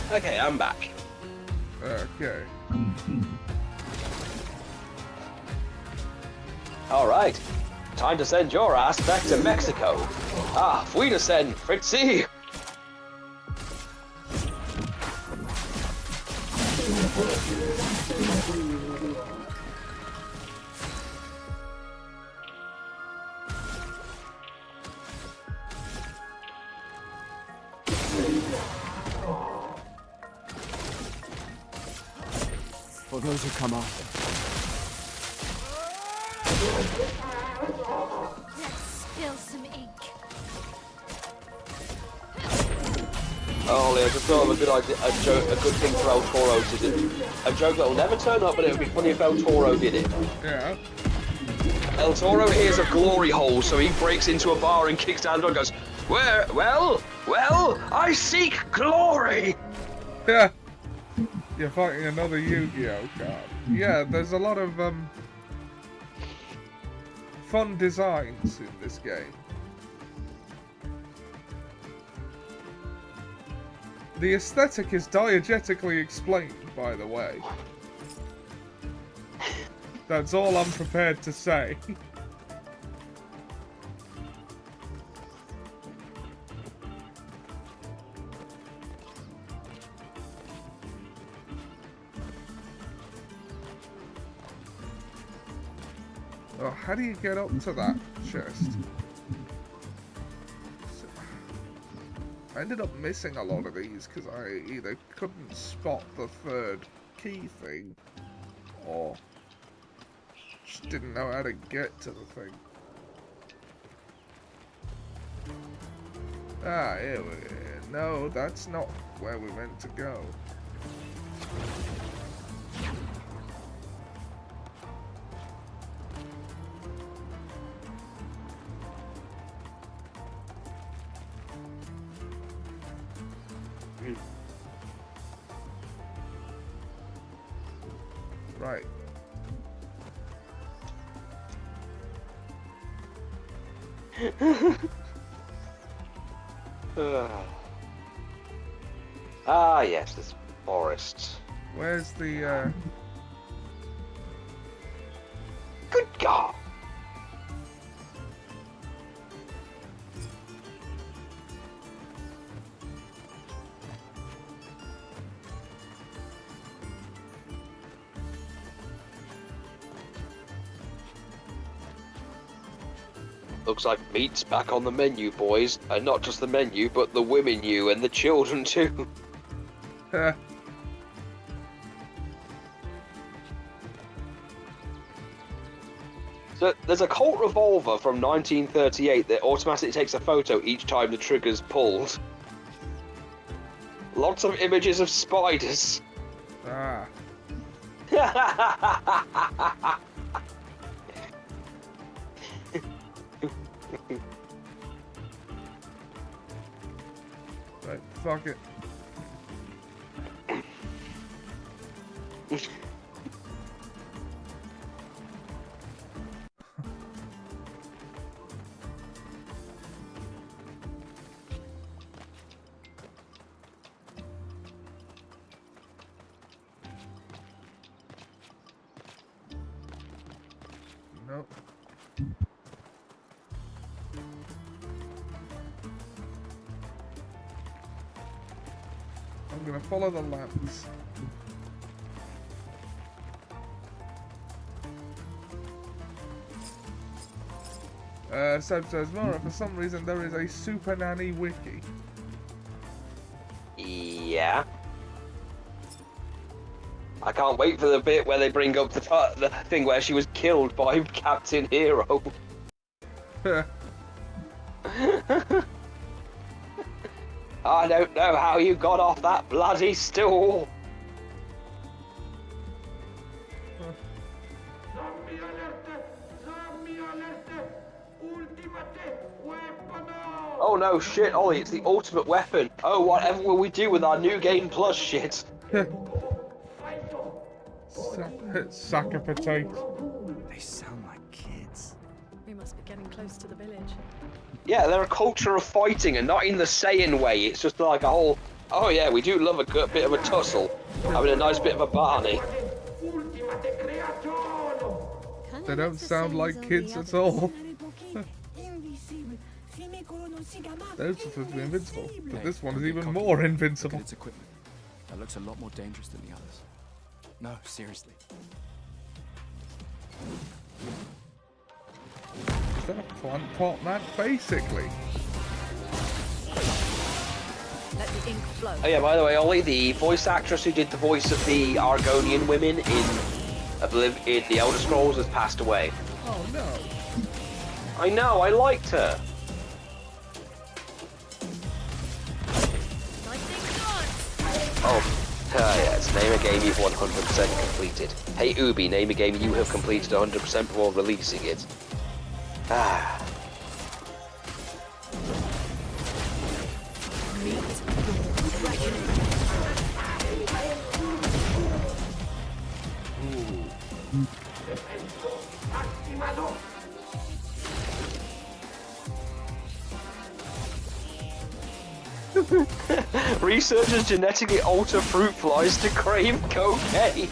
Okay, I'm back. Okay. Alright. Time to send your ass back to Mexico. Ah, fui to send, Fritzy! For those who come after. Let's spill some ink. Oh, Leo, just thought of a good idea, a good thing for El Toro to do. A joke that will never turn up, but it would be funny if El Toro did it. Yeah. El Toro hears a glory hole, so he breaks into a bar and kicks down the door and goes, well, I seek glory! Yeah. You're fighting another Yu-Gi-Oh card. Yeah, there's a lot of fun designs in this game. The aesthetic is diegetically explained, by the way. That's all I'm prepared to say. Oh, how do you get up to that chest? I ended up missing a lot of these because I either couldn't spot the third key thing or just didn't know how to get to the thing. Ah, here we are. No, that's not where we meant to go. Right. Ah, yes, this forest. Where's the, Good God! Looks like meat's back on the menu, boys. And not just the menu, but the women you and the children too. So there's a Colt revolver from 1938 that automatically takes a photo each time the trigger's pulled. Lots of images of spiders. Ah. Right, fuck it. Nope. I'm gonna follow the lamps. Seb says, Mara, for some reason there is a Super Nanny wiki. Yeah. I can't wait for the bit where they bring up the thing where she was killed by Captain Hero. I don't know how you got off that bloody stool. Zombie alerte! Zombie alerte! Ultimate! Web no, shit, Ollie, it's the ultimate weapon. Oh, whatever will we do with our new game plus shit? Sack of potato. They sound like kids. We must be getting close to the village. Yeah, they're a culture of fighting, and not in the Saiyan way. It's just like a whole, oh yeah, we do love a good bit of a tussle. Having a nice bit of a Barney. They don't sound like kids at all. Those are supposed to be invincible, but this one is even more invincible. Its equipment. That looks a lot more dangerous than the others. No, seriously. Is that a plant pot, man? Basically. Let the ink flow. Oh yeah, by the way, Ollie, the voice actress who did the voice of the Argonian women in The Elder Scrolls has passed away. Oh no. I know, I liked her. Oh, yes, name a game you've 100% completed. Hey Ubi, name a game you have completed 100% before releasing it. Ah. Researchers genetically alter fruit flies to crave cocaine.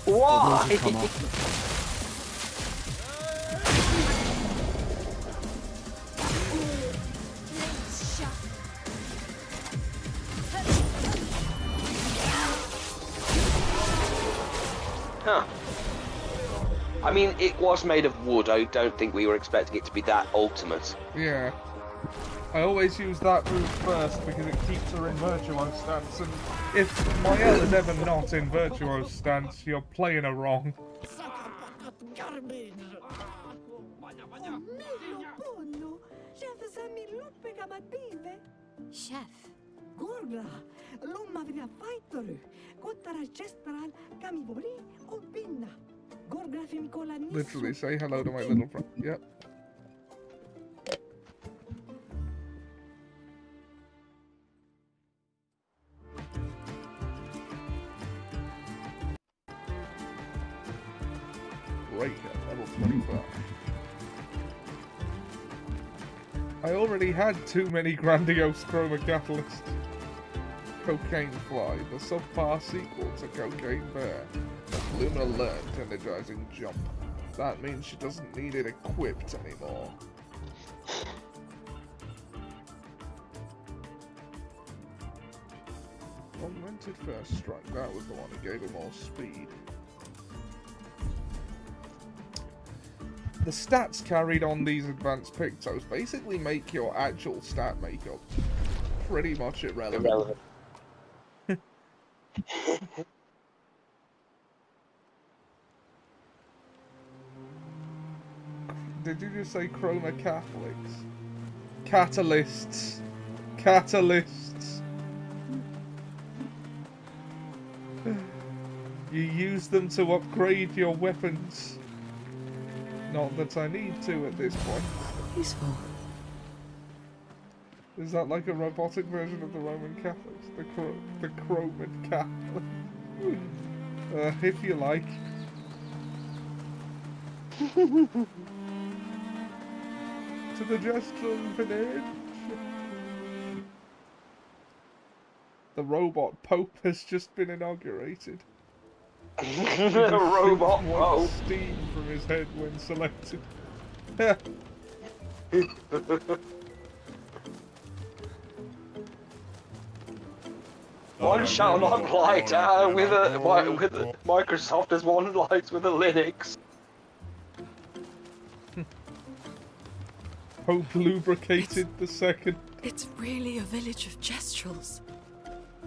Why? Huh. I mean, it was made of wood. I don't think we were expecting it to be that ultimate. Yeah. I always use that move first because it keeps her in virtuo stance, and if Mael is ever not in virtuo stance, you're playing her wrong. Chef. Literally say hello to my little friend. Yep. Breaker, level 25. I already had too many grandiose chroma catalysts. Cocaine Fly, the subpar sequel to Cocaine Bear. Luna learned energizing jump. That means she doesn't need it equipped anymore. Augmented First Strike, that was the one who gave her more speed. The stats carried on these advanced Pictos basically make your actual stat makeup pretty much irrelevant. Did you just say chroma Catholics? Catalysts. Catalysts. You use them to upgrade your weapons. Not that I need to at this point. Useful. Is that like a robotic version of the Roman Catholics? The Chroman Catholic? If you like. To the Jestrum village. The robot Pope has just been inaugurated. A robot Pope. Steam from his head when selected. One shall not light with a Microsoft as one lights with a Linux. Pope lubricated the second. It's really a village of Jestrels.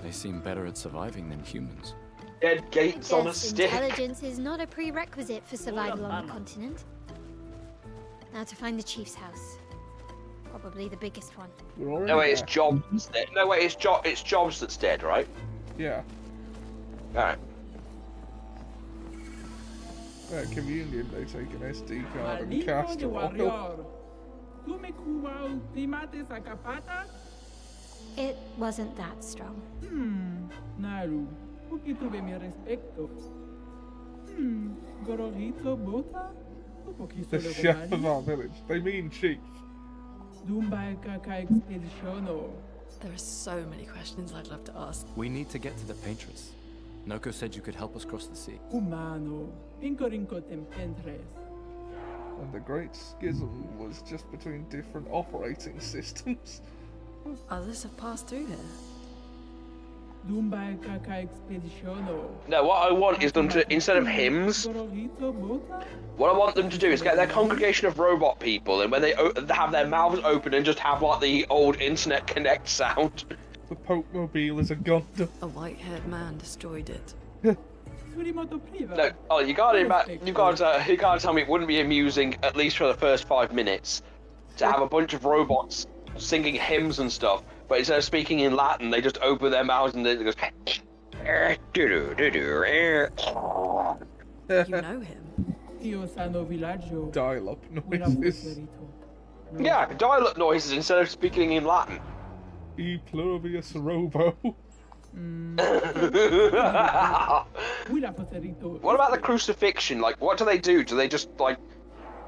They seem better at surviving than humans. Dead gates on a stick. Intelligence is not a prerequisite for survival on the continent. Now to find the chief's house. Probably the biggest one. No wait, it's Jobs that's dead. No wait, it's Jobs that's dead, right? Yeah. Alright. At communion, they take an SD card and castor oil. It wasn't that strong. Naru, porque tuve mi respecto. Gororito bota? The chef of our village. They mean chief. There are so many questions I'd love to ask. We need to get to the Paintress. Noko said you could help us cross the sea. Humano, incorinco tempentres. And the Great Schism was just between different operating systems. Others have passed through here. No, what I want is them to, instead of hymns, what I want them to do is get their congregation of robot people, and when they have their mouths open and just have like the old internet connect sound. The Pope Mobile is a Gundam. A white-haired man destroyed it. No, oh, you can't tell me it wouldn't be amusing, at least for the first 5 minutes, to have a bunch of robots singing hymns and stuff, but instead of speaking in Latin, they just open their mouths and it goes. You know him. Dial-up noises. Yeah, dial-up noises instead of speaking in Latin. E plurius robo. What about the crucifixion? Like, what do they do? Do they just, like,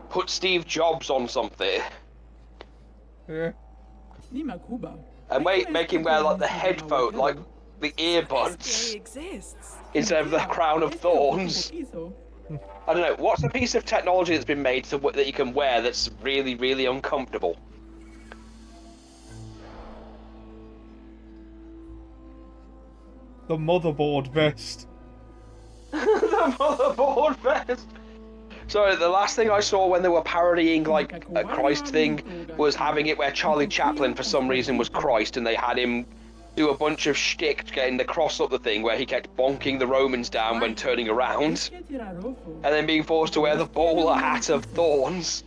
put Steve Jobs on something? Yeah. And make him wear, like, the headphone, like, the earbuds. Instead of the crown of thorns. I don't know, what's a piece of technology that's been made that you can wear that's really, really uncomfortable? The motherboard vest. The motherboard vest! Sorry, the last thing I saw when they were parodying, like, a Christ thing was having it where Charlie Chaplin, for some reason, was Christ, and they had him do a bunch of shtick getting the cross up the thing where he kept bonking the Romans down when turning around, and then being forced to wear the bowler hat of thorns.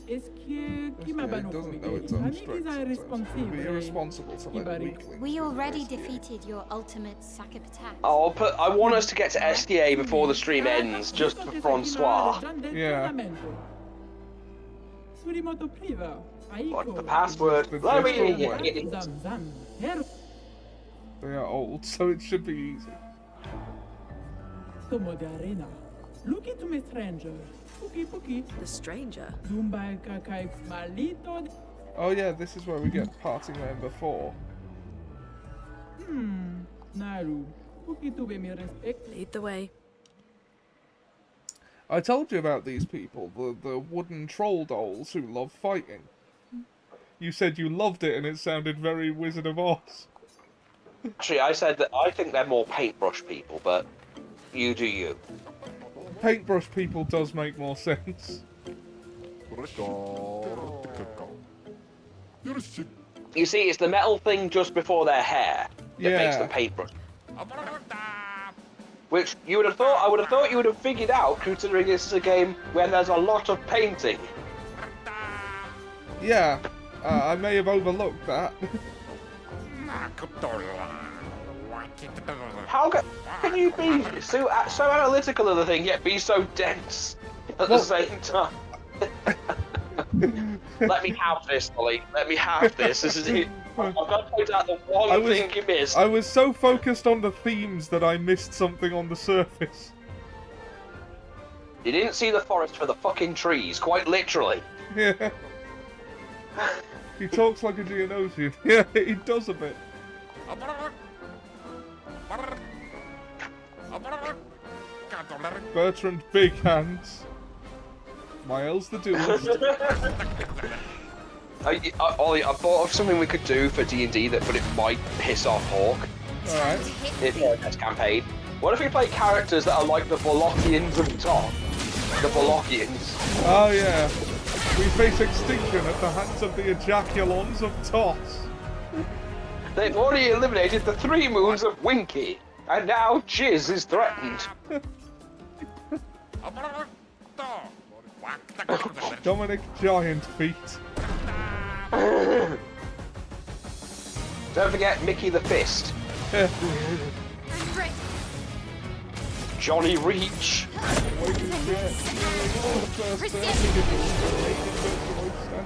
It doesn't know its own strengths. It would be irresponsible to let weaklings. We already defeated your ultimate sack of attack. I want us to get to SDA before the stream ends, just for Francois. Yeah. What's the password? Let me in. They are old, so it should be easy. The stranger? Oh yeah, this is where we get party member 4. Lead the way. I told you about these people, the wooden troll dolls who love fighting. You said you loved it and it sounded very Wizard of Oz. Actually, I said that I think they're more paintbrush people, but you do you. Paintbrush people does make more sense. You see, it's the metal thing just before their hair that makes them paintbrush. Which I would have thought you would have figured out, considering this is a game where there's a lot of painting. Yeah, I may have overlooked that. How can you be so analytical of the thing yet be so dense at the same time? Let me have this, Ollie. Let me have this. This is it. I've got to point out the one thing you missed. I was so focused on the themes that I missed something on the surface. You didn't see the forest for the fucking trees, quite literally. Yeah. He talks like a Geonosian. Yeah, he does a bit. Bertrand Big Hands. Miles the Duelist. Ollie, I thought of something we could do for D&D but it might piss off Hawk. Alright. It's our next campaign. What if we play characters that are like the Volockians of Top? The Volockians. Oh yeah. We face extinction at the hands of the Ejaculons of Toss. They've already eliminated the 3 moons of Winky, and now Jizz is threatened. Dominic Giant Feet. Don't forget Mickey the Fist. Johnny Reach. Stands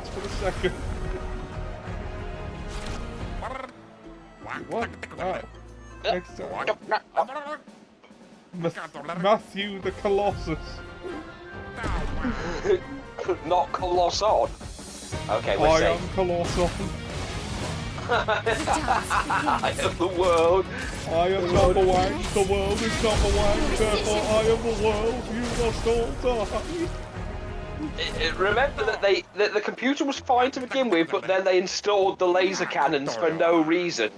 for the second. What? Oh. Next time. Matthew the Colossus. Not Colosson. Okay, we're I safe. am Colossus. I am the world. I am number one. The world is number one. Therefore, I am the world. You must all die. Remember that the computer was fine to begin with, but then they installed the laser cannons for no reason.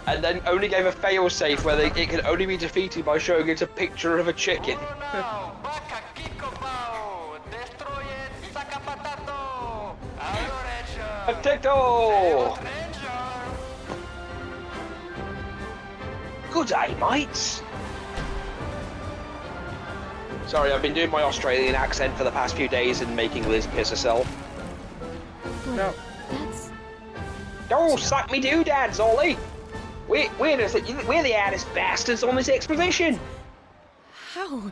And then only gave a failsafe where it can only be defeated by showing it a picture of a chicken. Potato! Good day, mates. Sorry, I've been doing my Australian accent for the past few days and making Liz piss herself. No. Don't suck me doodads, Ollie! We're the hardest bastards on this expedition! How?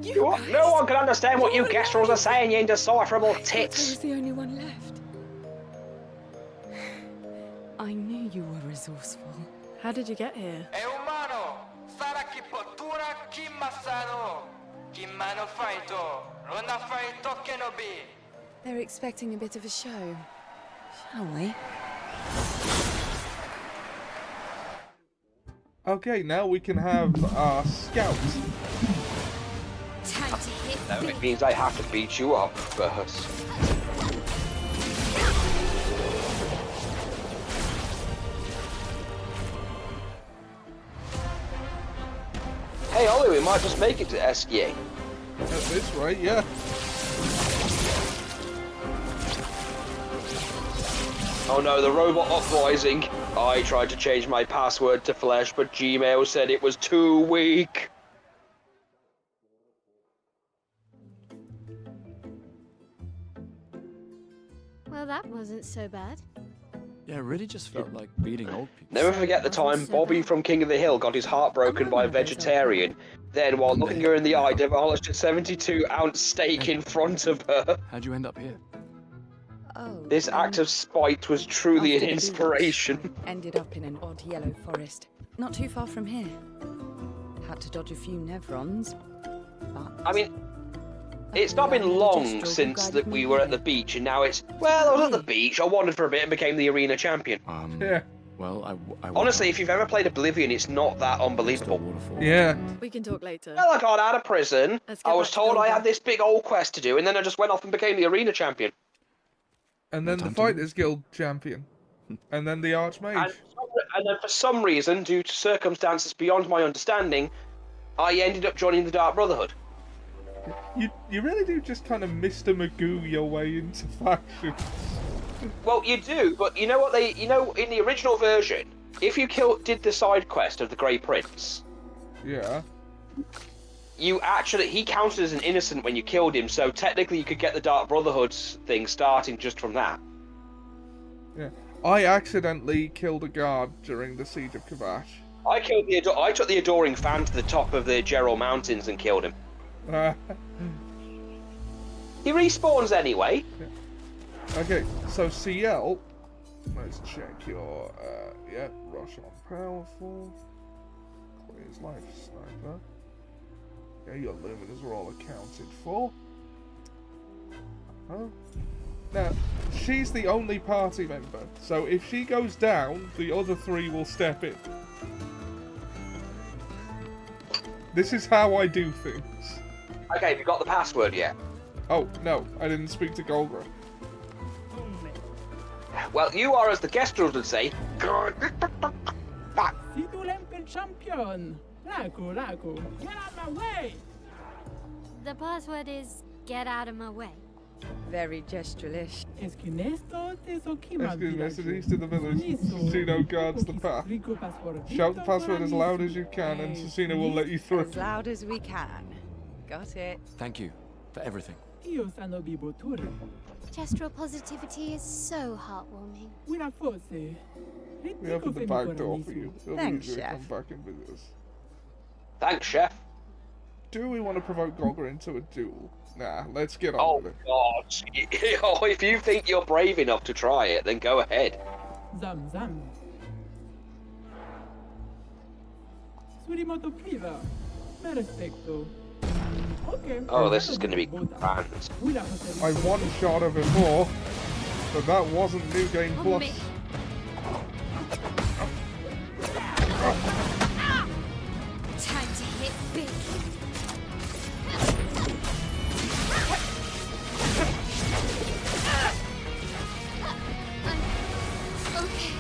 No one can understand what you Gastros are saying, you indecipherable I tits! was the only one left. I knew you were resourceful. How did you get here? They're expecting a bit of a show. Shall we? Okay, now we can have our scouts. Time to hit. No, it means I have to beat you up first. Hey Ollie, we might just make it to SDA. At this rate, yeah. Oh no, the robot uprising. I tried to change my password to Flash, but Gmail said it was too weak. Well, that wasn't so bad. Yeah, it really just felt like beating old people. Never forget the time Bobby from King of the Hill got his heart broken by a vegetarian. Then, while looking her in the eye, demolished a 72-ounce steak in front of her. How'd you end up here? Oh. This act of spite was truly an After the inspiration. beach, I ended up in an odd yellow forest, not too far from here. Had to dodge a few Nevrons, but... I mean, it's not been long since that we were at the beach, and now it's, well, I was at the beach, I wandered for a bit and became the arena champion. Yeah. Well, I Honestly, if you've ever played Oblivion, it's not that unbelievable. Yeah. We can talk later. Well, I got out of prison, Let's get I was back to told I Golden. had this big old quest to do, and then I just went off and became the arena champion. And then the Fighters Guild champion. And then the Archmage. And then for some reason, due to circumstances beyond my understanding, I ended up joining the Dark Brotherhood. You really do just kind of Mr. Magoo your way into factions. Well, you do, but you know what in the original version, if you did the side quest of the Grey Prince, Yeah. he counted as an innocent when you killed him, so technically you could get the Dark Brotherhood's thing starting just from that. Yeah. I accidentally killed a guard during the Siege of Kavash. I took the Adoring Fan to the top of the Gerald Mountains and killed him. He respawns anyway. Okay, so CL, let's check your, yeah, Rush on Powerful, Clear's Life Sniper. Yeah, your Luminers are all accounted for. Now, she's the only party member, so if she goes down, the other three will step in. This is how I do things. Okay, have you got the password yet? Oh, no, I didn't speak to Golgra. Well, you are, as the guest rules would say, Sidulempel champion. Raku. Get out my way. The password is get out of my way. Very gesturalish. Esquinesto tesokima East to the village. Susino guards the path. Shout the password as loud as you can, and Susino will let you through. As loud as we can. Got it. Thank you for everything. Io sano biboture. Gestural positivity is so heartwarming. Una forse. We opened the back door for you. Thanks, Come Chef. back and visit us. Thanks, Chef. Do we want to provoke Gogger into a duel? Nah, let's get on Oh, with it. God. Oh, if you think you're brave enough to try it, then go ahead. Zam zam. Surimoto priva. Me respecto. Okay. Oh, this is going to be grand. I one-shot her before, but that wasn't New Game Plus. Time to hit big. Okay.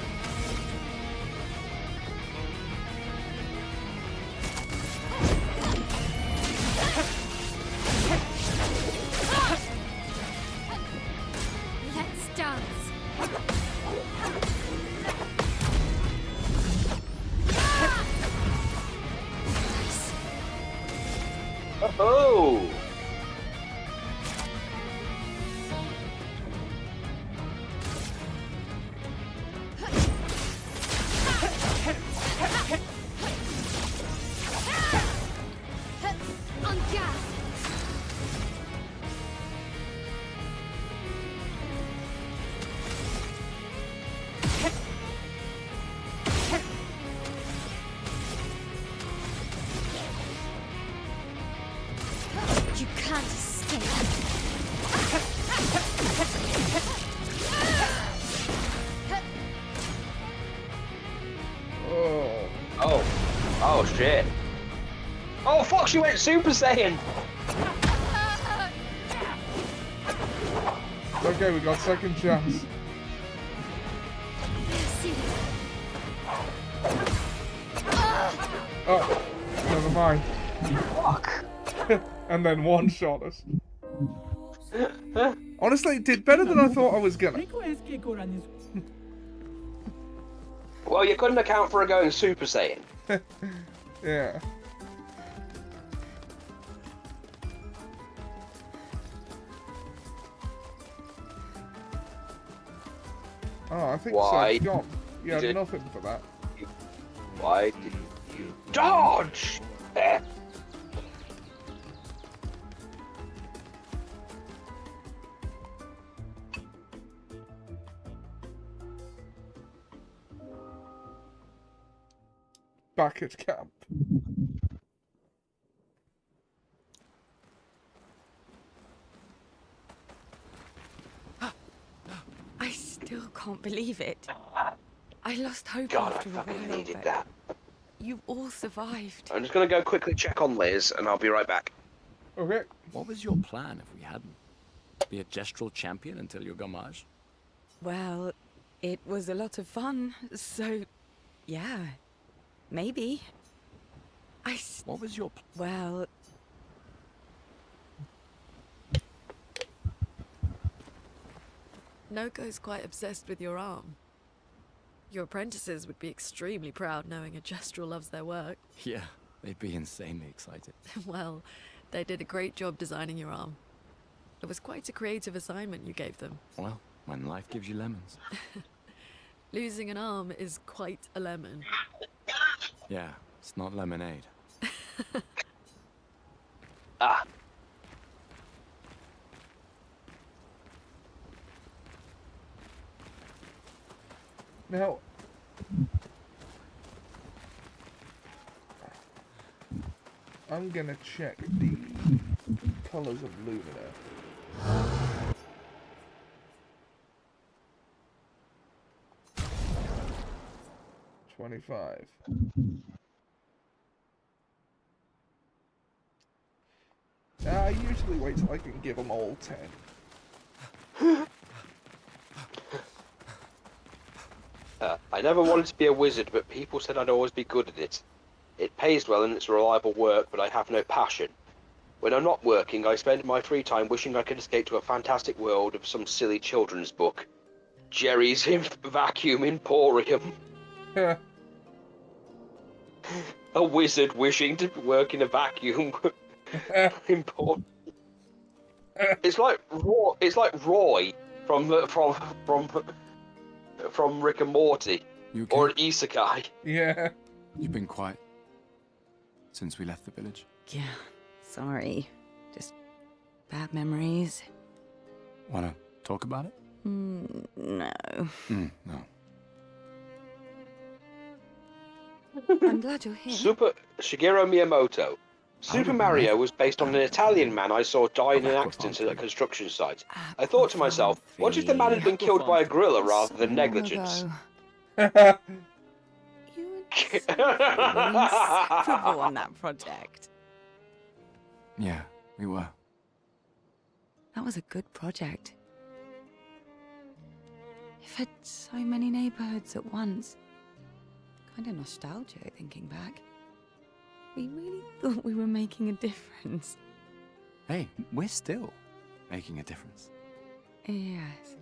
Let's dance. Oh! On gas. You can't escape. Oh. Oh. Oh, shit. Oh, fuck, she went Super Saiyan! Okay, we got second chance. Oh, never mind. Fuck. And then one-shot us. Honestly, it did better than I thought I was gonna. Well, you couldn't account for her going Super Saiyan. Yeah. Oh, I think Why so. Gone. You had did- nothing for that. Why didn't you dodge? Back at camp. I still can't believe it. I lost hope God, I after a fucking while, needed but that. you all survived. I'm just gonna go quickly check on Liz, and I'll be right back. Okay. What was your plan if we hadn't? Be a gestural champion until your gamage? Well, it was a lot of fun, so yeah, maybe. What was your Well, Noko's quite obsessed with your arm. Your apprentices would be extremely proud knowing a gestural loves their work. Yeah, they'd be insanely excited. Well, they did a great job designing your arm. It was quite a creative assignment you gave them. Well, when life gives you lemons. Losing an arm is quite a lemon. Yeah, it's not lemonade. Ah. Now, I'm gonna check the colors of Lumina. 25. I usually wait till I can give them all 10. I never wanted to be a wizard, but people said I'd always be good at it. It pays well and it's reliable work, but I have no passion. When I'm not working, I spend my free time wishing I could escape to a fantastic world of some silly children's book. Jerry's Vacuum Emporium. A wizard wishing to work in a vacuum emporium. It's like Roy from Rick and Morty, or an isekai. Yeah. You've been quite since we left the village. Yeah, sorry. Just bad memories. Wanna talk about it? No. No. I'm glad you're here. Shigeru Miyamoto. Super Mario was based on an Italian man I saw die in an accident at a construction site. I thought to myself, what if the man had been killed by a gorilla rather than negligence? You were inseparable on that project. Yeah, we were. That was a good project. It fed so many neighborhoods at once. Kind of nostalgic thinking back. We really thought we were making a difference. Hey, we're still making a difference. Yes.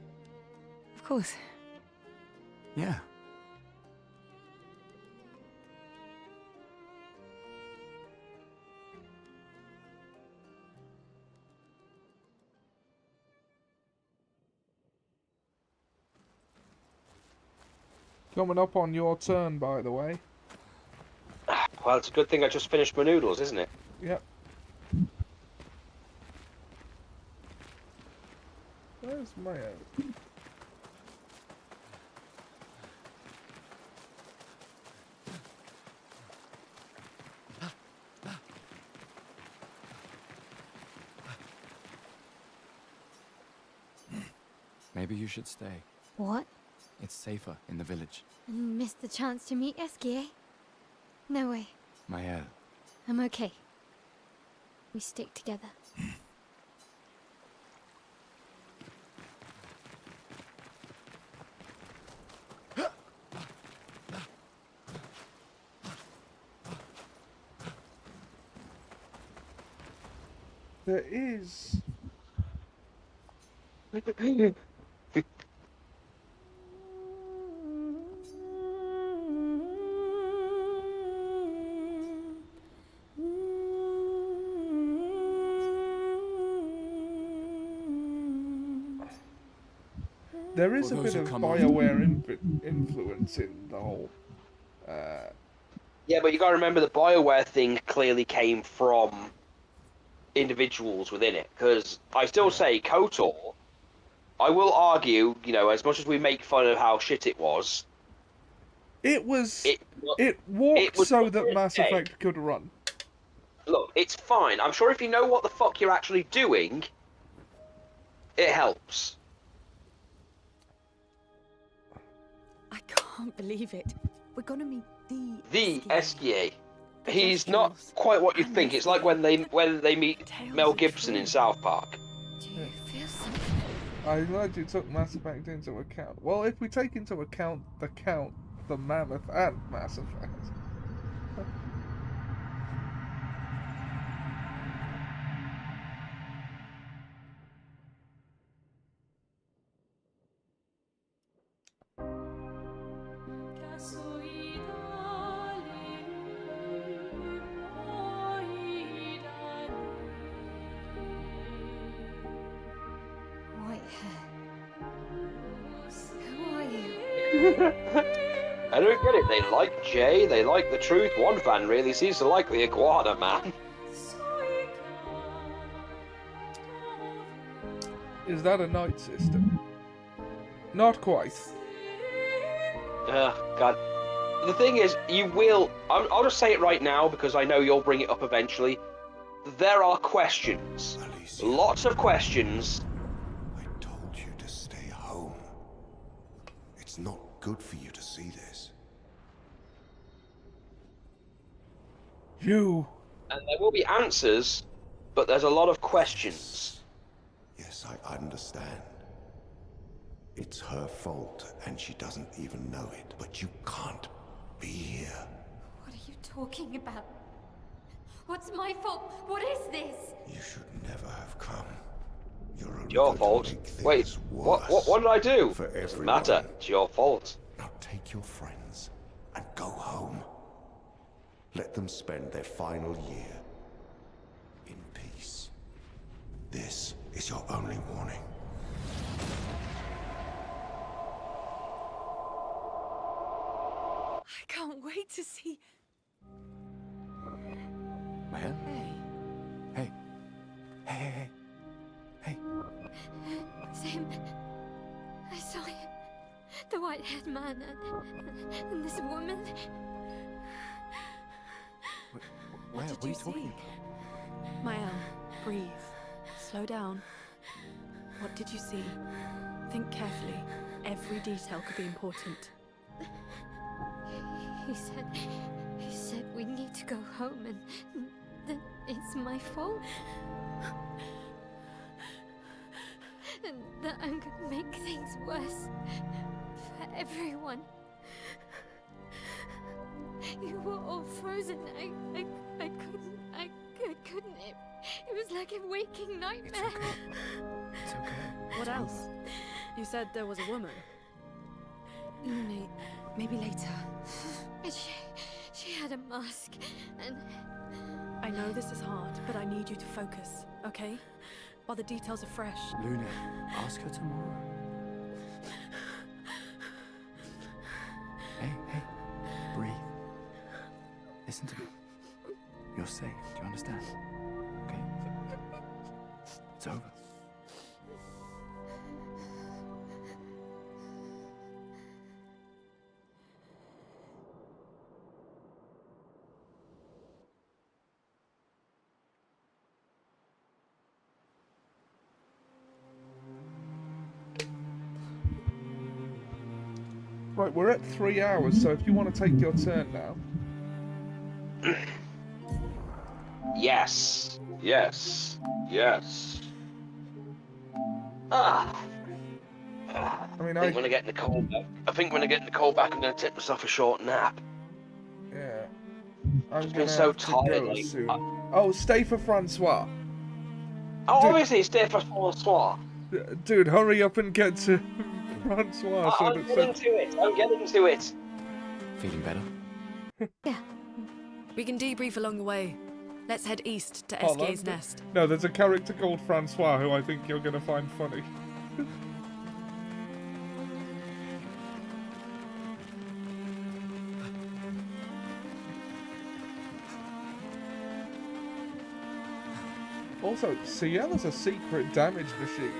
Of course. Yeah. Coming up on your turn, by the way. Well, it's a good thing I just finished my noodles, isn't it? Yep. Where's Mayo? Maybe you should stay. What? It's safer in the village. And missed the chance to meet Esky, eh? No way. Mael. I'm okay. We stick together. There is... There is a bit of BioWare influence in the whole... Yeah, but you got to remember the BioWare thing clearly came from individuals within it. Because I still say KOTOR, I will argue, you know, as much as we make fun of how shit it was, it walked so that Mass Effect could run. Look, it's fine. I'm sure if you know what the fuck you're actually doing, it helps. I can't believe it. We're gonna meet The SGA. He's not quite what you think. It's like when they meet Mel Gibson in South Park. Do you feel something? I'm glad you took Mass Effect into account. Well, if we take into account the Mammoth and Mass Effect. I don't get it. They like Jay, they like the truth. One fan really seems to like the Iguana Man. Is that a night system? Not quite. God. The thing is, you will... I'll just say it right now because I know you'll bring it up eventually. There are questions. Alicia. Lots of questions. I told you to stay home. It's not good for you to see this. You... And there will be answers, but there's a lot of questions. Yes, I understand. It's her fault, and she doesn't even know it. But you can't be here. What are you talking about? What's my fault? What is this? You should never have come. You're only Your going to fault. make things Wait, what worse did I do? for Doesn't everyone. matter. It's your fault. Now take your friends and go home. Let them spend their final year in peace. This is your only warning. I can't wait to see. Maya? Hey. Hey. Same. I saw him. The white-haired man and this woman. Where? What are you talking about? Mael, breathe. Slow down. What did you see? Think carefully. Every detail could be important. He said we need to go home and that it's my fault. And that I'm gonna make things worse for everyone. You were all frozen. I couldn't. It was like a waking nightmare. It's okay. What else? You said there was a woman. Lune, maybe later. She had a mask, and... I know this is hard, but I need you to focus, okay? While the details are fresh. Lune, ask her tomorrow. Hey, breathe. Listen to me. You're safe, do you understand? Okay? It's over. Right, we're at 3 hours, so if you want to take your turn now. Yes. I mean, think when I get Nicole back, I'm going to take myself a short nap. Yeah. I've been so tired lately. Soon. Oh, stay for Francois. Oh, obviously, stay for Francois. Dude, hurry up and get to Francois. I'm getting to it. Feeling better? Yeah. We can debrief along the way. Let's head east to SK's nest. No, there's a character called Francois who I think you're going to find funny. Also, Ciella's a secret damage machine.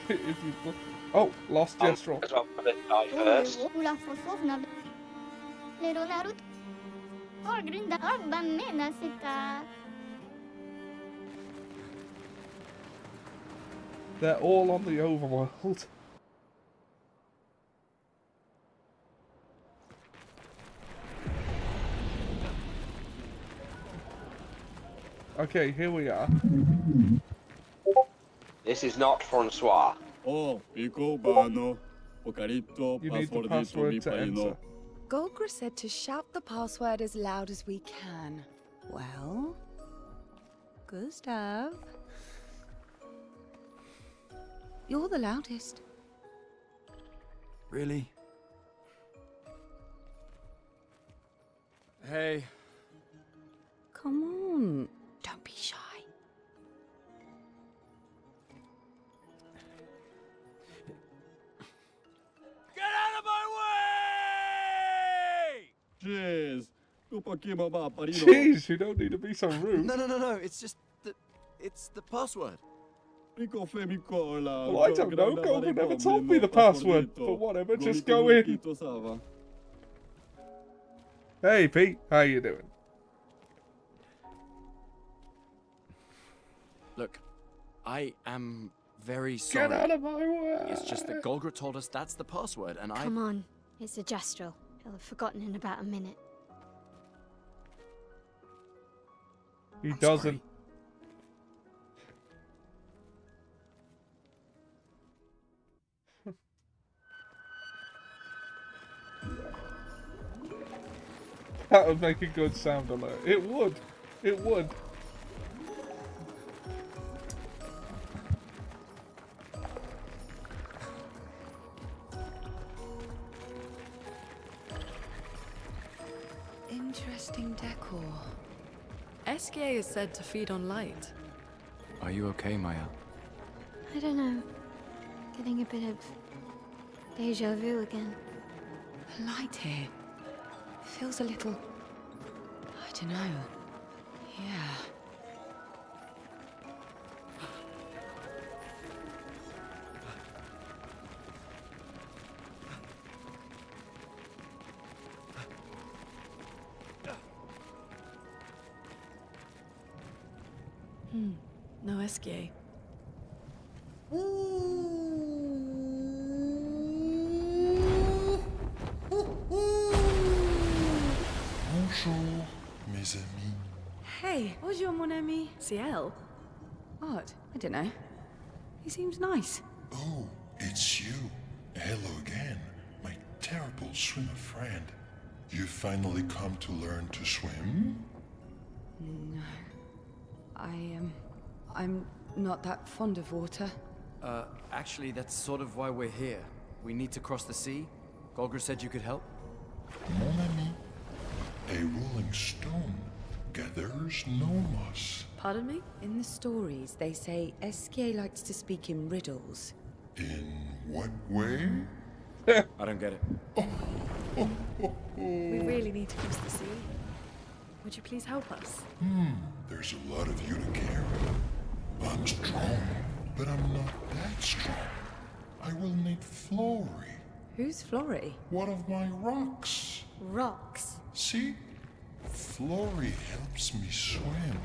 If you... Oh, lost Gestrel. They're all on the overworld. Okay, here we are. This is not Francois. You need the password to enter. Golgra said to shout the password as loud as we can. Well, Gustav, you're the loudest. Really? Hey. Come on, don't be shy. Get out of my way! Jeez, you don't need to be so rude. No, it's just that it's the password. Well, I don't know. Golga never told me the password, but whatever, just go in. Hey, Pete, how you doing? Look, I am very sorry. Get out of my way! It's just that Golgra told us that's the password, and Come on, it's a Gestrel. He'll have forgotten in about a minute. He doesn't. That would make a good sound alert. It would. It would. Interesting decor. SK is said to feed on light. Are you okay, Maya? I don't know. Getting a bit of deja vu again. The light here feels a little, I don't know, Yeah. No Esquier. Bonjour, mes amis. Hey, bonjour mon ami. Ciel? What? I don't know. He seems nice. Oh, it's you. Hello again, my terrible swimmer friend. You finally come to learn to swim? No. I'm not that fond of water. Actually, that's sort of why we're here. We need to cross the sea. Golgra said you could help. Mon ami, a rolling stone gathers no moss. Pardon me? In the stories, they say Esquier likes to speak in riddles. In what way? I don't get it. We really need to cross the sea. Would you please help us? There's a lot of you to carry. I'm strong, but I'm not that strong. I will need Flory. Who's Flory? One of my rocks. Rocks? See? Flory helps me swim.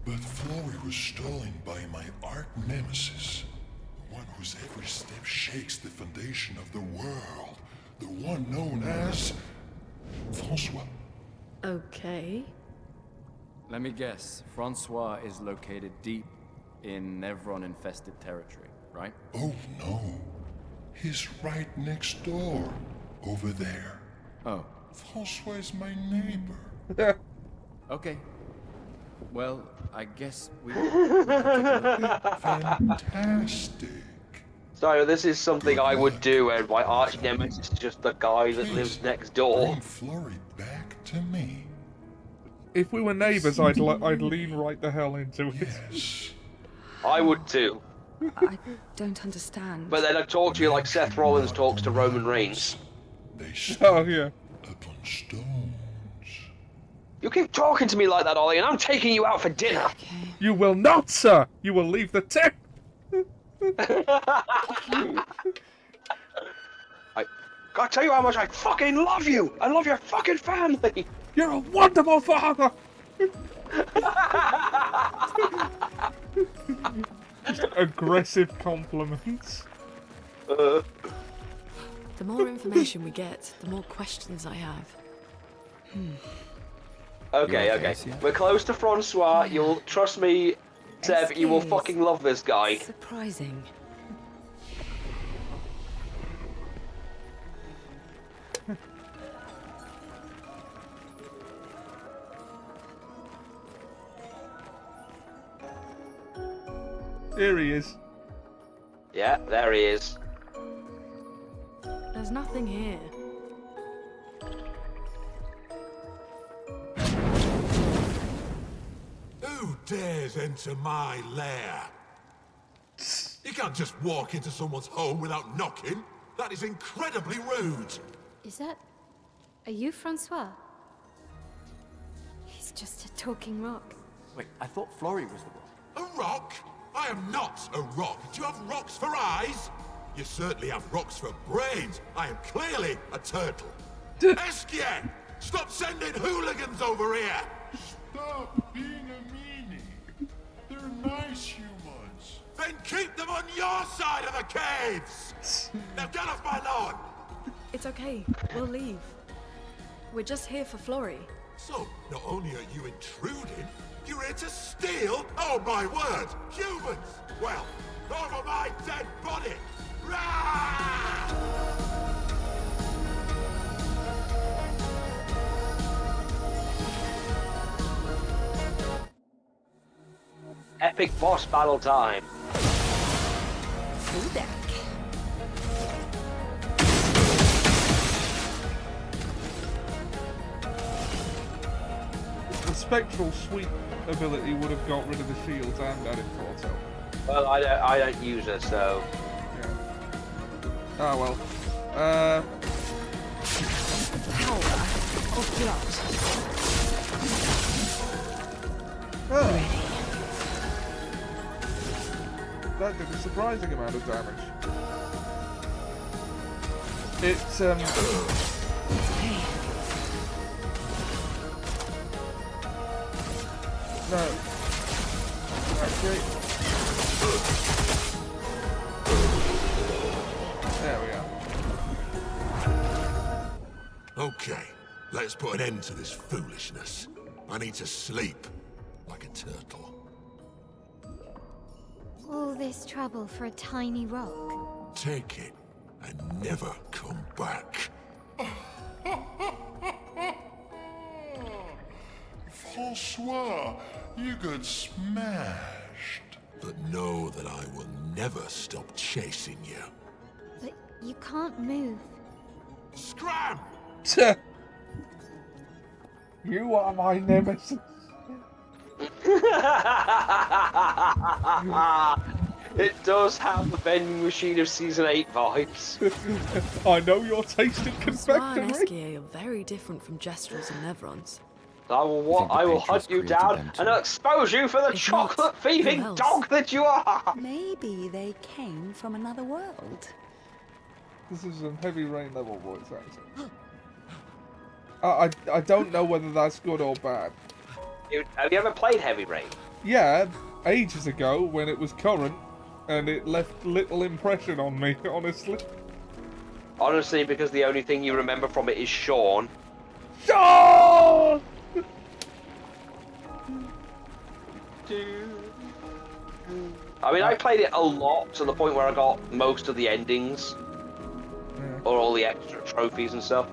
But Flory was stolen by my arch nemesis. The one whose every step shakes the foundation of the world. The one known as... Francois. Okay. Let me guess. Francois is located deep in Nevron-infested territory, right? Oh no. He's right next door. Over there. Oh. Francois is my neighbor. Okay. Well, I guess we... Fantastic. So this is something I would do, and my arch nemesis is just the guy that lives next door. Bring Flory back to me. If we were neighbours, I'd lean right the hell into it. Yes. I would too. I don't understand. But then I'd talk to you like Seth Rollins talks to Roman Reigns. They Oh, yeah. upon stones. You keep talking to me like that, Ollie, and I'm taking you out for dinner. Okay. You will not, sir! You will leave the tent! I gotta tell you how much I fucking love you! I love your fucking family! You're a wonderful father! Just aggressive compliments. The more information we get, the more questions I have. Okay. We're close to Francois. You'll trust me, Seb, you will fucking love this guy. Surprising. Here he is. Yeah, there he is. There's nothing here. Who dares enter my lair? You can't just walk into someone's home without knocking. That is incredibly rude. Is that... Are you Francois? He's just a talking rock. Wait, I thought Flory was the rock. A rock? I am not a rock. Do you have rocks for eyes? You certainly have rocks for brains. I am clearly a turtle. Esquier! Stop sending hooligans over here! Stop being a meanie. They're nice humans. Then keep them on your side of the caves! Now get off my lawn! It's okay. We'll leave. We're just here for Flory. So, not only are you intruding, you're here to steal? Oh my word! Humans! Well, over my dead body! Rah! Epic boss battle time. The spectral sweep ability would have got rid of the shields and added Porto. Well, I don't use it, so... Yeah. Ah, well. Power of blood. ready. That did a surprising amount of damage. It's Okay. no. Actually. There we are. Okay, let's put an end to this foolishness. I need to sleep like a turtle. All this trouble for a tiny rock. Take it and never come back. Francois, you got smashed. But know that I will never stop chasing you. But you can't move. Scram! You are my nemesis. It does have the vending machine of season 8 vibes. I know your taste in Francois and confectionery. Esquier are very different from Gestrels and Nevrons. I will hunt you down and expose you for the chocolate-thieving dog that you are! Maybe they came from another world. This is some Heavy Rain level voice acting. I don't know whether that's good or bad. Have you ever played Heavy Rain? Yeah, ages ago when it was current, and it left little impression on me, honestly. Honestly, because the only thing you remember from it is Sean. Sean! I mean, I played it a lot to the point where I got most of the endings. Yeah. Or all the extra trophies and stuff.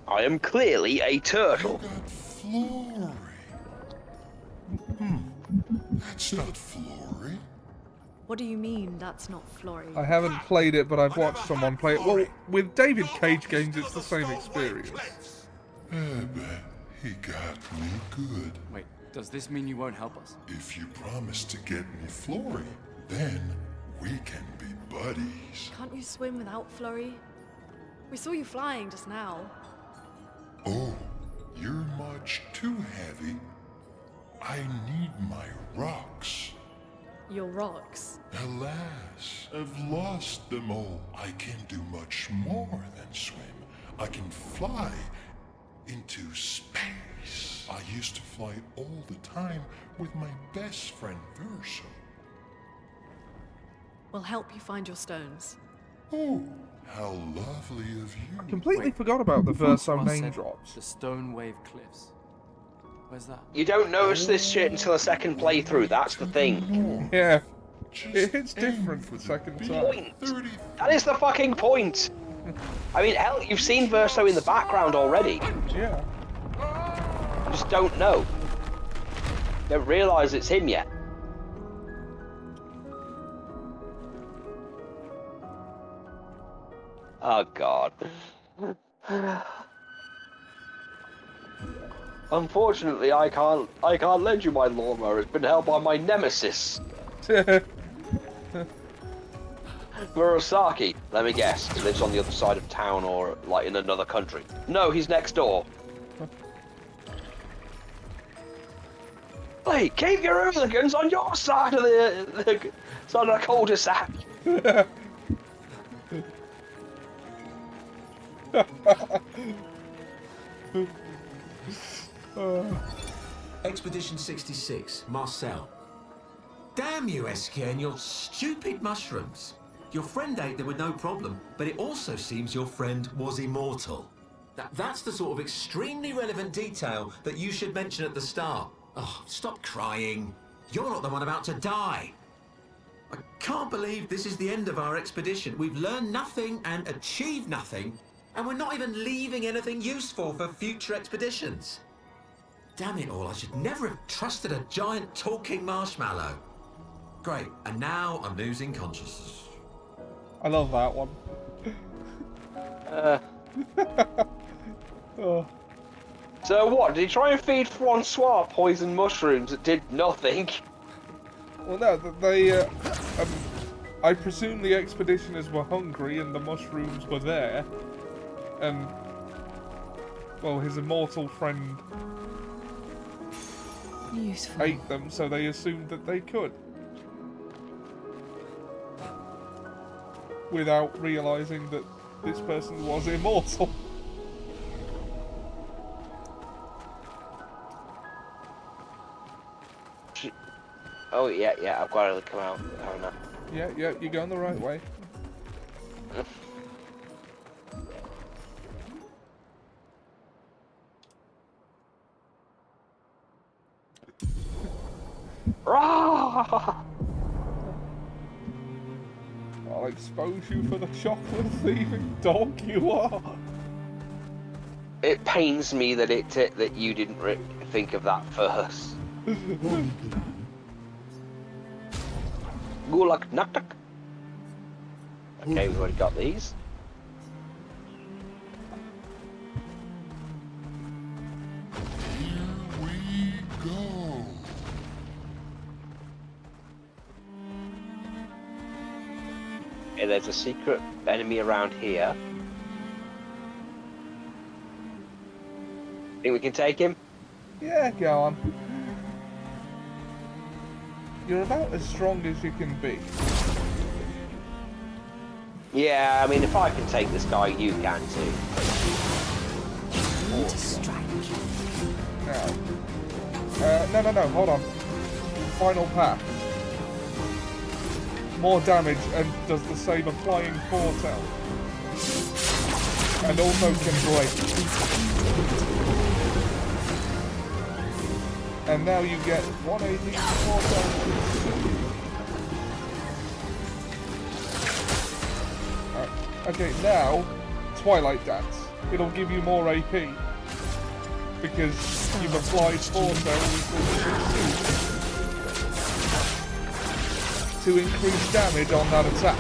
I am clearly a turtle. Flory. That's not Flory. What do you mean that's not Flory? I haven't played it, but I've watched someone play it. Well, with David Cage games, it's the same experience. But he got me good. Wait, does this mean you won't help us? If you promise to get me Flory, then we can be buddies. Can't you swim without Flory? We saw you flying just now. Oh, you're much too heavy. I need my rocks. Your rocks? Alas, I've lost them all. I can do much more than swim. I can fly into space. I used to fly all the time with my best friend Verso. We'll help you find your stones. Oh, how lovely of you. I completely forgot about the Verso name drops. The Stone Wave Cliffs. Where's that? You don't notice this shit until a second playthrough, that's the thing. Yeah. It hits different the second time. That is the fucking point! I mean, hell, you've seen Verso in the background already. Yeah. You just don't know. You don't realise it's him yet. Oh god. Unfortunately, I can't lend you my lawnmower. It's been held by my nemesis. Murasaki, let me guess, he lives on the other side of town or like in another country. No, he's next door. Hey, keep your hooligans on your side of the side of the cul-de-sac. Expedition 66, Marcel. Damn you, Esquier, and your stupid mushrooms. Your friend ate them with no problem, but it also seems your friend was immortal. That's the sort of extremely relevant detail that you should mention at the start. Oh, stop crying. You're not the one about to die. I can't believe this is the end of our expedition. We've learned nothing and achieved nothing, and we're not even leaving anything useful for future expeditions. Damn it all, I should never have trusted a giant talking marshmallow. Great, and now I'm losing consciousness. I love that one. Oh. So what, did he try and feed Francois poison mushrooms that did nothing? Well, no, they, I presume the expeditioners were hungry and the mushrooms were there, and well, his immortal friend Useful. ate them, so they assumed that they could. Without realising that this person was immortal. Oh, yeah, I've got to come out. Oh, no. Yeah, you're going the right way. I'll expose you for the chocolate thieving dog you are. It pains me that that you didn't think of that first. Gulak Naktak. Okay, we've already got these. Here we go. Okay, there's a secret enemy around here. Think we can take him? Yeah, go on. You're about as strong as you can be. Yeah, I mean, if I can take this guy, you can too. No, hold on. Final path. More damage and does the same applying foretell. And also can break. And now you get 180 foretell. Okay, now, Twilight Dance. It'll give you more AP. Because you've applied foretell to increase damage on that attack.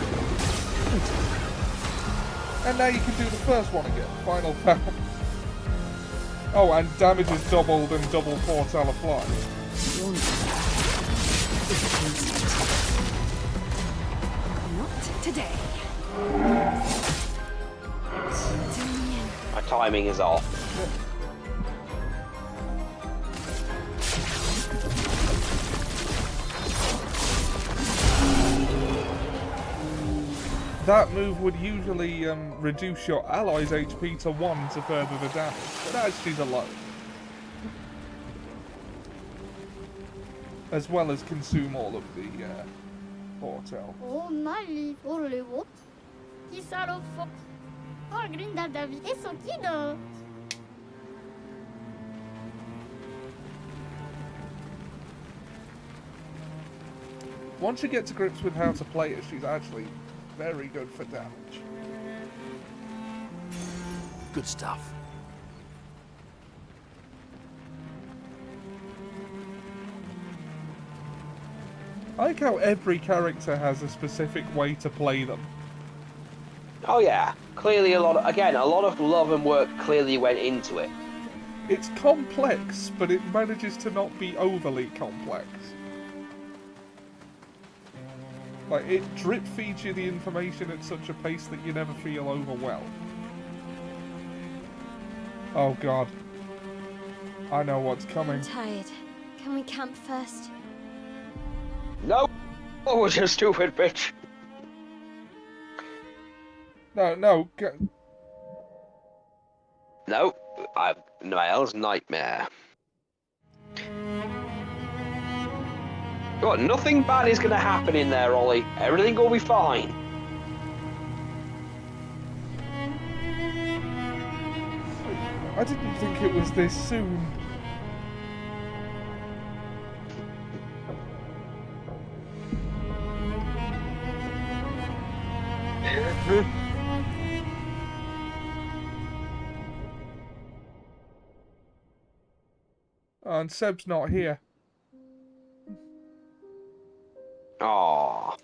And now you can do the first one again, final path. Oh, and damage is doubled and double foretell applied. Not today. My timing is off. That move would usually reduce your ally's HP to 1 to further the damage, but as she's alone. As well as consume all of the foretell. Oh, mali, volevo. Chi sarò fo... Oh, grinda Davi. E so chido. Once you get to grips with how to play it, she's actually very good for damage. Good stuff. I like how every character has a specific way to play them. Oh yeah, clearly a lot of love and work clearly went into it. It's complex, but it manages to not be overly complex. Like, it drip feeds you the information at such a pace that you never feel overwhelmed. Oh god. I know what's coming. I'm tired. Can we camp first? No! Oh, you stupid bitch! No. No, I'm Noel's nightmare. God, nothing bad is going to happen in there, Ollie. Everything will be fine. I didn't think it was this soon. And Seb's not here. Aww.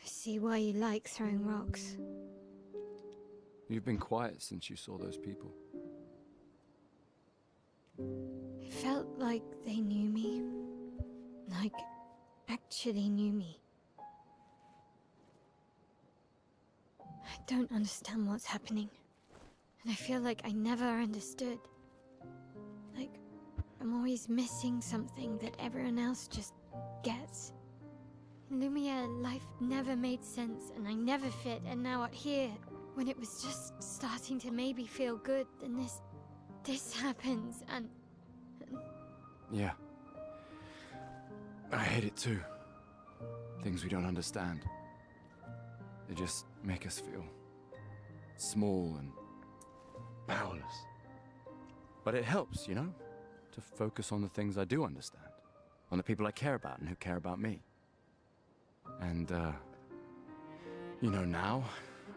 I see why you like throwing rocks. You've been quiet since you saw those people. It felt like they knew me. Like, actually knew me. I don't understand what's happening. And I feel like I never understood. Like, I'm always missing something that everyone else just gets. In Lumiere, life never made sense, and I never fit, and now out here, when it was just starting to maybe feel good, then this happens, and... Yeah. I hate it too. Things we don't understand. They just make us feel small and powerless. But it helps, you know, to focus on the things I do understand, on the people I care about and who care about me. And, you know, now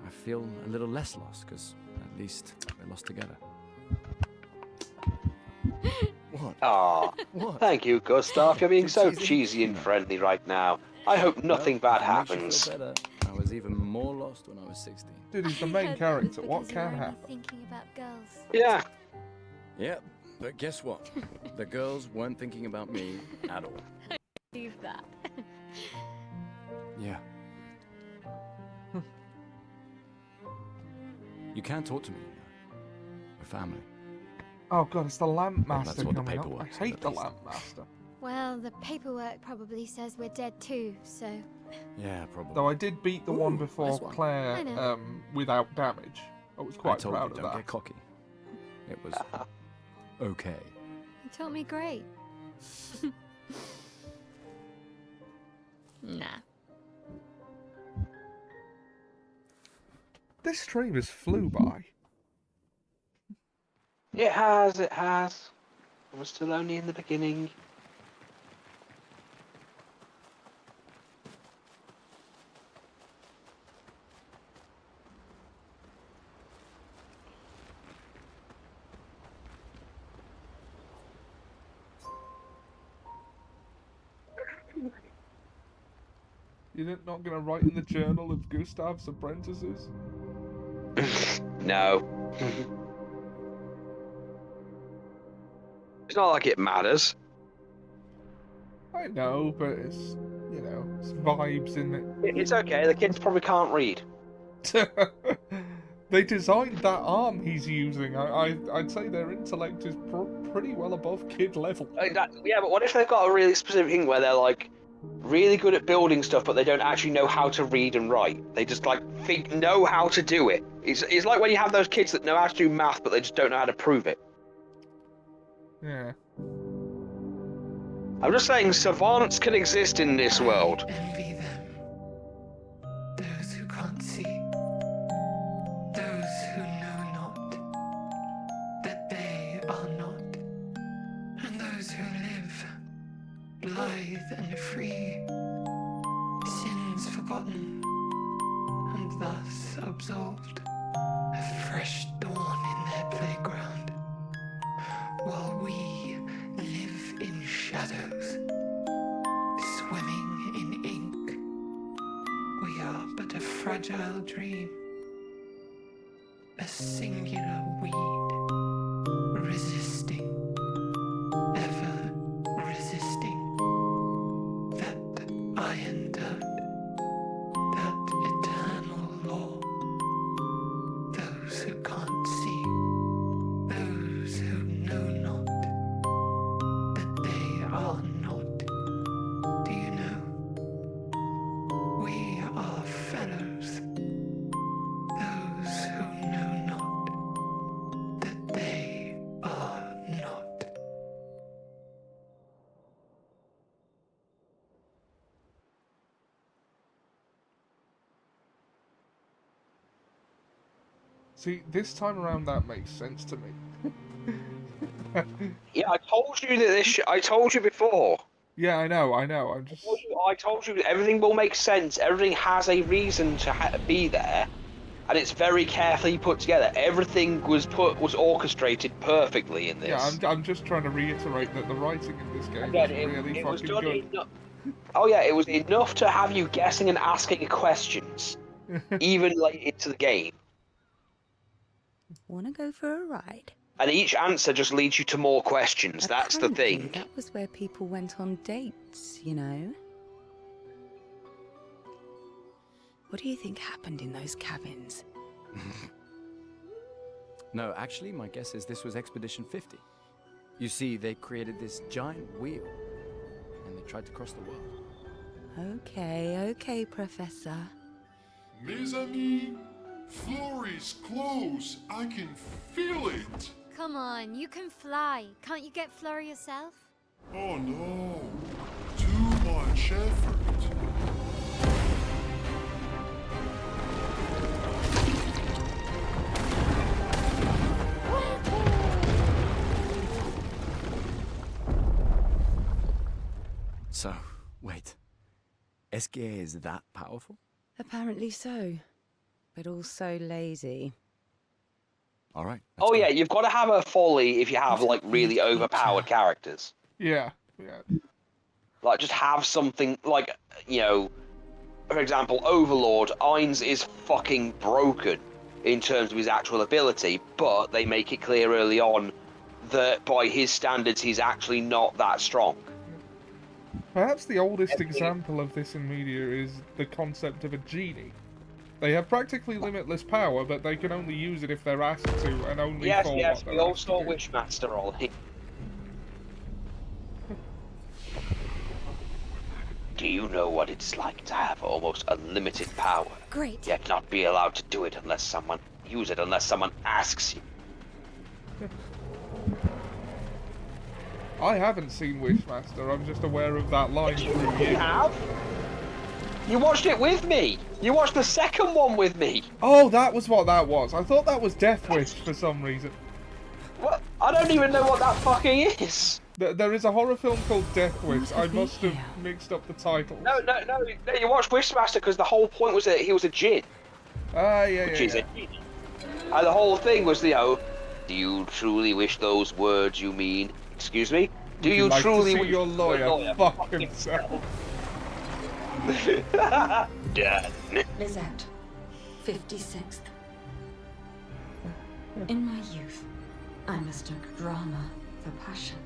I feel a little less lost, because at least we're lost together. What? Ah, thank you, Gustav. You're being so cheesy and friendly right now. I hope nothing bad happens. Better, I was even more lost when I was 16. Dude, he's the main character. What can happen? Thinking about girls. Yeah. Yep, but guess what? The girls weren't thinking about me at all. Leave that. Yeah. You can't talk to me. We're family. Oh god, it's the Lamp Well, Master that's what the coming up. paperwork I said, hate at the least. Lamp Master. Well, the paperwork probably says we're dead too, so... Yeah, probably. Though I did beat the one before nice one. Claire I know. without damage. I was quite I told proud you, of don't that. get cocky. It was okay. You taught me great. Nah. This stream has flew by. It has, it has. We're still only in the beginning. You're not going to write in the journal of Gustav's apprentices? No. It's not like it matters. I know, but it's, you know, it's vibes in it. It's okay, the kids probably can't read. They designed that arm he's using. I'd say their intellect is pretty well above kid level. Yeah, but what if they've got a really specific thing where they're like really good at building stuff, but they don't actually know how to read and write? They just like know how to do it. It's like when you have those kids that know how to do math, but they just don't know how to prove it. Yeah. I'm just saying, savants can exist in this world. Envy them. Those who can't see. Those who know not that they are not. And those who live, blithe and free, sins forgotten, and thus absolved. A fresh dawn in their playground. While we live in shadows, swimming in ink, we are but a fragile dream, a singular weed, resisting, ever resisting, that iron dirt, that eternal law. Those who can't see, those who know not that they are not. Do you know? We are fellows. Those who know not that they are not. See, this time around that makes sense to me. Yeah, I told you that this. I told you before. Yeah, I know. I'm just. I told you everything will make sense. Everything has a reason to be there, and it's very carefully put together. Everything was orchestrated perfectly in this. Yeah, I'm just trying to reiterate that the writing in this game Again, is really it was fucking done good. Oh yeah, it was enough to have you guessing and asking questions, even late into the game. Wanna go for a ride? And each answer just leads you to more questions. That's the Apparently, thing. That was where people went on dates, you know? What do you think happened in those cabins? No, actually, my guess is this was Expedition 50. You see, they created this giant wheel, and they tried to cross the world. Okay, Professor. Mes amis, Florey's close. I can feel it. Come on, you can fly. Can't you get Flora yourself? Oh no, too much effort. So, wait. Esquier is that powerful? Apparently so. But also lazy. All right. Oh yeah, you've got to have a folly if you have like really overpowered characters. Yeah. Like just have something like, you know, for example, Overlord. Ainz is fucking broken in terms of his actual ability, but they make it clear early on that by his standards, he's actually not that strong. Perhaps the oldest example of this in media is the concept of a genie. They have practically limitless power, but they can only use it if they're asked to, and only Yes, for yes, what we they're all asked saw to do. Wishmaster Ollie. Do you know what it's like to have almost unlimited power? Great. Yet not be allowed to do it unless someone asks you. I haven't seen Wishmaster, I'm just aware of that line through you. You have? You watched it with me! You watched the second one with me! Oh, that was what that was. I thought that was Death Wish for some reason. What? I don't even know what that fucking is! There is a horror film called Death Wish. I must have mixed up the title. No, you watched Wishmaster because the whole point was that he was a djinn. Yeah. Which is a genie. And the whole thing was, you know, do you truly wish those words you mean? Excuse me? Do you like truly to see wish your lawyer fuck himself? Done. Lizette, 56th. In my youth, I mistook drama for passion.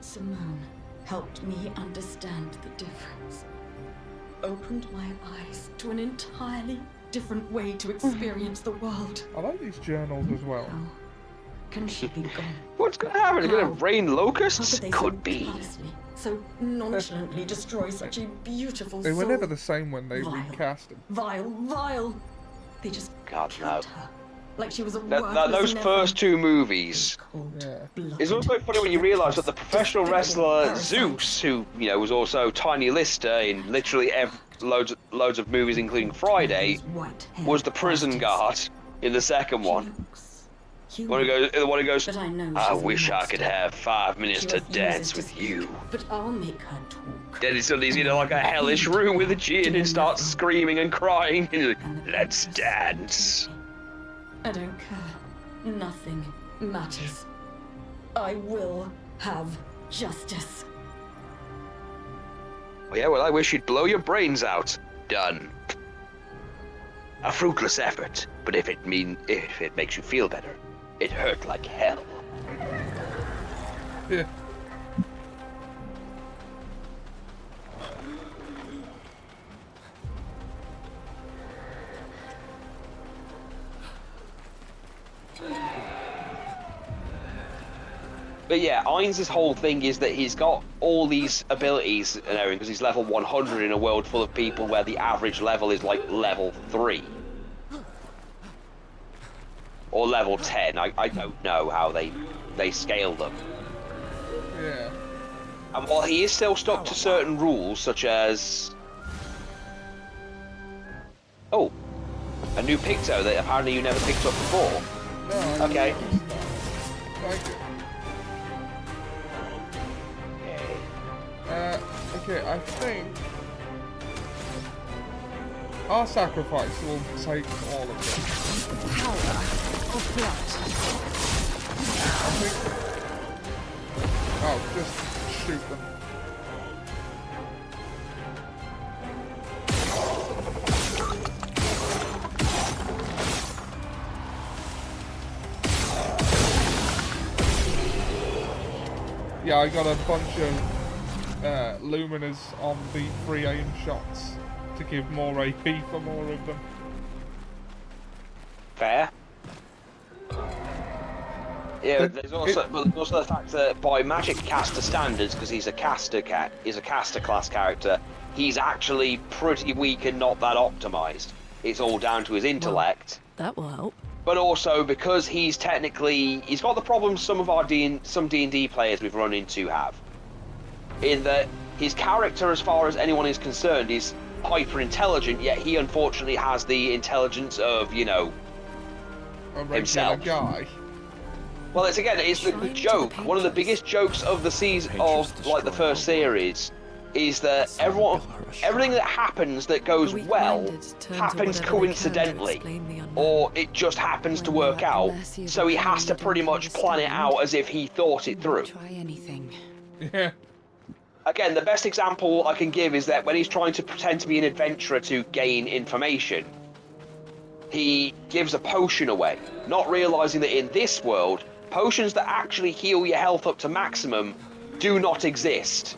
Simone helped me understand the difference. Opened my eyes to an entirely different way to experience the world. I like these journals as well. Can she be gone? What's gonna happen? It's gonna rain locusts? They Could be. So nonchalantly destroy such a beautiful They were soul. never the same when they Vile. recast them. Vile. They just God no. like she was a Those first two movies. It's also funny when you realise that the professional wrestler Zeus, who you know was also Tiny Lister in literally loads of movies, including Friday, was the prison guard in the second one. The one who goes, I wish I could have 5 minutes to dance with you. But I'll make her talk. Then he's in like a hellish room with a djinn and starts screaming and crying. And he's like, let's dance. I don't care. Nothing matters. I will have justice. Oh yeah, well I wish you'd blow your brains out. Done. A fruitless effort, but if it makes you feel better, it hurt like hell. Yeah. But yeah, Ainz' whole thing is that he's got all these abilities and everything because he's level 100 in a world full of people where the average level is like level 3. Or level 10, I don't know how they scale them. Yeah. And while he is still stuck to certain rules, such as... Oh, a new Picto that apparently you never picked up before. No, okay. Thank you. Okay, I think our sacrifice will take all of them. Power of blood. I think... Oh, just shoot them. Yeah, I got a bunch of luminous on the free aim shots to give more AP for more of them. Fair. Yeah, there's also the fact that by Magic Caster standards, because he's a caster class character, he's actually pretty weak and not that optimized. It's all down to his intellect. That will help. But also because he's got the problems some of our D&D players we've run into have. In that his character, as far as anyone is concerned, is hyper intelligent, yet he unfortunately has the intelligence of, you know, a regular himself. Guy. Well, it's the joke. One of the biggest jokes of the season, of like the first series, is that everything that happens that goes well happens coincidentally, or it just happens to work out. So he has to pretty much plan it out as if he thought it through. Try anything. Yeah. Again, the best example I can give is that when he's trying to pretend to be an adventurer to gain information, he gives a potion away, not realizing that in this world, potions that actually heal your health up to maximum do not exist.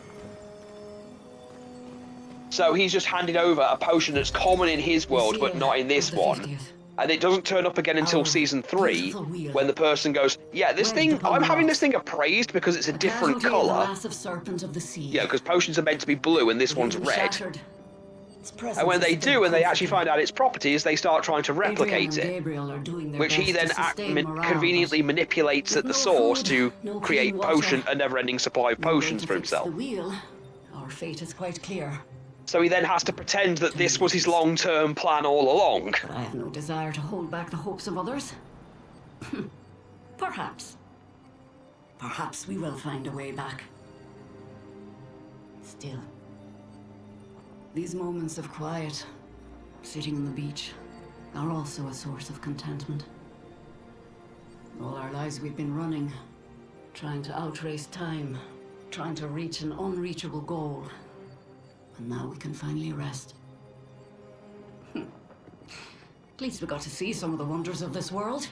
So he's just handed over a potion that's common in his world, but not in this one. And it doesn't turn up again until season 3, when the person goes, yeah, this thing, I'm having this thing appraised because it's a different colour. Yeah, because potions are meant to be blue and this one's red. And when they do, and they actually find out its properties, they start trying to replicate it, which he then conveniently manipulates at the source to create a never-ending supply of potions for himself. Our fate is quite clear. So he then has to pretend that this was his long-term plan all along. But I have no desire to hold back the hopes of others. Perhaps. Perhaps we will find a way back. Still. These moments of quiet, sitting on the beach, are also a source of contentment. All our lives we've been running, trying to outrace time, trying to reach an unreachable goal. And now we can finally rest. At least we got to see some of the wonders of this world.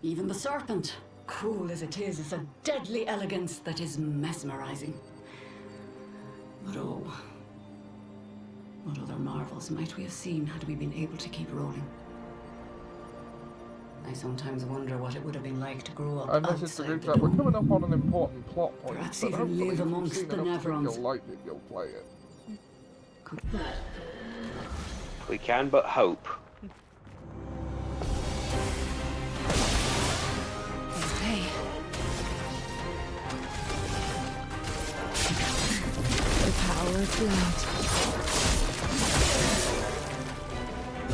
Even the serpent, cool as it is a deadly elegance that is mesmerizing. But oh, what other marvels might we have seen had we been able to keep rolling? I sometimes wonder what it would have been like to grow up outside the we're coming up on an important plot point. Perhaps even live amongst the Nevrons. You'll like it, you'll play it. We can but hope. Okay. The power of light.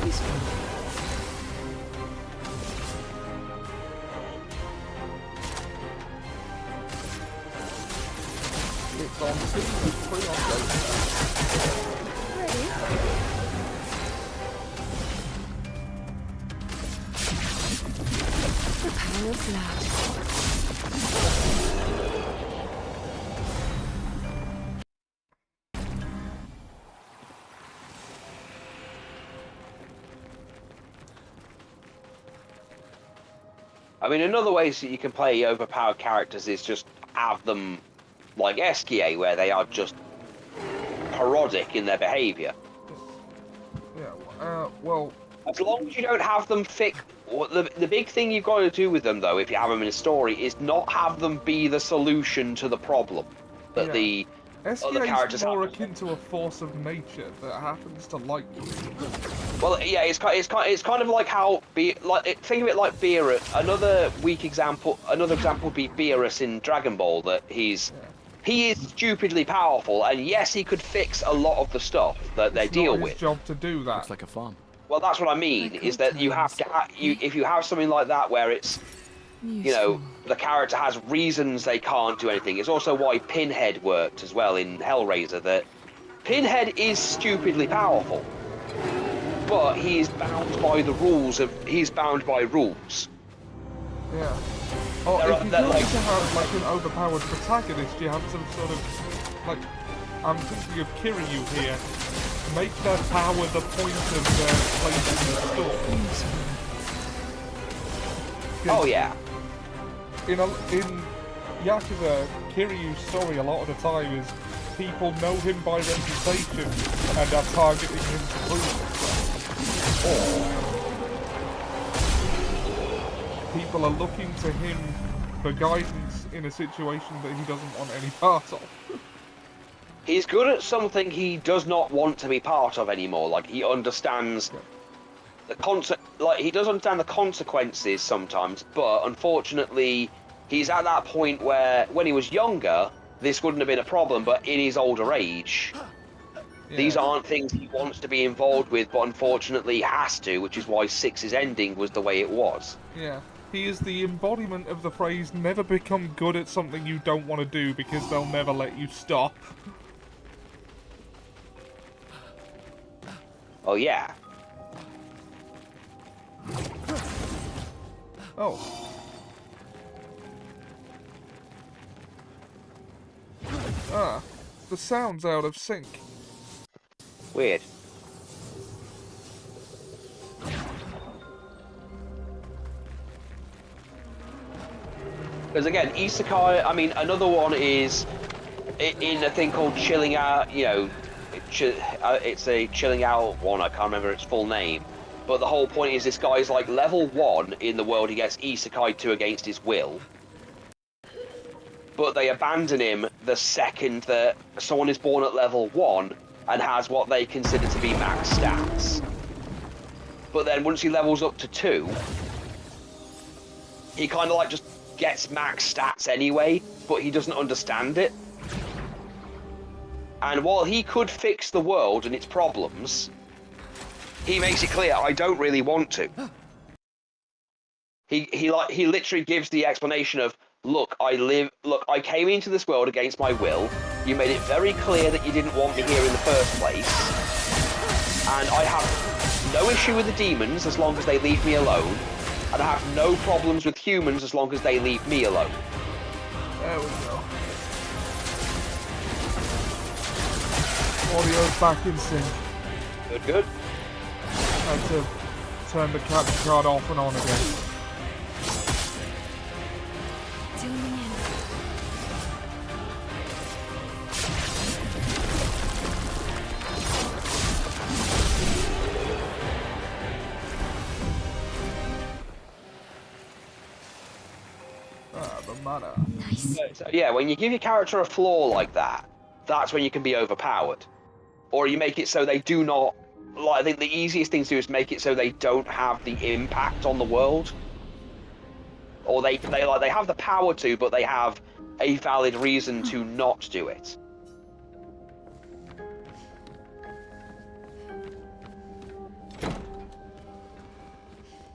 Peaceful. It's on season 3 on Ready? The power of light. I mean, another way that you can play overpowered characters is just have them like Esquier, where they are just parodic in their behaviour. Yeah, well... As long as you don't have them the big thing you've got to do with them, though, if you have them in a story, is not have them be the solution to the problem that the other characters have. Esquier is more akin to a force of nature that happens to like you. Well, yeah, it's kind of like how think of it like Beerus. Another example would be Beerus in Dragon Ball. That he is stupidly powerful, and yes, he could fix a lot of the stuff that they deal with. It's not his job to do that. Looks like a farm. Well, that's what I mean. Is that you have to if you have something like that where it's the character has reasons they can't do anything. It's also why Pinhead worked as well in Hellraiser. That Pinhead is stupidly powerful, but he is bound by the rules he's bound by rules. Yeah. Oh, if you don't have like an overpowered protagonist, you have some sort of like, I'm thinking of Kiryu here. Make their power the point of their place in the story. Oh yeah. You Yakuza Kiryu's story a lot of the time is people know him by reputation and are targeting him to prove himself. Or people are looking to him for guidance in a situation that he doesn't want any part of. He's good at something he does not want to be part of anymore. Like, he understands he does understand the consequences sometimes, but unfortunately, he's at that point where, when he was younger, this wouldn't have been a problem, but in his older age, these aren't things he wants to be involved with, but unfortunately has to, which is why 6's ending was the way it was. Yeah. He is the embodiment of the phrase, never become good at something you don't want to do because they'll never let you stop. Oh, yeah. Oh. Ah, the sound's out of sync. Weird. Because again, isekai, I mean, another one is in a thing called chilling out, you know, it's a chilling out one, I can't remember its full name. But the whole point is this guy's like level 1 in the world he gets isekai to against his will. But they abandon him the second that someone is born at level 1 and has what they consider to be max stats. But then once he levels up to 2, he kind of like just gets max stats anyway, but he doesn't understand it. And while he could fix the world and its problems, he makes it clear, I don't really want to. He literally gives the explanation of, look, I came into this world against my will. You made it very clear that you didn't want me here in the first place. And I have no issue with the demons as long as they leave me alone. And I have no problems with humans as long as they leave me alone. There we go. Audio's back in sync. Good, good. I had to turn the capture card off and on again. Nice. So, yeah, when you give your character a flaw like that, that's when you can be overpowered. Or you make it so they do not... Like, I think the easiest thing to do is make it so they don't have the impact on the world. Or they have the power to, but they have a valid reason to not do it.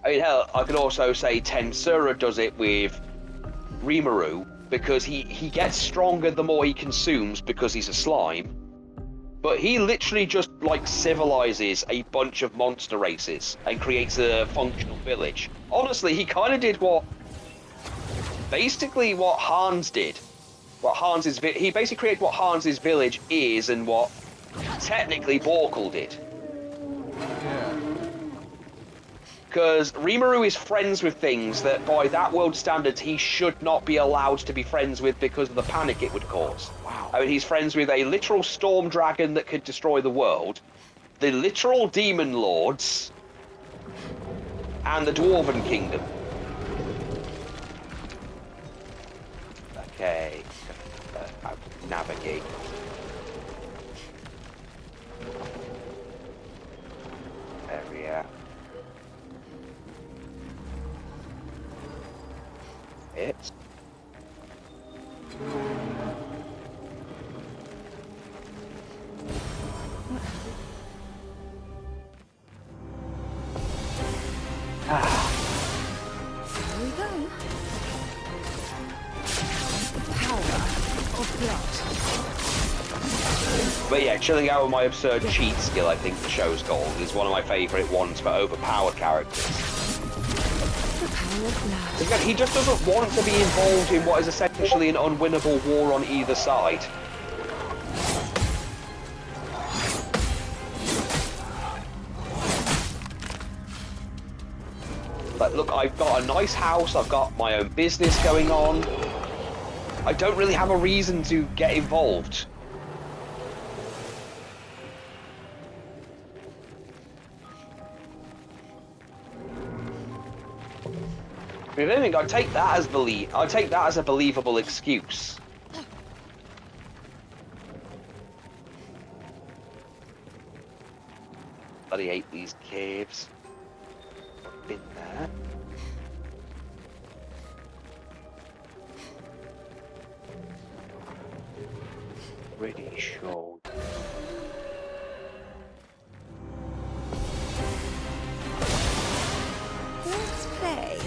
I mean, hell, I could also say Tensura does it with Rimuru, because he gets stronger the more he consumes because he's a slime. But he literally just, like, civilizes a bunch of monster races and creates a functional village. Honestly, he kind of did basically what Hans did. He basically created what Hans's village is and what, technically, Borkel did. Yeah. Because Rimuru is friends with things that, by that world standards, he should not be allowed to be friends with because of the panic it would cause. Wow. I mean, he's friends with a literal storm dragon that could destroy the world, the literal demon lords, and the Dwarven Kingdom. Okay. Navigate. Area. It's Here we go. The power of blood. But yeah, chilling out with my absurd cheat skill, I think the show's called, is one of my favourite ones for overpowered characters. The power of blood. Again, he just doesn't want to be involved in what is essentially an unwinnable war on either side. Like, look, I've got a nice house, I've got my own business going on. I don't really have a reason to get involved. If anything, I'd take that as a believable excuse. Bloody hate these caves. I've been there. Pretty sure. Let's play.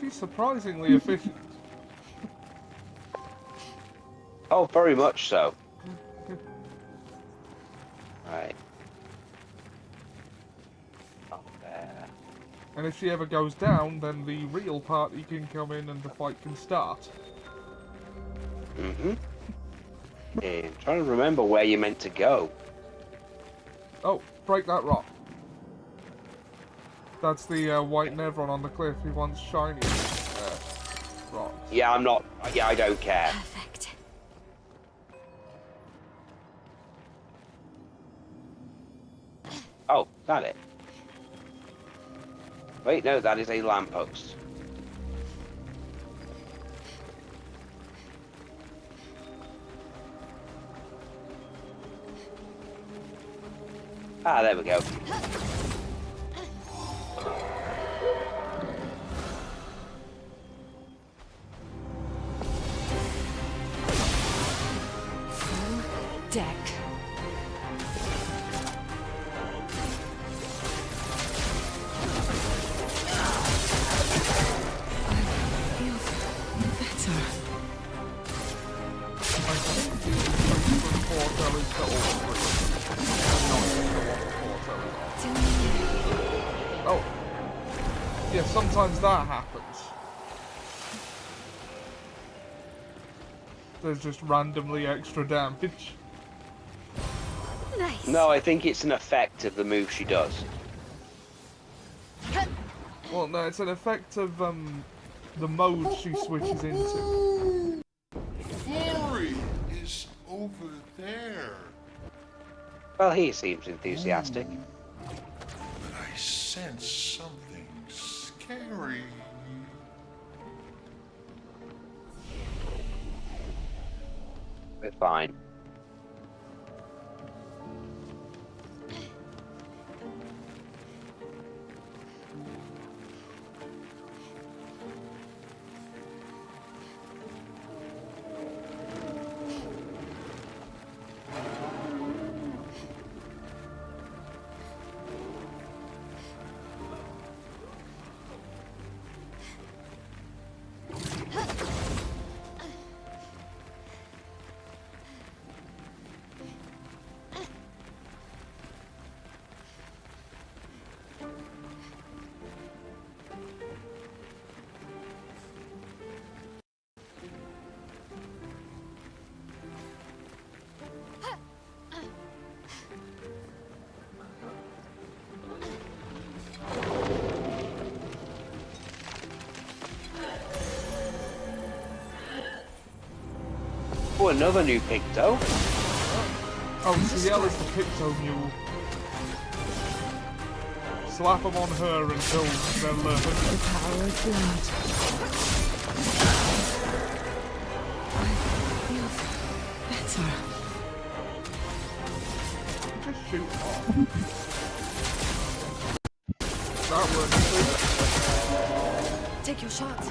She's surprisingly efficient. Oh, very much so. Right. Up there. And if she ever goes down, then the real party can come in and the fight can start. Mm-hmm. Okay, I'm trying to remember where you're meant to go. Oh, break that rock. That's the white Nevron on the cliff who wants shiny rocks. Yeah, I'm not. Yeah, I don't care. Perfect. Oh, that it. Wait, no, that is a lamppost. Ah, there we go. Deck. Oh. Yeah, sometimes that happens. There's just randomly extra damage. Nice. No, I think it's an effect of the move she does. Well, no, it's an effect of the mode she switches into. Flory is over there. Well, he seems enthusiastic. But I sense something scary. We're fine. Oh, another new Picto. Oh, CL is the Picto Mule. Slap them on her until they'll learn. The power of blood. I feel better. Just shoot off. That works. Take your shot.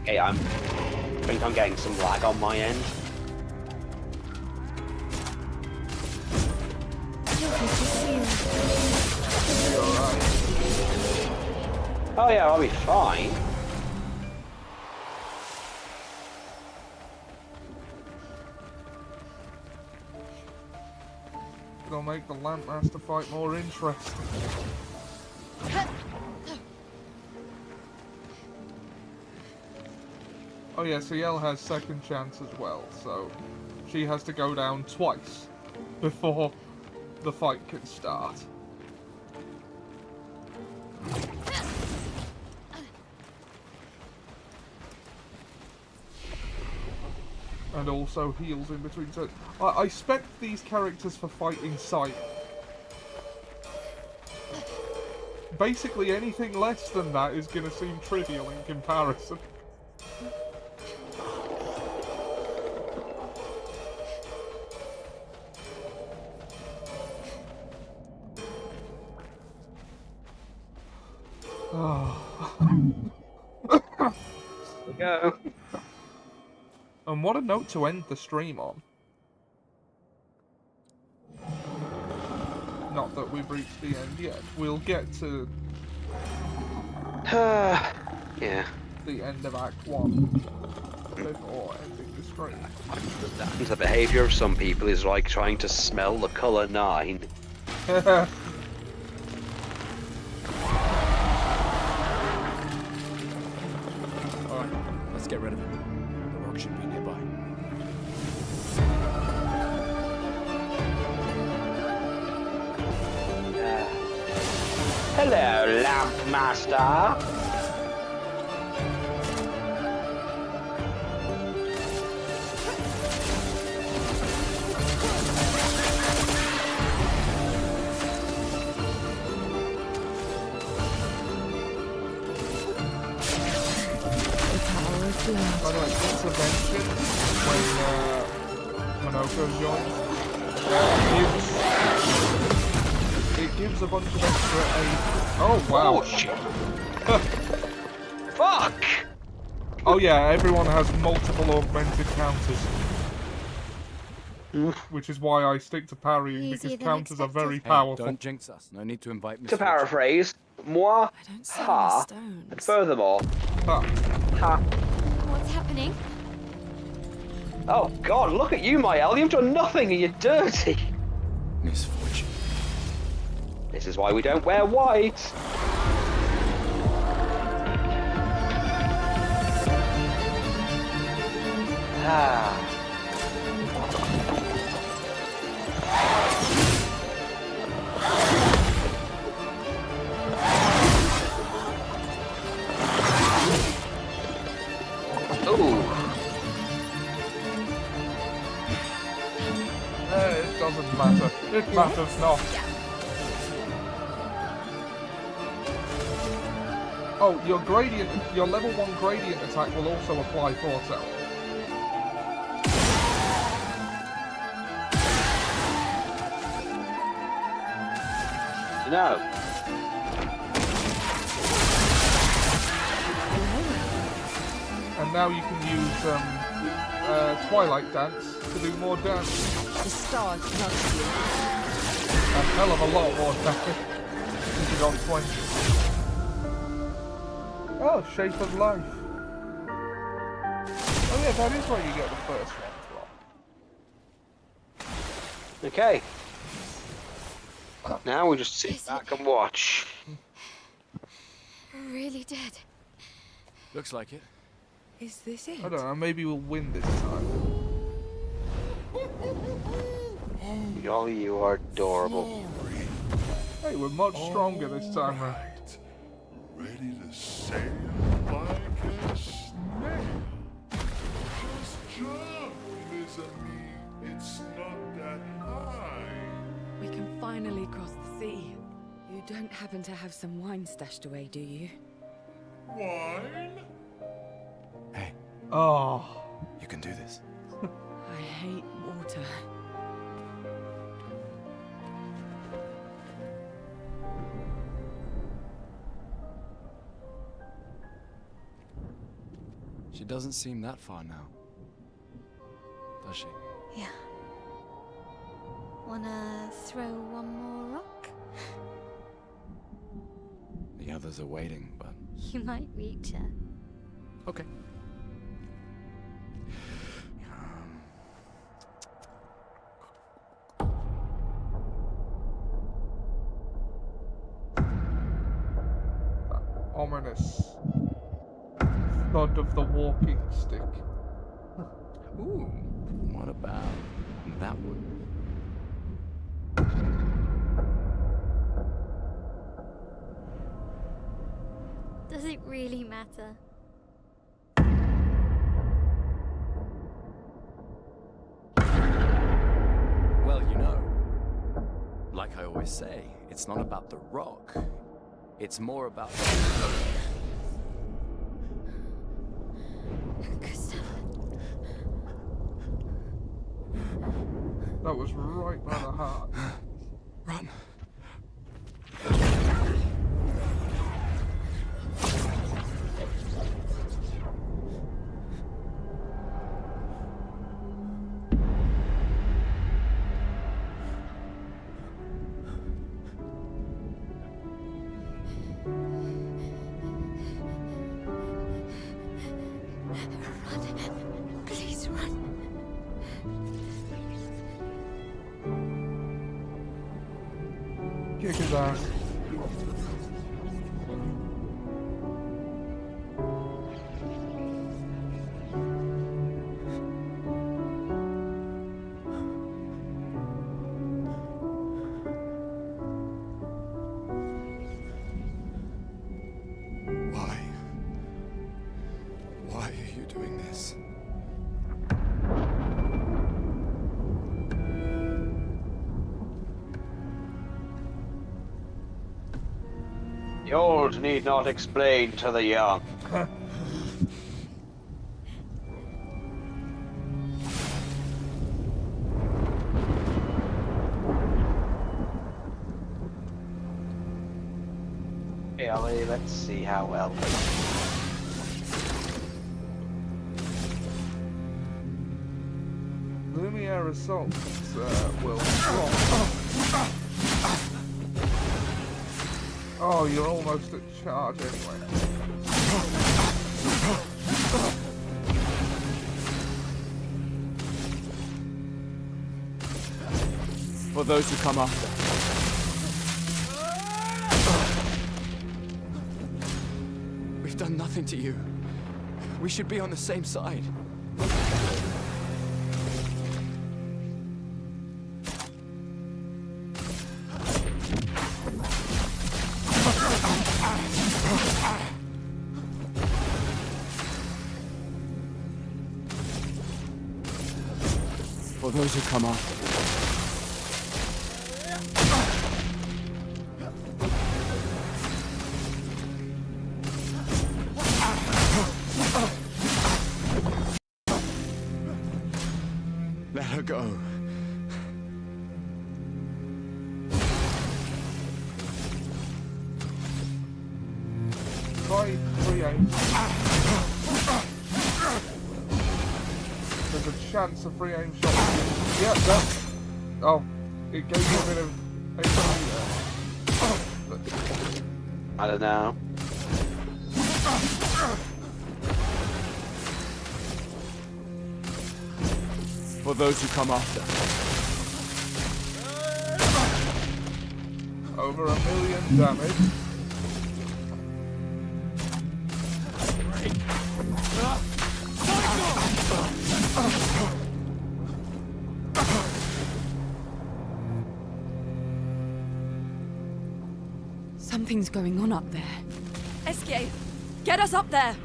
Okay, I think I'm getting some lag on my end. Oh yeah, I'll be fine. It'll make the Lampmaster fight more interesting. Oh yeah, Ciel has second chance as well, so she has to go down twice before the fight can start. And also heals in between turns. I spec these characters for fighting sight. Basically anything less than that is going to seem trivial in comparison. we go. And what a note to end the stream on. Not that we've reached the end yet. We'll get to yeah. the end of Act 1 before ending the stream. The behaviour of some people is like trying to smell the colour 9. Alright, let's get rid of it. The rock should be nearby. Hello, Lampmaster. By the way, intervention when Monoko joins it gives a bunch of extra aid. Oh wow! Oh, shit. Fuck! Oh yeah, everyone has multiple augmented counters, which is why I stick to parrying because counters are very powerful. Don't jinx us. No need to invite To paraphrase, moi, ha, and furthermore, ha. What's happening? Oh god, look at you, Mael. You've done nothing and you're dirty. Misfortune. This is why we don't wear white. Ah. It doesn't matter. It matters not. Oh, your level 1 gradient attack will also apply foretell. No. And now you can use Twilight Dance to do more damage. The stars nudge you. A hell of a lot more damage. Since you got 20. Oh, Shape of Life. Oh yeah, that is where you get the first one from. Okay. Now we just sit back and watch. Really dead. Looks like it. Is this it? I don't know, maybe we'll win this time. Y'all, you are adorable. Hey, we're much stronger this time round. Ready to sail like a snail. Just jump, mes amis. It's not that high. We can finally cross the sea. You don't happen to have some wine stashed away, do you? Wine? Hey. Oh. You can do this. I hate water. She doesn't seem that far now, does she? Yeah. Wanna throw one more rock? The others are waiting, but You might reach her. Okay. Ominous thud of the walking stick. Ooh, what about that one? Does it really matter? Well, you know, like I always say, it's not about the rock. It's more about... That was right by the heart. Run. Please run. Kick his ass. Why? Why are you doing this? The old need not explain to the young. Ellie, let's see how well. Lumiere assaults will drop. Oh, you're almost at charge anyway. For those who come after. We've done nothing to you. We should be on the same side. For those who come after. Let her go. Try free aim. There's a chance of free aim shot. Yeah, that. Oh, it gave you a bit of HP there. I don't know. For those who come after. Over 1 million damage. Something's going on up there. Esquier, get us up there!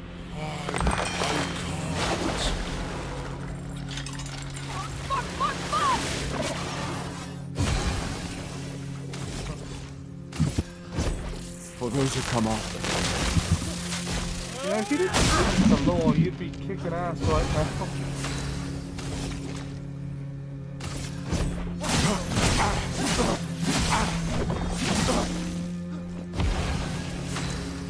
For those who come after. Yeah, if you didn't use the law, you'd be kicking ass right now.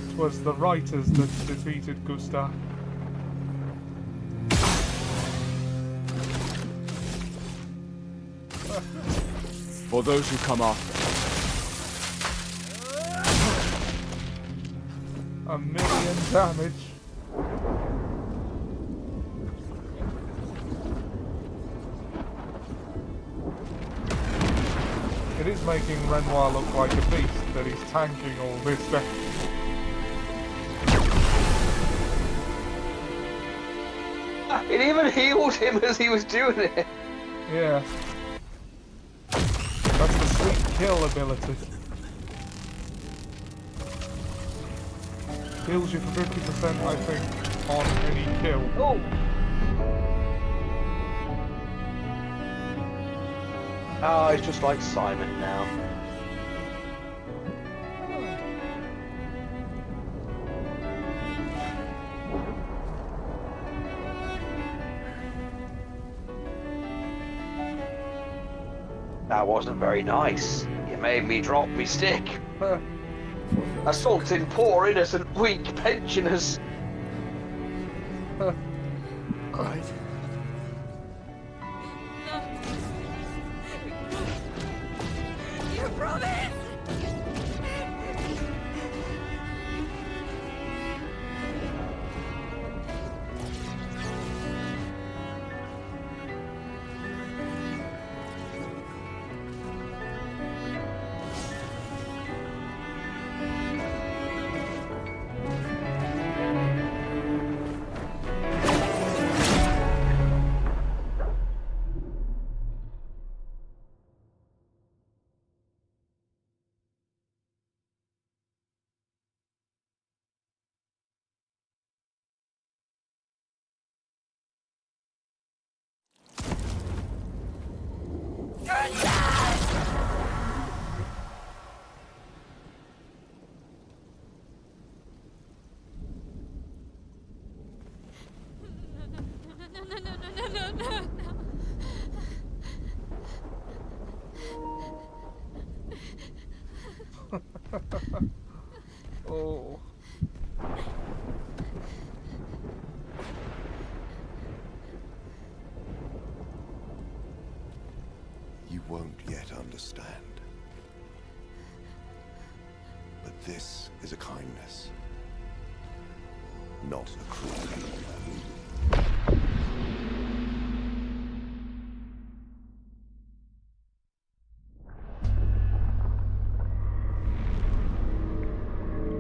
It was the writers that defeated Gustav. For those who come after. 1,000,000 damage. It is making Renoir look like a beast that he's tanking all this stuff. It even healed him as he was doing it. Yeah. That's the sweet kill ability. Heals you for 50%, I think, on any kill. Oh! Oh, it's just like Simon now. That wasn't very nice. You made me drop me stick. Assaulting poor, innocent, weak pensioners. Right. You promised! Oh. You won't yet understand. But this is a kindness, not a cruelty.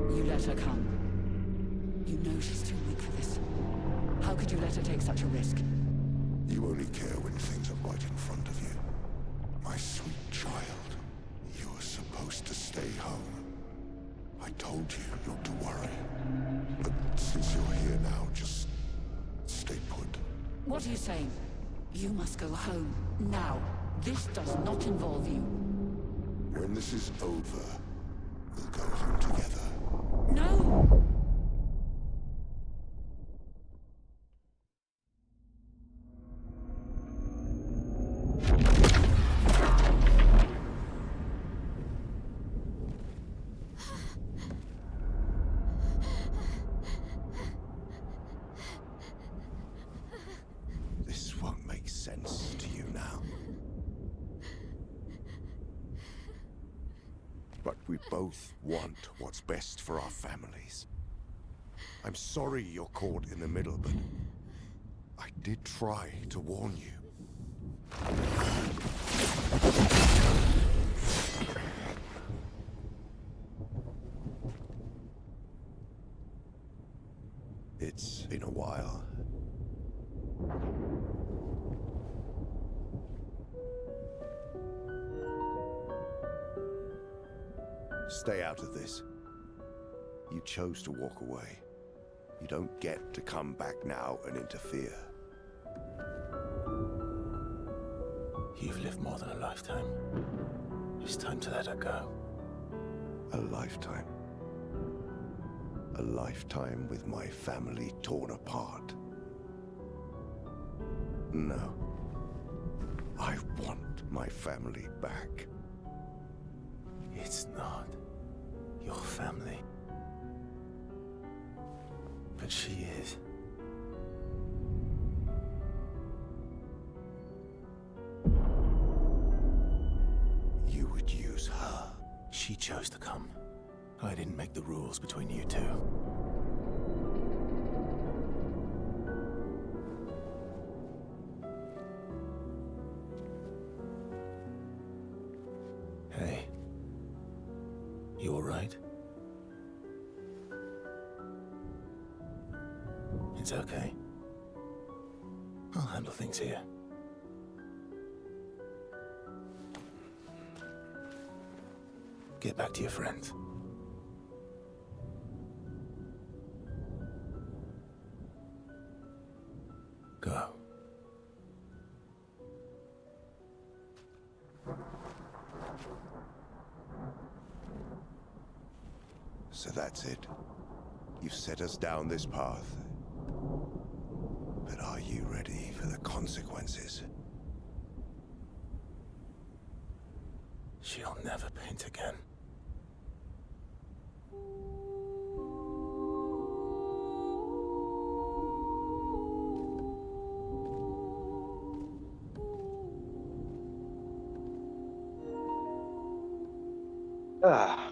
You let her come. You know she's too weak for this. How could you let her take such a risk? You only care when things are right in front of you. My sweet child, you were supposed to stay home. I told you not to worry. But since you're here now, just stay put. What are you saying? You must go home, now. This does not involve you. When this is over, we'll go home together. No! This won't make sense to you now. But we both want what's best for our families. I'm sorry you're caught in the middle, but I did try to warn you. It's been a while. Stay out of this. You chose to walk away. You don't get to come back now and interfere. You've lived more than a lifetime. It's time to let her go. A lifetime. A lifetime with my family torn apart. No. I want my family back. It's not your family. But she is. You would use her. She chose to come. I didn't make the rules between you two. It's okay. I'll handle things here. Get back to your friends. Go. So that's it. You've set us down this path. But are you ready for the consequences? She'll never paint again. Ah.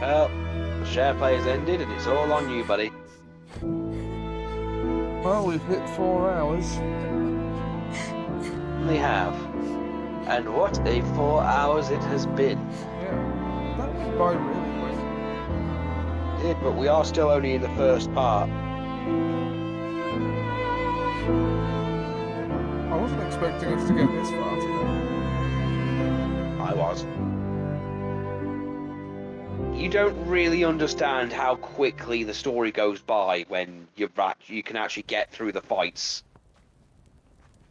Well, the share play has ended and it's all on you, buddy. Well, we've hit 4 hours. They have. And what a 4 hours it has been. Yeah, that went by really quick. It did, but we are still only in the first part. I wasn't expecting us to get this far today. I was. You don't really understand how quickly the story goes by when you can actually get through the fights.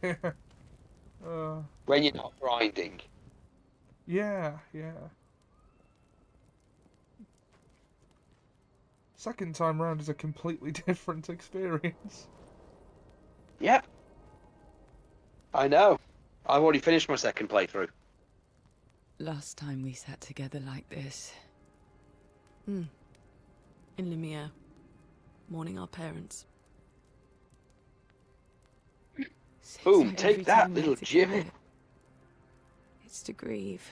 When you're not grinding. Yeah. Second time round is a completely different experience. Yep. I know. I've already finished my second playthrough. Last time we sat together like this. In Lumiere, mourning our parents. Boom, take that, little Jimmy. It's to grieve.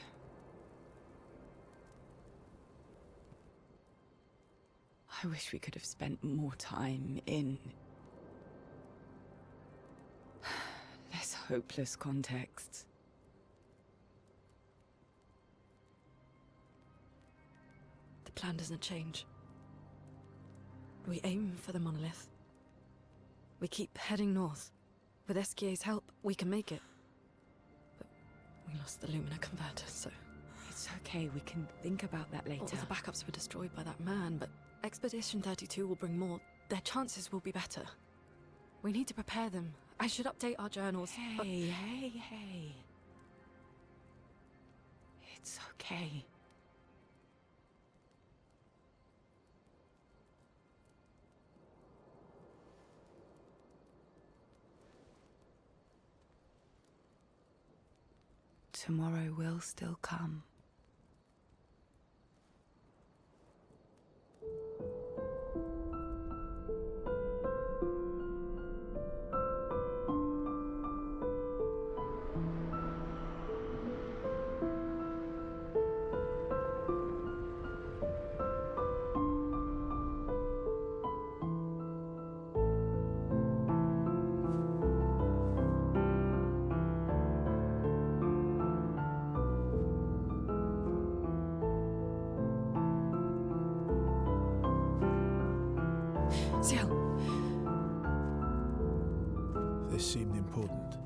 I wish we could have spent more time in less hopeless contexts. The plan doesn't change. We aim for the monolith. We keep heading north. With Esquier's help, we can make it. But we lost the Lumina converter, so... It's okay, we can think about that later. All the backups were destroyed by that man, but Expedition 32 will bring more. Their chances will be better. We need to prepare them. I should update our journals. Hey. It's okay. Tomorrow will still come. This seemed important.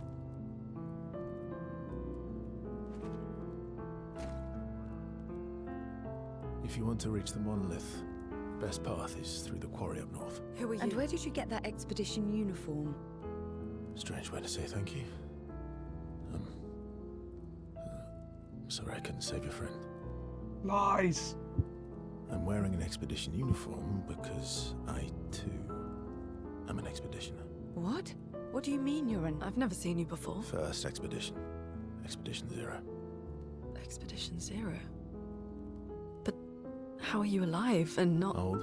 If you want to reach the monolith, Best path is through the quarry up north. Who are you? And where did you get that expedition uniform? Strange way to say thank you. Sorry I couldn't save your friend. Lies! I'm wearing an expedition uniform because I, too, am an expeditioner. What? What do you mean you're an... I've never seen you before. First expedition. Expedition 0. Expedition 0? But how are you alive and not... Old?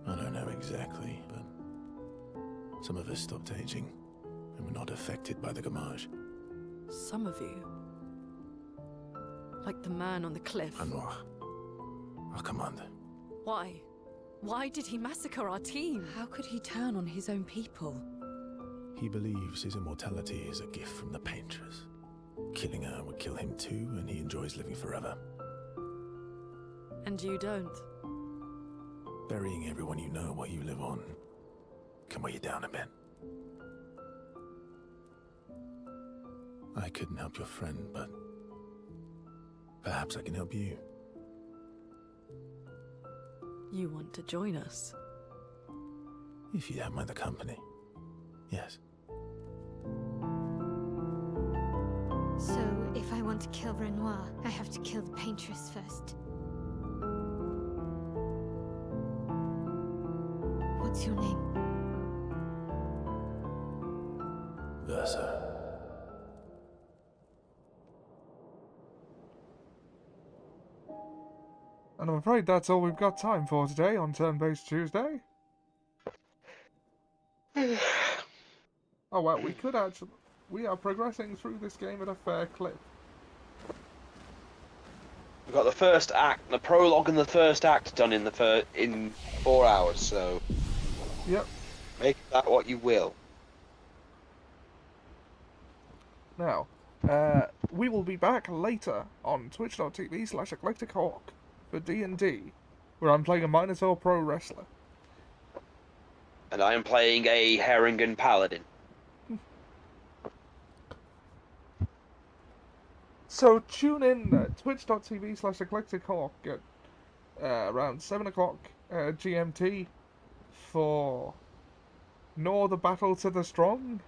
I don't know exactly, but some of us stopped aging and were not affected by the Gamage. Some of you? Like the man on the cliff? Anwar, our commander. Why? Why did he massacre our team? How could he turn on his own people? He believes his immortality is a gift from the Paintress. Killing her would kill him too, and he enjoys living forever. And you don't? Burying everyone you know while you live on can weigh you down a bit. I couldn't help your friend, but perhaps I can help you. You want to join us? If you don't mind the company, yes. So, if I want to kill Renoir, I have to kill the Paintress first. What's your name? Versa. And I'm afraid that's all we've got time for today on Turn-Based Tuesday. Oh well, we could actually... We are progressing through this game at a fair clip. We've got the first act, the prologue and the first act done in 4 hours, so... Yep. Make that what you will. Now, we will be back later on twitch.tv/eclectichawk for D&D, where I'm playing a Minotaur Pro Wrestler. And I am playing a Herringen Paladin. So tune in twitch.tv/eclectichawk at around 7 o'clock GMT for Nor the Battle to the Strong.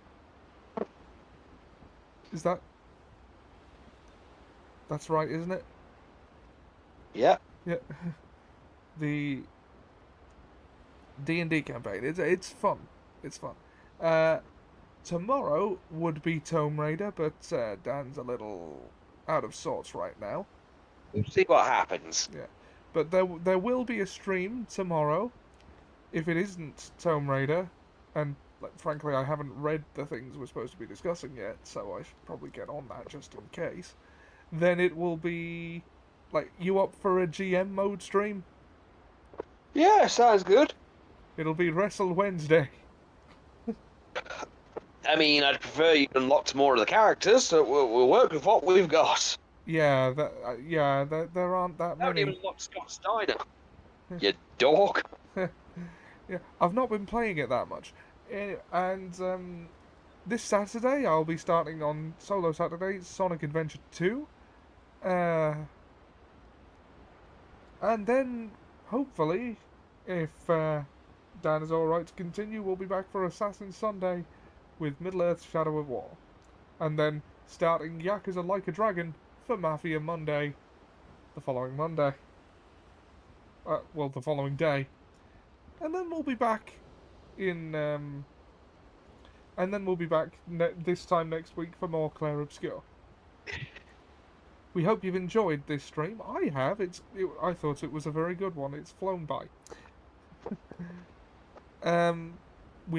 Is that... That's right, isn't it? Yeah. Yeah. The D&D campaign. It's fun. It's fun. Tomorrow would be Tomb Raider, but Dan's a little out of sorts right now. We'll see what happens. Yeah. But there will be a stream tomorrow. If it isn't Tomb Raider, and frankly I haven't read the things we're supposed to be discussing yet, so I should probably get on that just in case, then it will be... Like, you up for a GM mode stream? Yeah, sounds good. It'll be Wrestle Wednesday. I mean, I'd prefer you unlocked more of the characters, so we'll work with what we've got. Yeah, there aren't that many. I haven't even unlocked Scott Steiner. You dork. Yeah, I've not been playing it that much. And this Saturday I'll be starting on Solo Saturday, Sonic Adventure 2. And then, hopefully, if Dan is alright to continue, we'll be back for Assassin Sunday with Middle-earth Shadow of War. And then starting Yakuza Like a Dragon for Mafia Monday the following Monday. Well, the following day. And then we'll be back in... and then we'll be back this time next week for more Clair Obscur. We hope you've enjoyed this stream. I have. I thought it was a very good one. It's flown by.